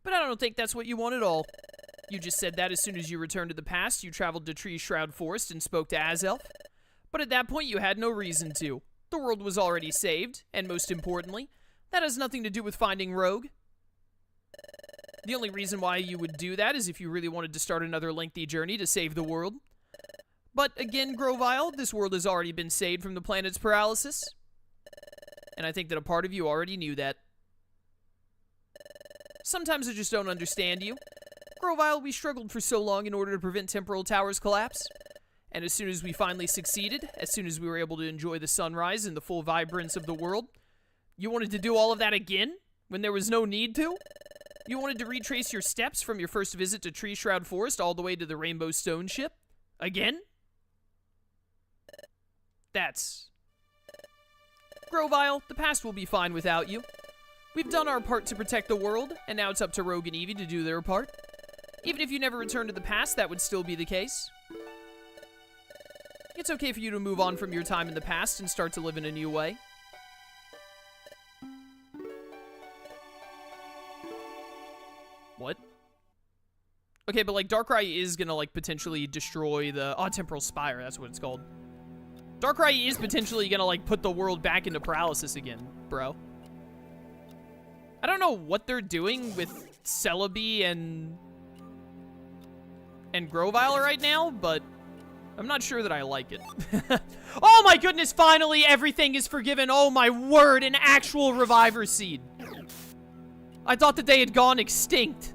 But I don't think that's what you want at all. You just said that as soon as you returned to the past, you traveled to Tree Shroud Forest and spoke to Azelf. But at that point, you had no reason to. The world was already saved, and most importantly, that has nothing to do with finding Rogue. The only reason why you would do that is if you really wanted to start another lengthy journey to save the world. But again, Grovyle, this world has already been saved from the planet's paralysis. And I think that a part of you already knew that. Sometimes I just don't understand you. Grovyle, we struggled for so long in order to prevent Temporal Tower's collapse. And as soon as we finally succeeded, as soon as we were able to enjoy the sunrise and the full vibrance of the world, you wanted to do all of that again? When there was no need to? You wanted to retrace your steps from your first visit to Tree Shroud Forest all the way to the Rainbow Stone Ship? Again? That's... Grovyle, the past will be fine without you. We've done our part to protect the world, and now it's up to Rogue and Eevee to do their part. Even if you never return to the past, that would still be the case. It's okay for you to move on from your time in the past and start to live in a new way. What? Okay, but, like, Darkrai is gonna, like, potentially destroy the... Oh, Temporal Spire, that's what it's called. Darkrai is potentially gonna, like, put the world back into paralysis again, bro. I don't know what they're doing with Celebi and Grovyle right now, but I'm not sure that I like it. Oh my goodness, finally everything is forgiven. Oh my word, an actual Reviver Seed. I thought that they had gone extinct.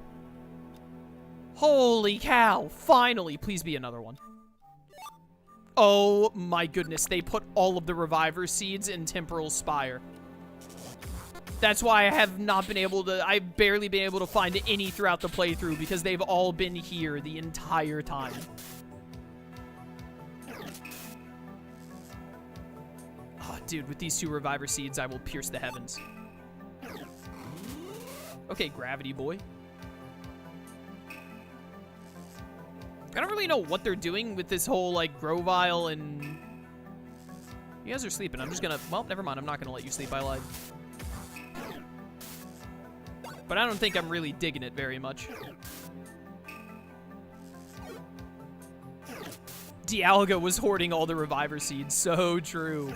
Holy cow, finally. Please be another one. Oh my goodness, they put all of the Reviver Seeds in Temporal Spire. That's why I have not been able to, I've barely been able to find any throughout the playthrough because they've all been here the entire time. Oh, dude, with these 2 Reviver Seeds, I will pierce the heavens. Okay, Gravity Boy. I don't really know what they're doing with this whole, like, Grovyle and... You guys are sleeping. I'm just gonna... Well, never mind. I'm not gonna let you sleep. I lied. But I don't think I'm really digging it very much. Dialga was hoarding all the Reviver Seeds. So true.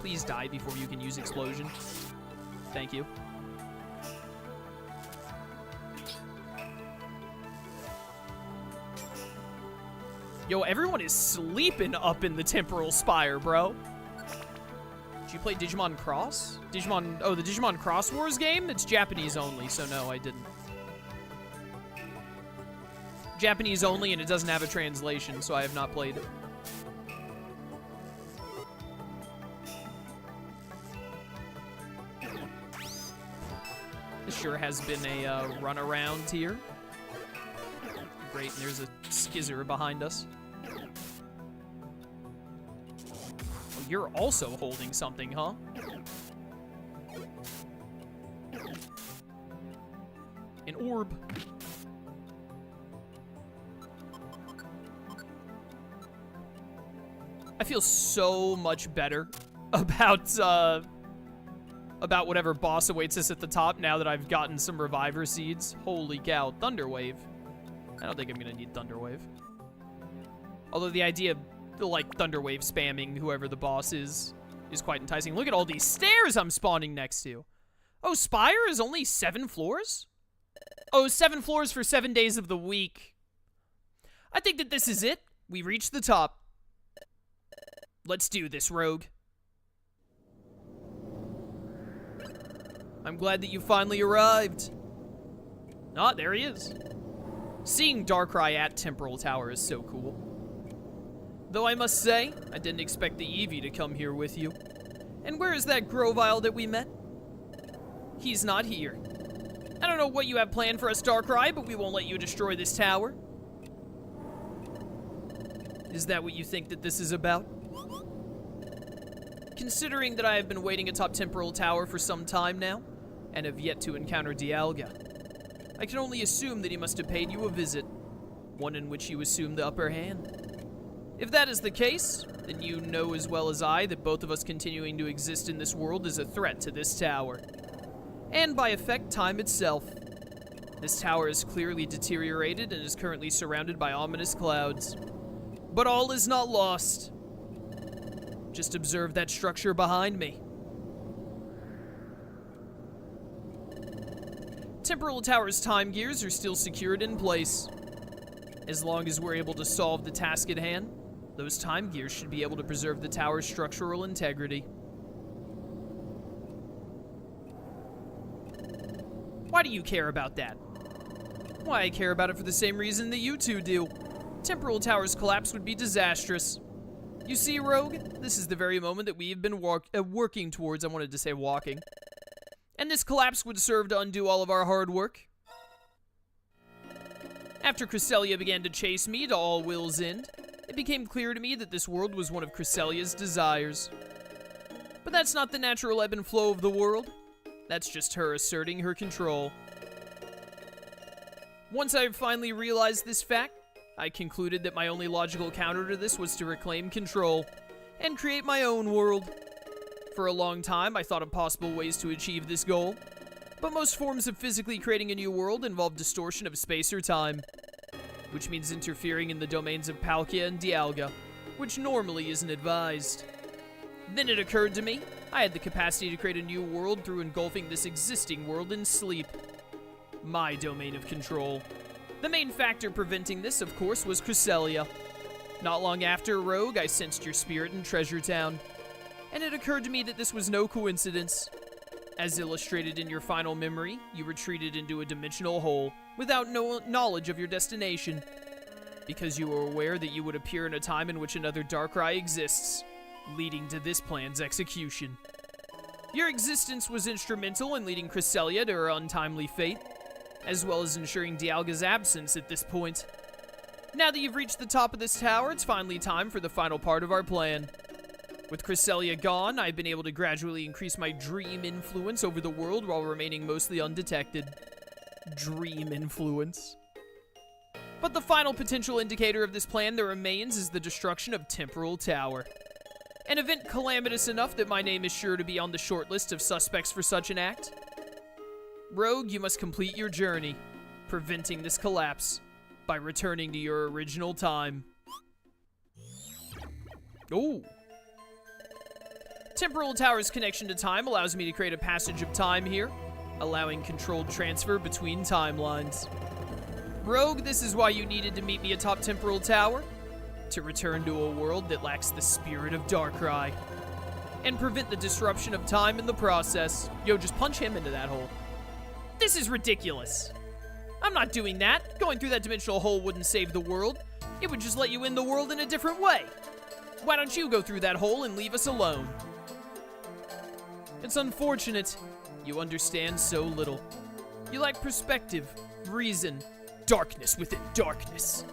Please die before you can use Explosion. Thank you. Yo, everyone is sleeping up in the Temporal Spire, bro. Did you play Digimon Cross? Digimon... Oh, the Digimon Cross Wars game? It's Japanese only, so no, I didn't. Japanese only, and it doesn't have a translation, so I have not played it. This sure has been a runaround here. Great, and there's a Skizzer behind us. Oh, you're also holding something, huh? An orb. I feel so much better about whatever boss awaits us at the top now that I've gotten some Reviver Seeds. Holy cow, Thunder Wave. I don't think I'm gonna need Thunder Wave. Although the idea of, like, Thunder Wave spamming whoever the boss is quite enticing. Look at all these stairs I'm spawning next to. Oh, Spire is only 7 floors? Oh, 7 floors for 7 days of the week. I think that this is it. We reached the top. Let's do this, Rogue. I'm glad that you finally arrived. Ah, there he is. Seeing Darkrai at Temporal Tower is so cool. Though I must say, I didn't expect the Eevee to come here with you. And where is that Grovyle that we met? He's not here. I don't know what you have planned for us, Darkrai, but we won't let you destroy this tower. Is that what you think that this is about? Considering that I have been waiting atop Temporal Tower for some time now, and have yet to encounter Dialga, I can only assume that he must have paid you a visit, one in which you assumed the upper hand. If that is the case, then you know as well as I that both of us continuing to exist in this world is a threat to this tower. And by effect, time itself. This tower is clearly deteriorated and is currently surrounded by ominous clouds. But all is not lost. Just observe that structure behind me. Temporal Tower's time gears are still secured in place. As long as we're able to solve the task at hand, those time gears should be able to preserve the tower's structural integrity. Why do you care about that? Why, I care about it for the same reason that you two do. Temporal Tower's collapse would be disastrous. You see, Rogue, this is the very moment that we've been working towards. I wanted to say walking. And this collapse would serve to undo all of our hard work. After Cresselia began to chase me to all will's end, it became clear to me that this world was one of Cresselia's desires. But that's not the natural ebb and flow of the world. That's just her asserting her control. Once I finally realized this fact, I concluded that my only logical counter to this was to reclaim control and create my own world. For a long time, I thought of possible ways to achieve this goal, but most forms of physically creating a new world involve distortion of space or time, which means interfering in the domains of Palkia and Dialga, which normally isn't advised. Then it occurred to me, I had the capacity to create a new world through engulfing this existing world in sleep. My domain of control. The main factor preventing this, of course, was Cresselia. Not long after, Rogue, I sensed your spirit in Treasure Town, and it occurred to me that this was no coincidence. As illustrated in your final memory, you retreated into a dimensional hole without no knowledge of your destination, because you were aware that you would appear in a time in which another Darkrai exists, leading to this plan's execution. Your existence was instrumental in leading Cresselia to her untimely fate, as well as ensuring Dialga's absence at this point. Now that you've reached the top of this tower, it's finally time for the final part of our plan. With Cresselia gone, I've been able to gradually increase my dream influence over the world while remaining mostly undetected. Dream influence. But the final potential indicator of this plan that remains is the destruction of Temporal Tower. An event calamitous enough that my name is sure to be on the short list of suspects for such an act. Rogue, you must complete your journey, preventing this collapse by returning to your original time. Ooh. Temporal Tower's connection to time allows me to create a passage of time here, allowing controlled transfer between timelines. Rogue, this is why you needed to meet me atop Temporal Tower, to return to a world that lacks the spirit of Darkrai, and prevent the disruption of time in the process. Yo, just punch him into that hole. This is ridiculous. I'm not doing that. Going through that dimensional hole wouldn't save the world. It would just let you in the world in a different way. Why don't you go through that hole and leave us alone? It's unfortunate. You understand so little. You lack perspective, reason, darkness within darkness,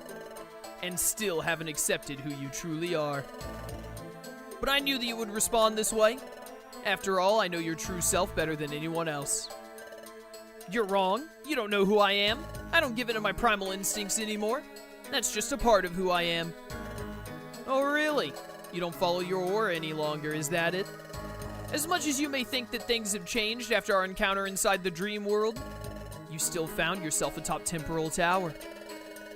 and still haven't accepted who you truly are. But I knew that you would respond this way. After all, I know your true self better than anyone else. You're wrong. You don't know who I am. I don't give in to my primal instincts anymore. That's just a part of who I am. Oh, really? You don't follow your aura any longer, is that it? As much as you may think that things have changed after our encounter inside the dream world, you still found yourself atop Temporal Tower.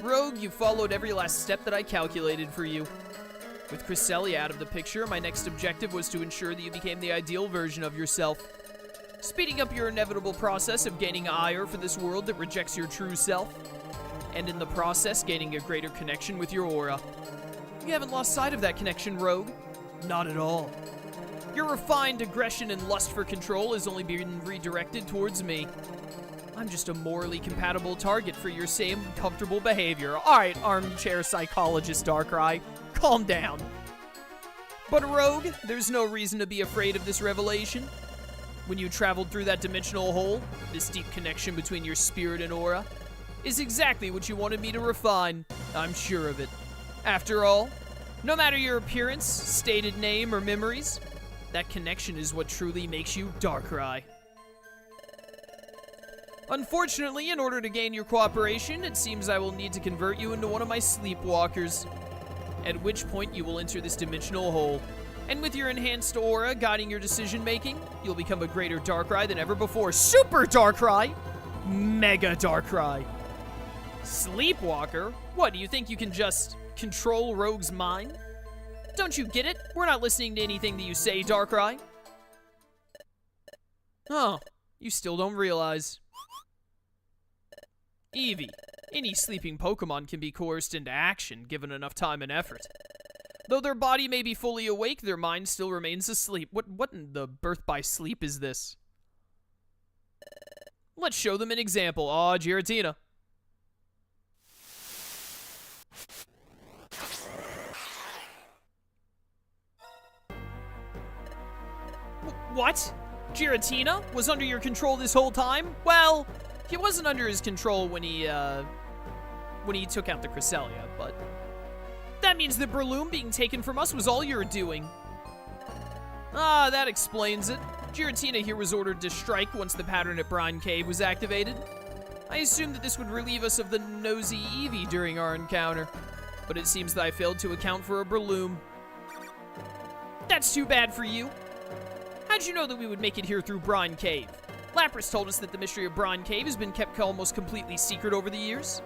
Rogue, you followed every last step that I calculated for you. With Cresselia out of the picture, my next objective was to ensure that you became the ideal version of yourself, speeding up your inevitable process of gaining ire for this world that rejects your true self, and in the process, gaining a greater connection with your aura. You haven't lost sight of that connection, Rogue. Not at all. Your refined aggression and lust for control has only been redirected towards me. I'm just a morally compatible target for your same comfortable behavior. Alright, armchair psychologist Darkrai, calm down. But Rogue, there's no reason to be afraid of this revelation. When you traveled through that dimensional hole, this deep connection between your spirit and aura is exactly what you wanted me to refine. I'm sure of it. After all, no matter your appearance, stated name, or memories, that connection is what truly makes you Darkrai. Unfortunately, in order to gain your cooperation, it seems I will need to convert you into one of my sleepwalkers, at which point you will enter this dimensional hole. And with your enhanced aura guiding your decision-making, you'll become a greater Darkrai than ever before. Super Darkrai! Mega Darkrai! Sleepwalker? What, do you think you can just control Rogue's mind? Don't you get it? We're not listening to anything that you say, Darkrai. Oh, you still don't realize. Eevee, any sleeping Pokemon can be coerced into action given enough time and effort. Though their body may be fully awake, their mind still remains asleep. What in the birth by sleep is this? Let's show them an example. Aw, Giratina. What? Giratina was under your control this whole time? Well, he wasn't under his control when he took out the Cresselia, but that means that Breloom being taken from us was all your doing. Ah, that explains it. Giratina here was ordered to strike once the pattern at Brine Cave was activated. I assumed that this would relieve us of the nosy Eevee during our encounter, but it seems that I failed to account for a Breloom. That's too bad for you. How'd you know that we would make it here through Brine Cave? Lapras told us that the mystery of Brine Cave has been kept almost completely secret over the years.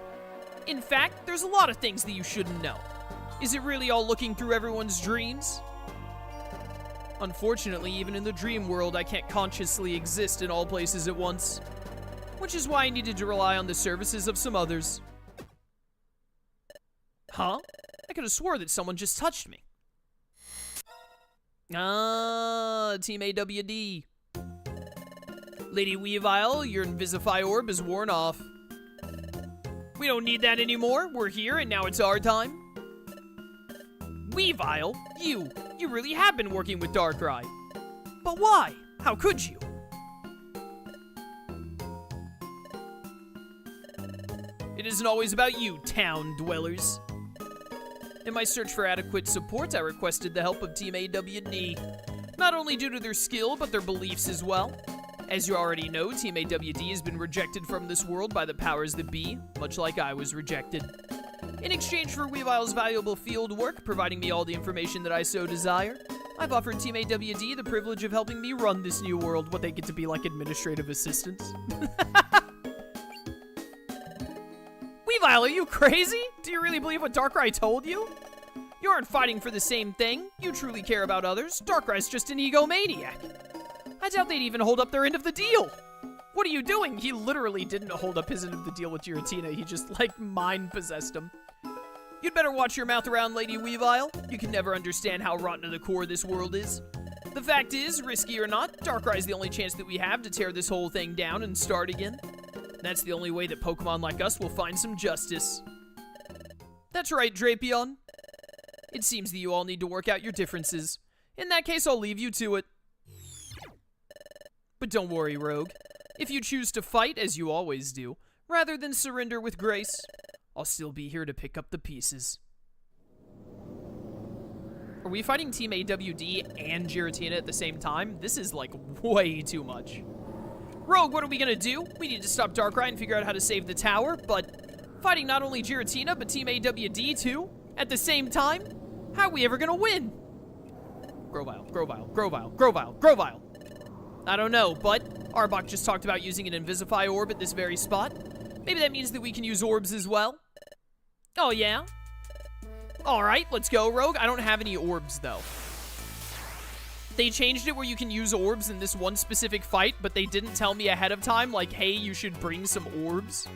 In fact, there's a lot of things that you shouldn't know. Is it really all looking through everyone's dreams? Unfortunately, even in the dream world, I can't consciously exist in all places at once, which is why I needed to rely on the services of some others. Huh? I could have swore that someone just touched me. Ah, Team AWD. Lady Weavile, your Invisify Orb is worn off. We don't need that anymore. We're here, and now it's our time. Weavile, you really have been working with Darkrai. But why? How could you? It isn't always about you, town dwellers. In my search for adequate support, I requested the help of Team AWD. Not only due to their skill, but their beliefs as well. As you already know, Team AWD has been rejected from this world by the powers that be, much like I was rejected. In exchange for Weavile's valuable field work, providing me all the information that I so desire, I've offered Team AWD the privilege of helping me run this new world, what they get to be like administrative assistants. Weavile, are you crazy? Do you really believe what Darkrai told you? You aren't fighting for the same thing. You truly care about others. Darkrai's just an egomaniac. I doubt they'd even hold up their end of the deal. What are you doing? He literally didn't hold up his end of the deal with Giratina. He just, like, mind-possessed him. You'd better watch your mouth around, Lady Weavile. You can never understand how rotten to the core this world is. The fact is, risky or not, Darkrai's the only chance that we have to tear this whole thing down and start again. That's the only way that Pokemon like us will find some justice. That's right, Drapion. It seems that you all need to work out your differences. In that case, I'll leave you to it. But don't worry, Rogue. If you choose to fight, as you always do, rather than surrender with grace, I'll still be here to pick up the pieces. Are we fighting Team AWD and Giratina at the same time? This is, like, way too much. Rogue, what are we gonna do? We need to stop Darkrai and figure out how to save the tower, but fighting not only Giratina, but Team AWD too, at the same time? How are we ever gonna win? Grovyle, Grovyle, Grovyle, Grovyle, Grovyle. I don't know, but Arbok just talked about using an Invisify Orb at this very spot. Maybe that means that we can use orbs as well? Oh, yeah? Alright, let's go, Rogue. I don't have any orbs, though. They changed it where you can use orbs in this one specific fight, but they didn't tell me ahead of time, like, hey, you should bring some orbs.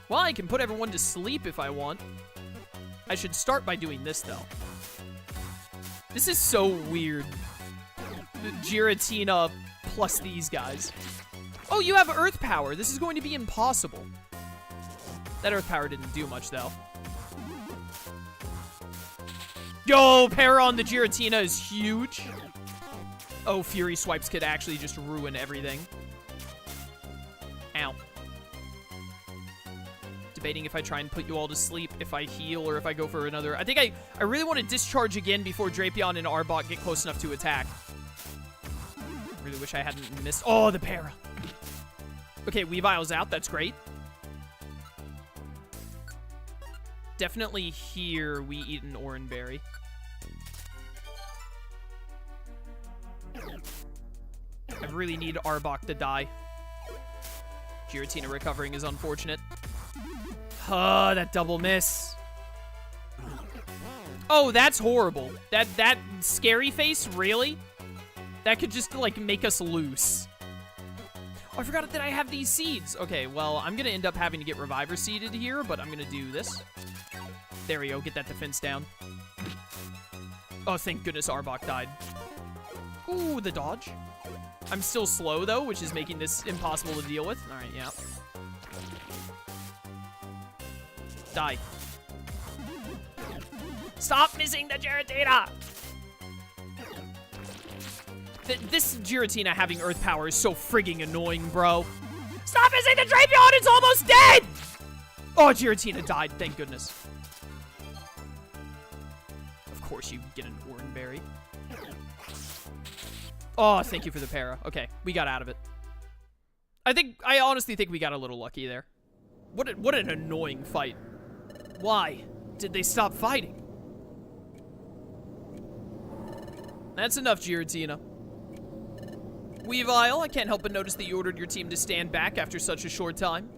Well, I can put everyone to sleep if I want. I should start by doing this, though. This is so weird. Giratina plus these guys. Oh, you have Earth Power. This is going to be impossible. That Earth Power didn't do much, though. Yo, Para on the Giratina is huge. Oh, Fury Swipes could actually just ruin everything. Ow. Debating if I try and put you all to sleep, if I heal, or if I go for another. I think I really want to Discharge again before Drapion and Arbok get close enough to attack. I really wish I hadn't missed. Oh, the Para. Okay, Weavile's out. That's great. Definitely here we eat an Oranberry. I really need Arbok to die. Giratina recovering is unfortunate. Oh, that double miss. Oh, that's horrible. That scary face, really? That could just, like, make us loose. Oh, I forgot that I have these seeds. Okay, well, I'm gonna end up having to get Reviver seeded here, but I'm gonna do this. There we go, get that defense down. Oh, thank goodness Arbok died. Ooh, the dodge. I'm still slow, though, which is making this impossible to deal with. All right, yeah. Die. Stop missing the Giratina! This Giratina having Earth Power is so frigging annoying, bro. Stop missing the Drapion! It's almost dead! Oh, Giratina died, thank goodness. Of course you get an Oranberry. Oh, thank you for the para. Okay, we got out of it. I honestly think we got a little lucky there. What an annoying fight. Why did they stop fighting? That's enough, Giratina. Weavile, I can't help but notice that you ordered your team to stand back after such a short time.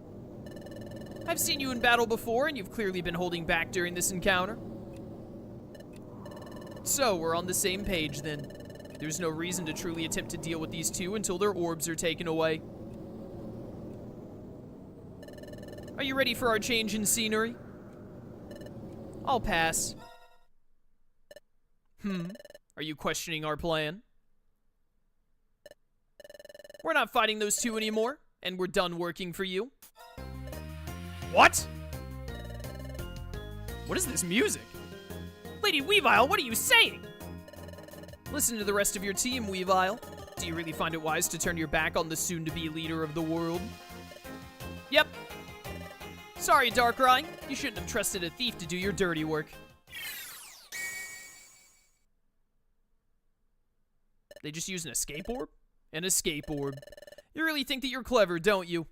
I've seen you in battle before, and you've clearly been holding back during this encounter. So, we're on the same page then. There's no reason to truly attempt to deal with these two until their orbs are taken away. Are you ready for our change in scenery? I'll pass. Are you questioning our plan? We're not fighting those two anymore, and we're done working for you. What? What is this music? Lady Weavile, what are you saying? Listen to the rest of your team, Weavile. Do you really find it wise to turn your back on the soon-to-be leader of the world? Yep. Sorry, Darkrai. You shouldn't have trusted a thief to do your dirty work. They just used an escape orb? An escape orb. You really think that you're clever, don't you?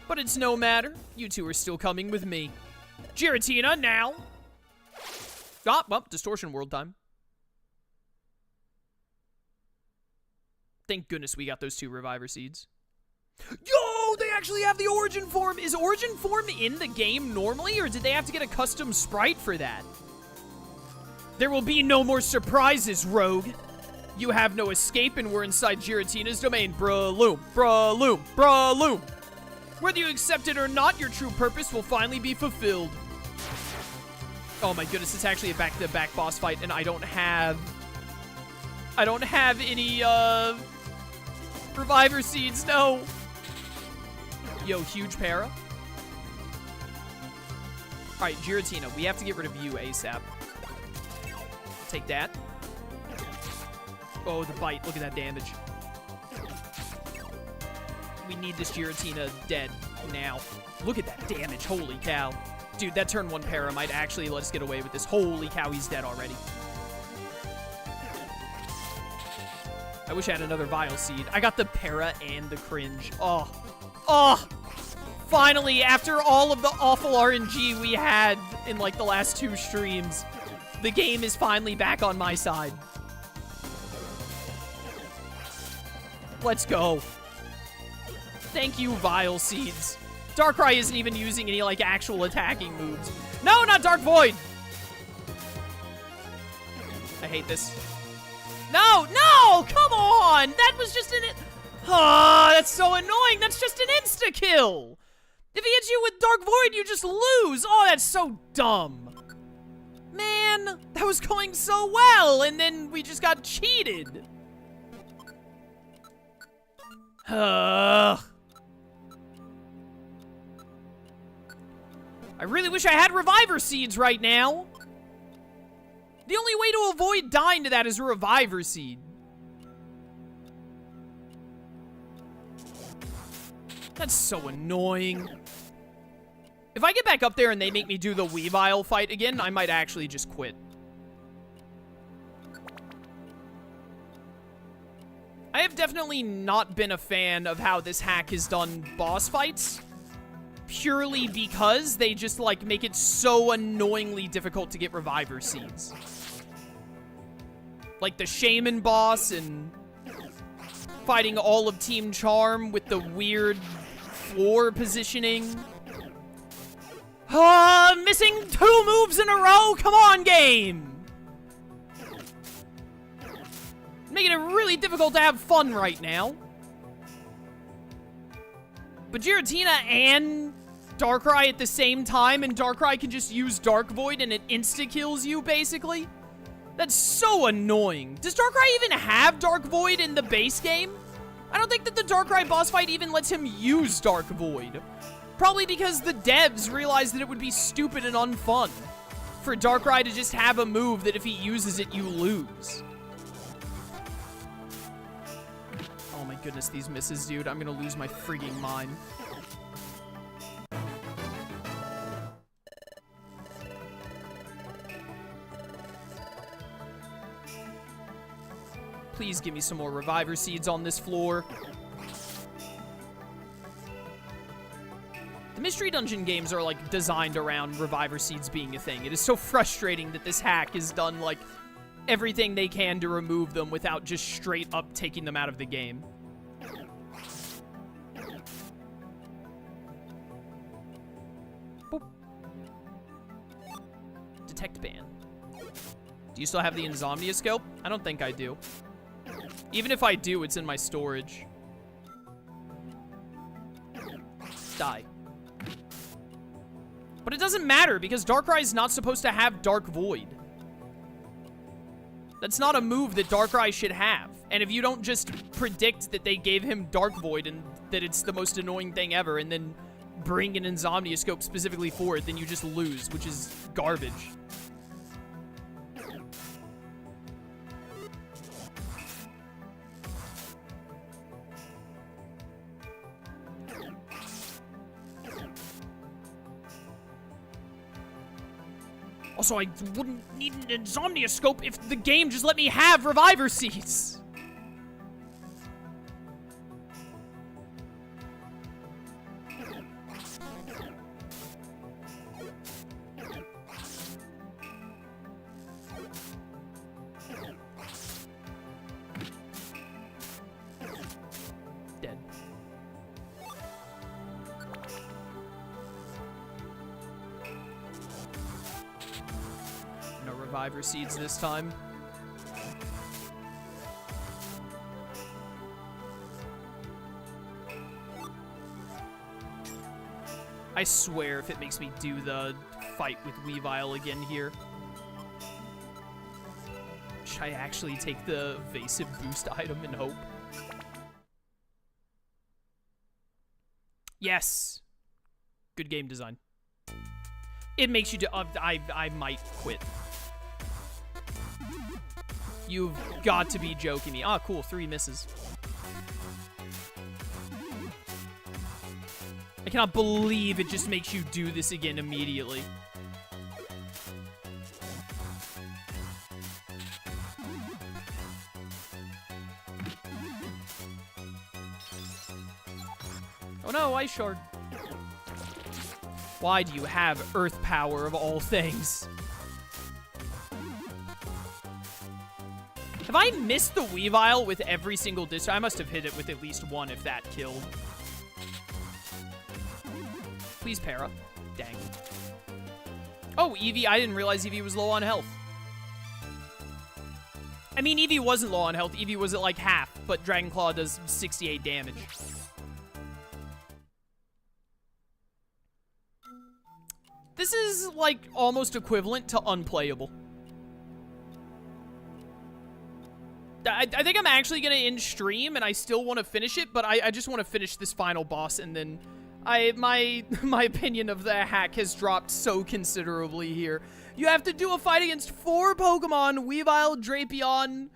But it's no matter. You two are still coming with me. Giratina, now! Ah, well, Distortion World time. Thank goodness we got those 2 Reviver Seeds. Yo, they actually have the Origin Form! Is Origin Form in the game normally, or did they have to get a custom sprite for that? There will be no more surprises, rogue! You have no escape, and we're inside Giratina's domain. Braloom, braloom, braloom! Whether you accept it or not, your true purpose will finally be fulfilled. Oh my goodness, it's actually a back-to-back boss fight, and I don't have any, Reviver Seeds, no! Yo, huge para. Alright, Giratina, we have to get rid of you ASAP. Take that. Oh, the bite, look at that damage. We need this Giratina dead now. Look at that damage, holy cow. Dude, that turn 1 para might actually let us get away with this. Holy cow, he's dead already. I wish I had another Vile Seed. I got the para and the cringe. Oh. Oh! Finally, after all of the awful RNG we had in, like, the last 2 streams, the game is finally back on my side. Let's go. Thank you, Vile Seeds. Darkrai isn't even using any, like, actual attacking moves. No, not Dark Void! I hate this. No, no! Come on! That was just an... Oh, that's so annoying! That's just an insta-kill! If he hits you with Dark Void, you just lose! Oh, that's so dumb. Man, that was going so well, and then we just got cheated. Ugh. I really wish I had Reviver Seeds right now. The only way to avoid dying to that is a Reviver Seed. That's so annoying. If I get back up there and they make me do the Weavile fight again, I might actually just quit. I have definitely not been a fan of how this hack has done boss fights. Purely because they just, like, make it so annoyingly difficult to get Reviver Seeds. Like the Shaman boss and fighting all of Team Charm with the weird floor positioning. Missing 2 moves in a row? Come on, game! Making it really difficult to have fun right now. But Giratina and Darkrai at the same time, and Darkrai can just use Dark Void and it insta-kills you, basically? That's so annoying. Does Darkrai even have Dark Void in the base game? I don't think that the Darkrai boss fight even lets him use Dark Void. Probably because the devs realized that it would be stupid and unfun for Darkrai to just have a move that if he uses it, you lose. Oh my goodness, these misses, dude. I'm gonna lose my freaking mind. Please give me some more Reviver Seeds on this floor. The Mystery Dungeon games are, like, designed around Reviver Seeds being a thing. It is so frustrating that this hack has done, like, everything they can to remove them without just straight up taking them out of the game. Boop. Detect ban. Do you still have the Insomnia Scope? I don't think I do. Even if I do, it's in my storage. Die. But it doesn't matter, because Darkrai is not supposed to have Dark Void. That's not a move that Darkrai should have. And if you don't just predict that they gave him Dark Void and that it's the most annoying thing ever, and then bring an Insomnia Scope specifically for it, then you just lose, which is garbage. Also, I wouldn't need an Insomnia Scope if the game just let me have Reviver Seeds. Dead. No Reviver Seeds this time. I swear if it makes me do the fight with Weavile again here. Should I actually take the evasive boost item and hope? Yes. Good game design. It makes you do... I might quit. You've got to be joking me. Ah, cool. 3 misses. I cannot believe it just makes you do this again immediately. Oh no, Ice Shard. Why do you have Earth Power of all things? Have I missed the Weavile with every single discharge? I must have hit it with at least one if that killed. Please, Para. Dang. Oh, Eevee. I didn't realize Eevee was low on health. I mean, Eevee wasn't low on health. Eevee was at like half, but Dragon Claw does 68 damage. This is, like, almost equivalent to unplayable. I think I'm actually going to end stream, and I still want to finish it, but I just want to finish this final boss, and then my opinion of the hack has dropped so considerably here. You have to do a fight against 4 Pokemon, Weavile, Drapion,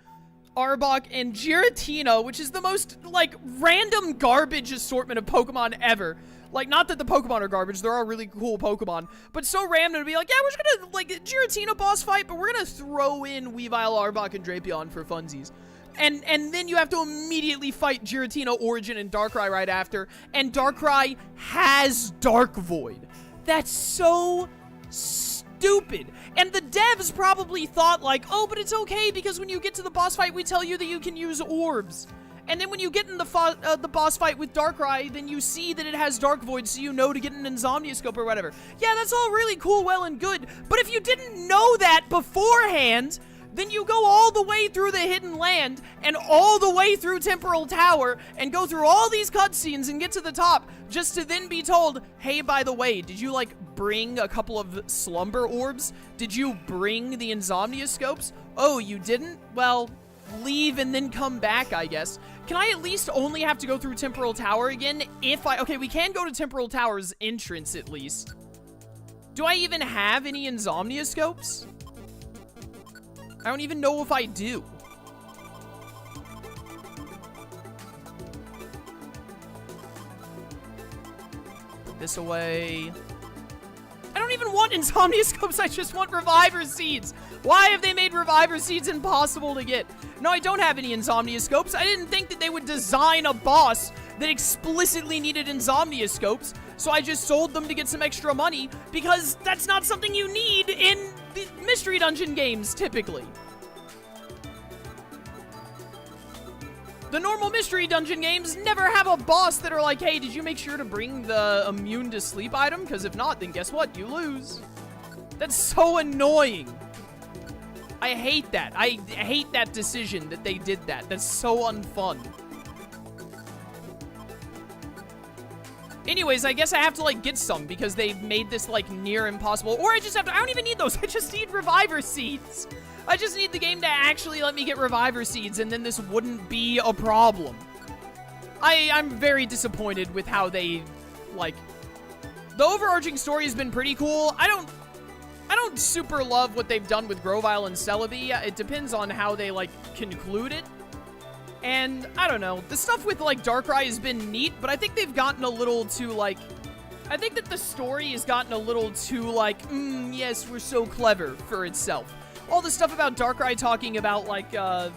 Arbok, and Giratina, which is the most, like, random garbage assortment of Pokemon ever. Like, not that the Pokemon are garbage, there are really cool Pokemon, but so random to be like, yeah, we're just gonna, like, Giratina boss fight, but we're gonna throw in Weavile, Arbok, and Drapion for funsies. And then you have to immediately fight Giratina, Origin, and Darkrai right after, and Darkrai has Dark Void. That's so stupid. And the devs probably thought, like, oh, but it's okay, because when you get to the boss fight, we tell you that you can use orbs. And then when you get in the boss fight with Darkrai, then you see that it has Dark Void, so you know to get an Insomnia Scope or whatever. Yeah, that's all really cool, well, and good. But if you didn't know that beforehand, then you go all the way through the Hidden Land and all the way through Temporal Tower and go through all these cutscenes and get to the top just to then be told, hey, by the way, did you, like, bring a couple of Slumber Orbs? Did you bring the Insomnia Scopes? Oh, you didn't? Well, leave and then come back, I guess. Can I at least only have to go through Temporal Tower again if I... Okay, we can go to Temporal Tower's entrance at least. Do I even have any Insomnia Scopes? I don't even know if I do. Put this away. I don't even want Insomnia Scopes, I just want Reviver Seeds. Why have they made Reviver Seeds impossible to get? No, I don't have any Insomnia Scopes. I didn't think that they would design a boss that explicitly needed Insomnia Scopes, so I just sold them to get some extra money, because that's not something you need in the Mystery Dungeon games, typically. The normal Mystery Dungeon games never have a boss that are like, hey, did you make sure to bring the immune to sleep item? Because if not, then guess what? You lose. That's so annoying. I hate that. I hate that decision that they did that. That's so unfun. Anyways, I guess I have to, like, get some because they made this, like, near impossible. Or I just have to, I don't even need those. I just need Reviver Seeds. I just need the game to actually let me get Reviver Seeds, and then this wouldn't be a problem. I'm very disappointed with how they, like, the overarching story has been pretty cool. I don't super love what they've done with Grovyle and Celebi. It depends on how they, like, conclude it. And, I don't know, the stuff with, like, Darkrai has been neat, but I think they've gotten a little too, like, I think that the story has gotten a little too, like, yes, we're so clever for itself. All the stuff about Darkrai talking about, like, oh,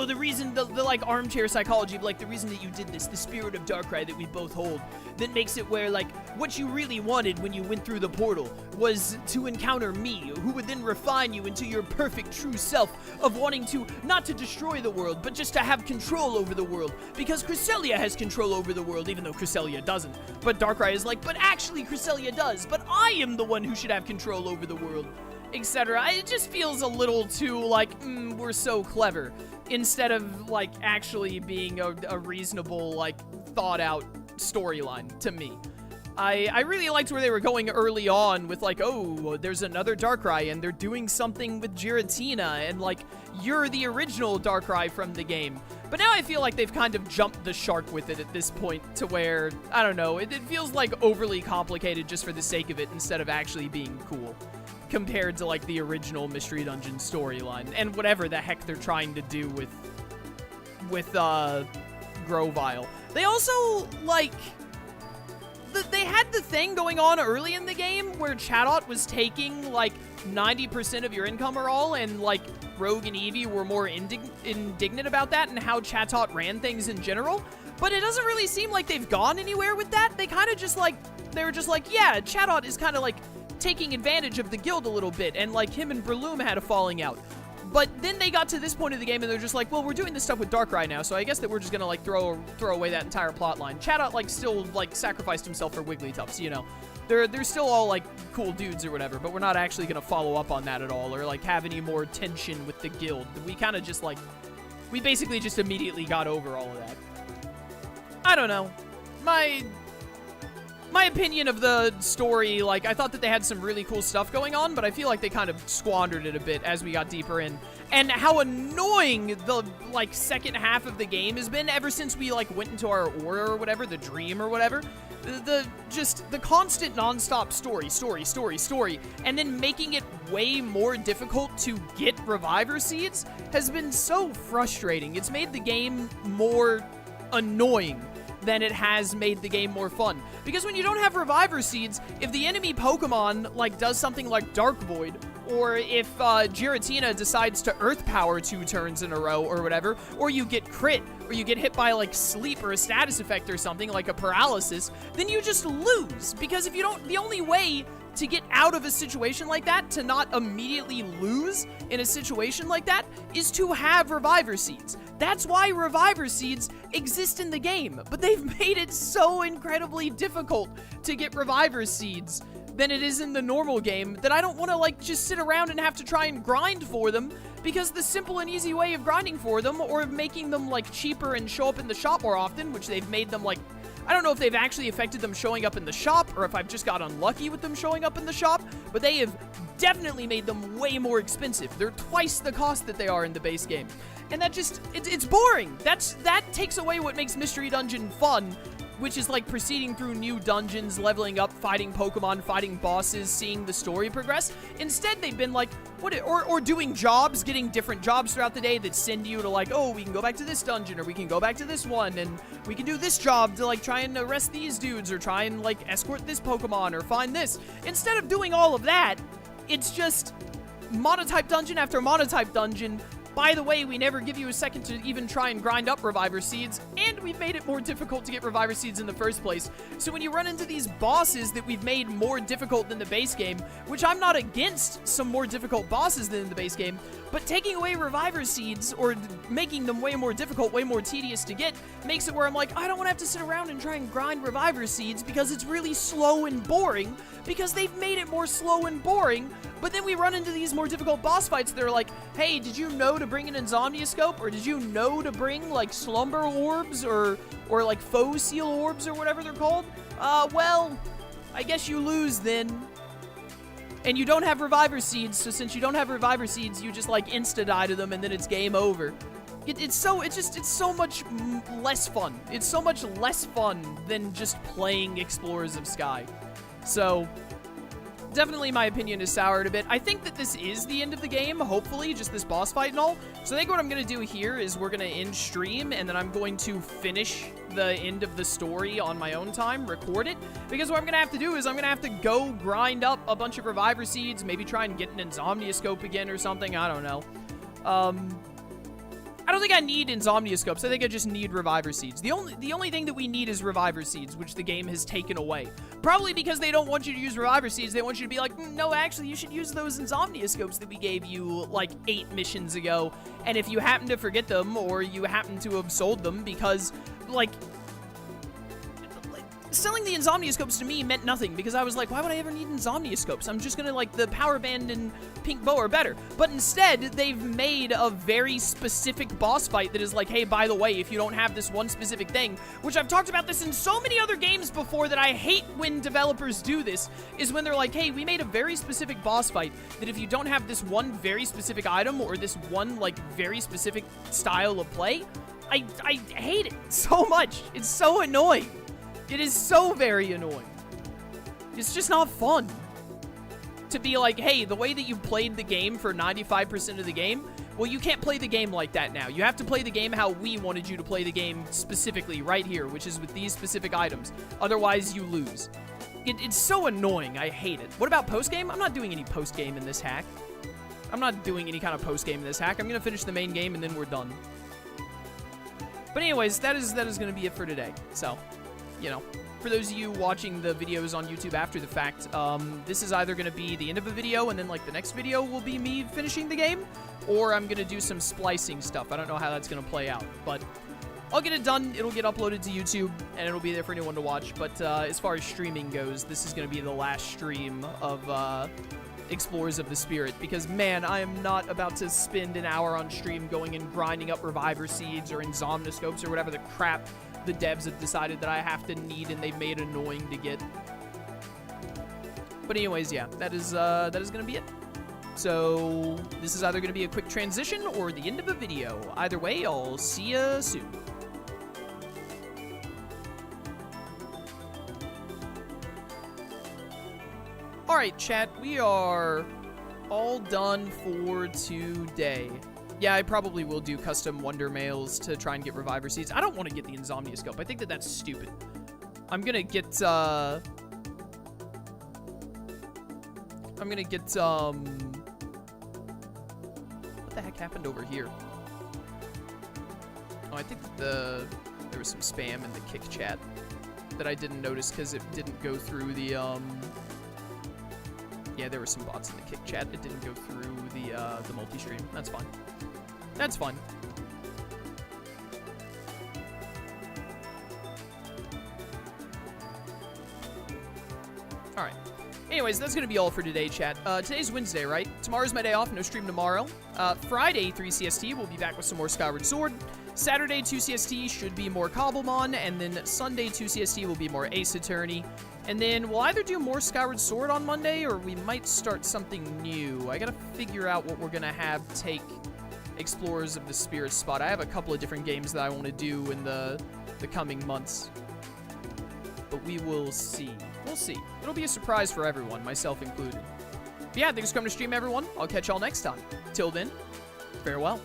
the reason, the like, armchair psychology, like, the reason that you did this, the spirit of Darkrai that we both hold, that makes it where, like, what you really wanted when you went through the portal was to encounter me, who would then refine you into your perfect true self of wanting to, not to destroy the world, but just to have control over the world, because Cresselia has control over the world, even though Cresselia doesn't. But Darkrai is like, but actually Cresselia does, but I am the one who should have control over the world, etc. It just feels a little too, like, we're so clever, instead of, like, actually being a reasonable, like, thought-out storyline to me. I really liked where they were going early on with, like, oh, there's another Darkrai, and they're doing something with Giratina, and, like, you're the original Darkrai from the game. But now I feel like they've kind of jumped the shark with it at this point to where, I don't know, it feels, like, overly complicated just for the sake of it instead of actually being cool, compared to, like, the original Mystery Dungeon storyline, and whatever the heck they're trying to do with Grovyle. They also, like, they had the thing going on early in the game where Chatot was taking, like, 90% of your income or all, and, like, Rogue and Eevee were more indignant about that and how Chatot ran things in general, but it doesn't really seem like they've gone anywhere with that. They kind of just, like, they were just like, yeah, Chatot is kind of, like, taking advantage of the guild a little bit, and, like, him and Breloom had a falling out. But then they got to this point of the game, and they're just like, well, we're doing this stuff with Darkrai now, so I guess that we're just gonna, like, throw away that entire plot line. Chatot, like, still, like, sacrificed himself for Wigglytuffs, you know. They're still all, like, cool dudes or whatever, but we're not actually gonna follow up on that at all, or, like, have any more tension with the guild. We kind of just, like, we basically just immediately got over all of that. I don't know. My opinion of the story, like, I thought that they had some really cool stuff going on, but I feel like they kind of squandered it a bit as we got deeper in. And how annoying the, like, second half of the game has been ever since we, like, went into our aura or whatever, the dream or whatever. The constant non-stop story, and then making it way more difficult to get Reviver Seeds has been so frustrating. It's made the game more annoying than it has made the game more fun. Because when you don't have Reviver Seeds, if the enemy Pokemon, like, does something like Dark Void, or if Giratina decides to Earth Power 2 turns in a row or whatever, or you get crit, or you get hit by, like, sleep or a status effect or something, like a paralysis, then you just lose. Because if you don't, the only way to get out of a situation like that, to not immediately lose in a situation like that, is to have Reviver Seeds. That's why Reviver Seeds exist in the game, but they've made it so incredibly difficult to get Reviver Seeds than it is in the normal game that I don't want to, like, just sit around and have to try and grind for them, because the simple and easy way of grinding for them, or making them, like, cheaper and show up in the shop more often, which they've made them, like, I don't know if they've actually affected them showing up in the shop, or if I've just got unlucky with them showing up in the shop, but they have definitely made them way more expensive. They're twice the cost that they are in the base game. And that just, it's boring. That takes away what makes Mystery Dungeon fun, which is, like, proceeding through new dungeons, leveling up, fighting Pokemon, fighting bosses, seeing the story progress. Instead, they've been, like, or doing jobs, getting different jobs throughout the day that send you to, like, oh, we can go back to this dungeon, or we can go back to this one, and we can do this job to, like, try and arrest these dudes, or try and, like, escort this Pokemon, or find this. Instead of doing all of that, it's just monotype dungeon after monotype dungeon, by the way, we never give you a second to even try and grind up Reviver Seeds, and we've made it more difficult to get Reviver Seeds in the first place. So when you run into these bosses that we've made more difficult than the base game, which I'm not against some more difficult bosses than in the base game, but taking away Reviver Seeds, or making them way more difficult, way more tedious to get, makes it where I'm like, I don't want to have to sit around and try and grind Reviver Seeds because it's really slow and boring, because they've made it more slow and boring. But then we run into these more difficult boss fights that are like, hey, did you know to bring an Insomnioscope? Or did you know to bring, like, Slumber Orbs? Or like, Foe Seal Orbs, or whatever they're called? Well, I guess you lose then. And you don't have Reviver Seeds, so since you don't have Reviver Seeds, you just, like, insta-die to them, and then it's game over. It's so much less fun. It's so much less fun than just playing Explorers of Sky. So, definitely my opinion is soured a bit. I think that this is the end of the game, hopefully, just this boss fight and all. So I think what I'm going to do here is we're going to end stream, and then I'm going to finish the end of the story on my own time, record it. Because what I'm going to have to do is I'm going to have to go grind up a bunch of Reviver Seeds, maybe try and get an Insomnioscope again or something, I don't know. I don't think I need Insomnioscopes. I think I just need Reviver Seeds. The only thing that we need is Reviver Seeds, which the game has taken away. Probably because they don't want you to use Reviver Seeds. They want you to be like, no, actually, you should use those Insomnioscopes that we gave you, like, 8 missions ago. And if you happen to forget them, or you happen to have sold them because, like, selling the Insomnioscopes to me meant nothing, because I was like, why would I ever need Insomnioscopes? I'm just gonna, like, the Power Band and Pink Bow are better. But instead, they've made a very specific boss fight that is like, hey, by the way, if you don't have this one specific thing, which I've talked about this in so many other games before that I hate when developers do this, is when they're like, hey, we made a very specific boss fight that if you don't have this one very specific item or this one, like, very specific style of play, I hate it so much. It's so annoying. It is so very annoying. It's just not fun to be like, hey, the way that you played the game for 95% of the game, well, you can't play the game like that now. You have to play the game how we wanted you to play the game specifically right here, which is with these specific items. Otherwise, you lose. It's so annoying. I hate it. What about post-game? I'm not doing any post-game in this hack. I'm not doing any kind of post-game in this hack. I'm going to finish the main game, and then we're done. But anyways, that is going to be it for today. So, you know, for those of you watching the videos on YouTube after the fact, this is either going to be the end of a video, and then, like, the next video will be me finishing the game, or I'm going to do some splicing stuff. I don't know how that's going to play out, but I'll get it done. It'll get uploaded to YouTube, and it'll be there for anyone to watch. But as far as streaming goes, this is going to be the last stream of Explorers of the Spirit, because, man, I am not about to spend an hour on stream going and grinding up Reviver Seeds or Insomnioscopes or whatever the crap the devs have decided that I have to need and they've made annoying to get. But anyways, yeah, that is going to be it. So this is either going to be a quick transition or the end of a video. Either way, I'll see ya soon. Alright, chat, we are all done for today. Yeah, I probably will do custom Wonder Mails to try and get Reviver Seeds. I don't want to get the Insomnioscope. I think that that's stupid. I'm gonna get, what the heck happened over here? Oh, I think that there was some spam in the kick chat that I didn't notice because it didn't go through the, yeah, there were some bots in the kick chat. It didn't go through the multi-stream. That's fine. That's fun. Alright. Anyways, that's going to be all for today, chat. Today's Wednesday, right? Tomorrow's my day off. No stream tomorrow. Friday, 3 CST, we'll be back with some more Skyward Sword. Saturday, 2 CST, should be more Cobblemon. And then Sunday, 2 CST, will be more Ace Attorney. And then we'll either do more Skyward Sword on Monday, or we might start something new. I gotta figure out what we're gonna have take Explorers of the Spirit spot. I have a couple of different games that I want to do in the coming months. But we will see. We'll see. It'll be a surprise for everyone, myself included. But yeah, thanks for coming to stream, everyone. I'll catch y'all next time. Till then, farewell.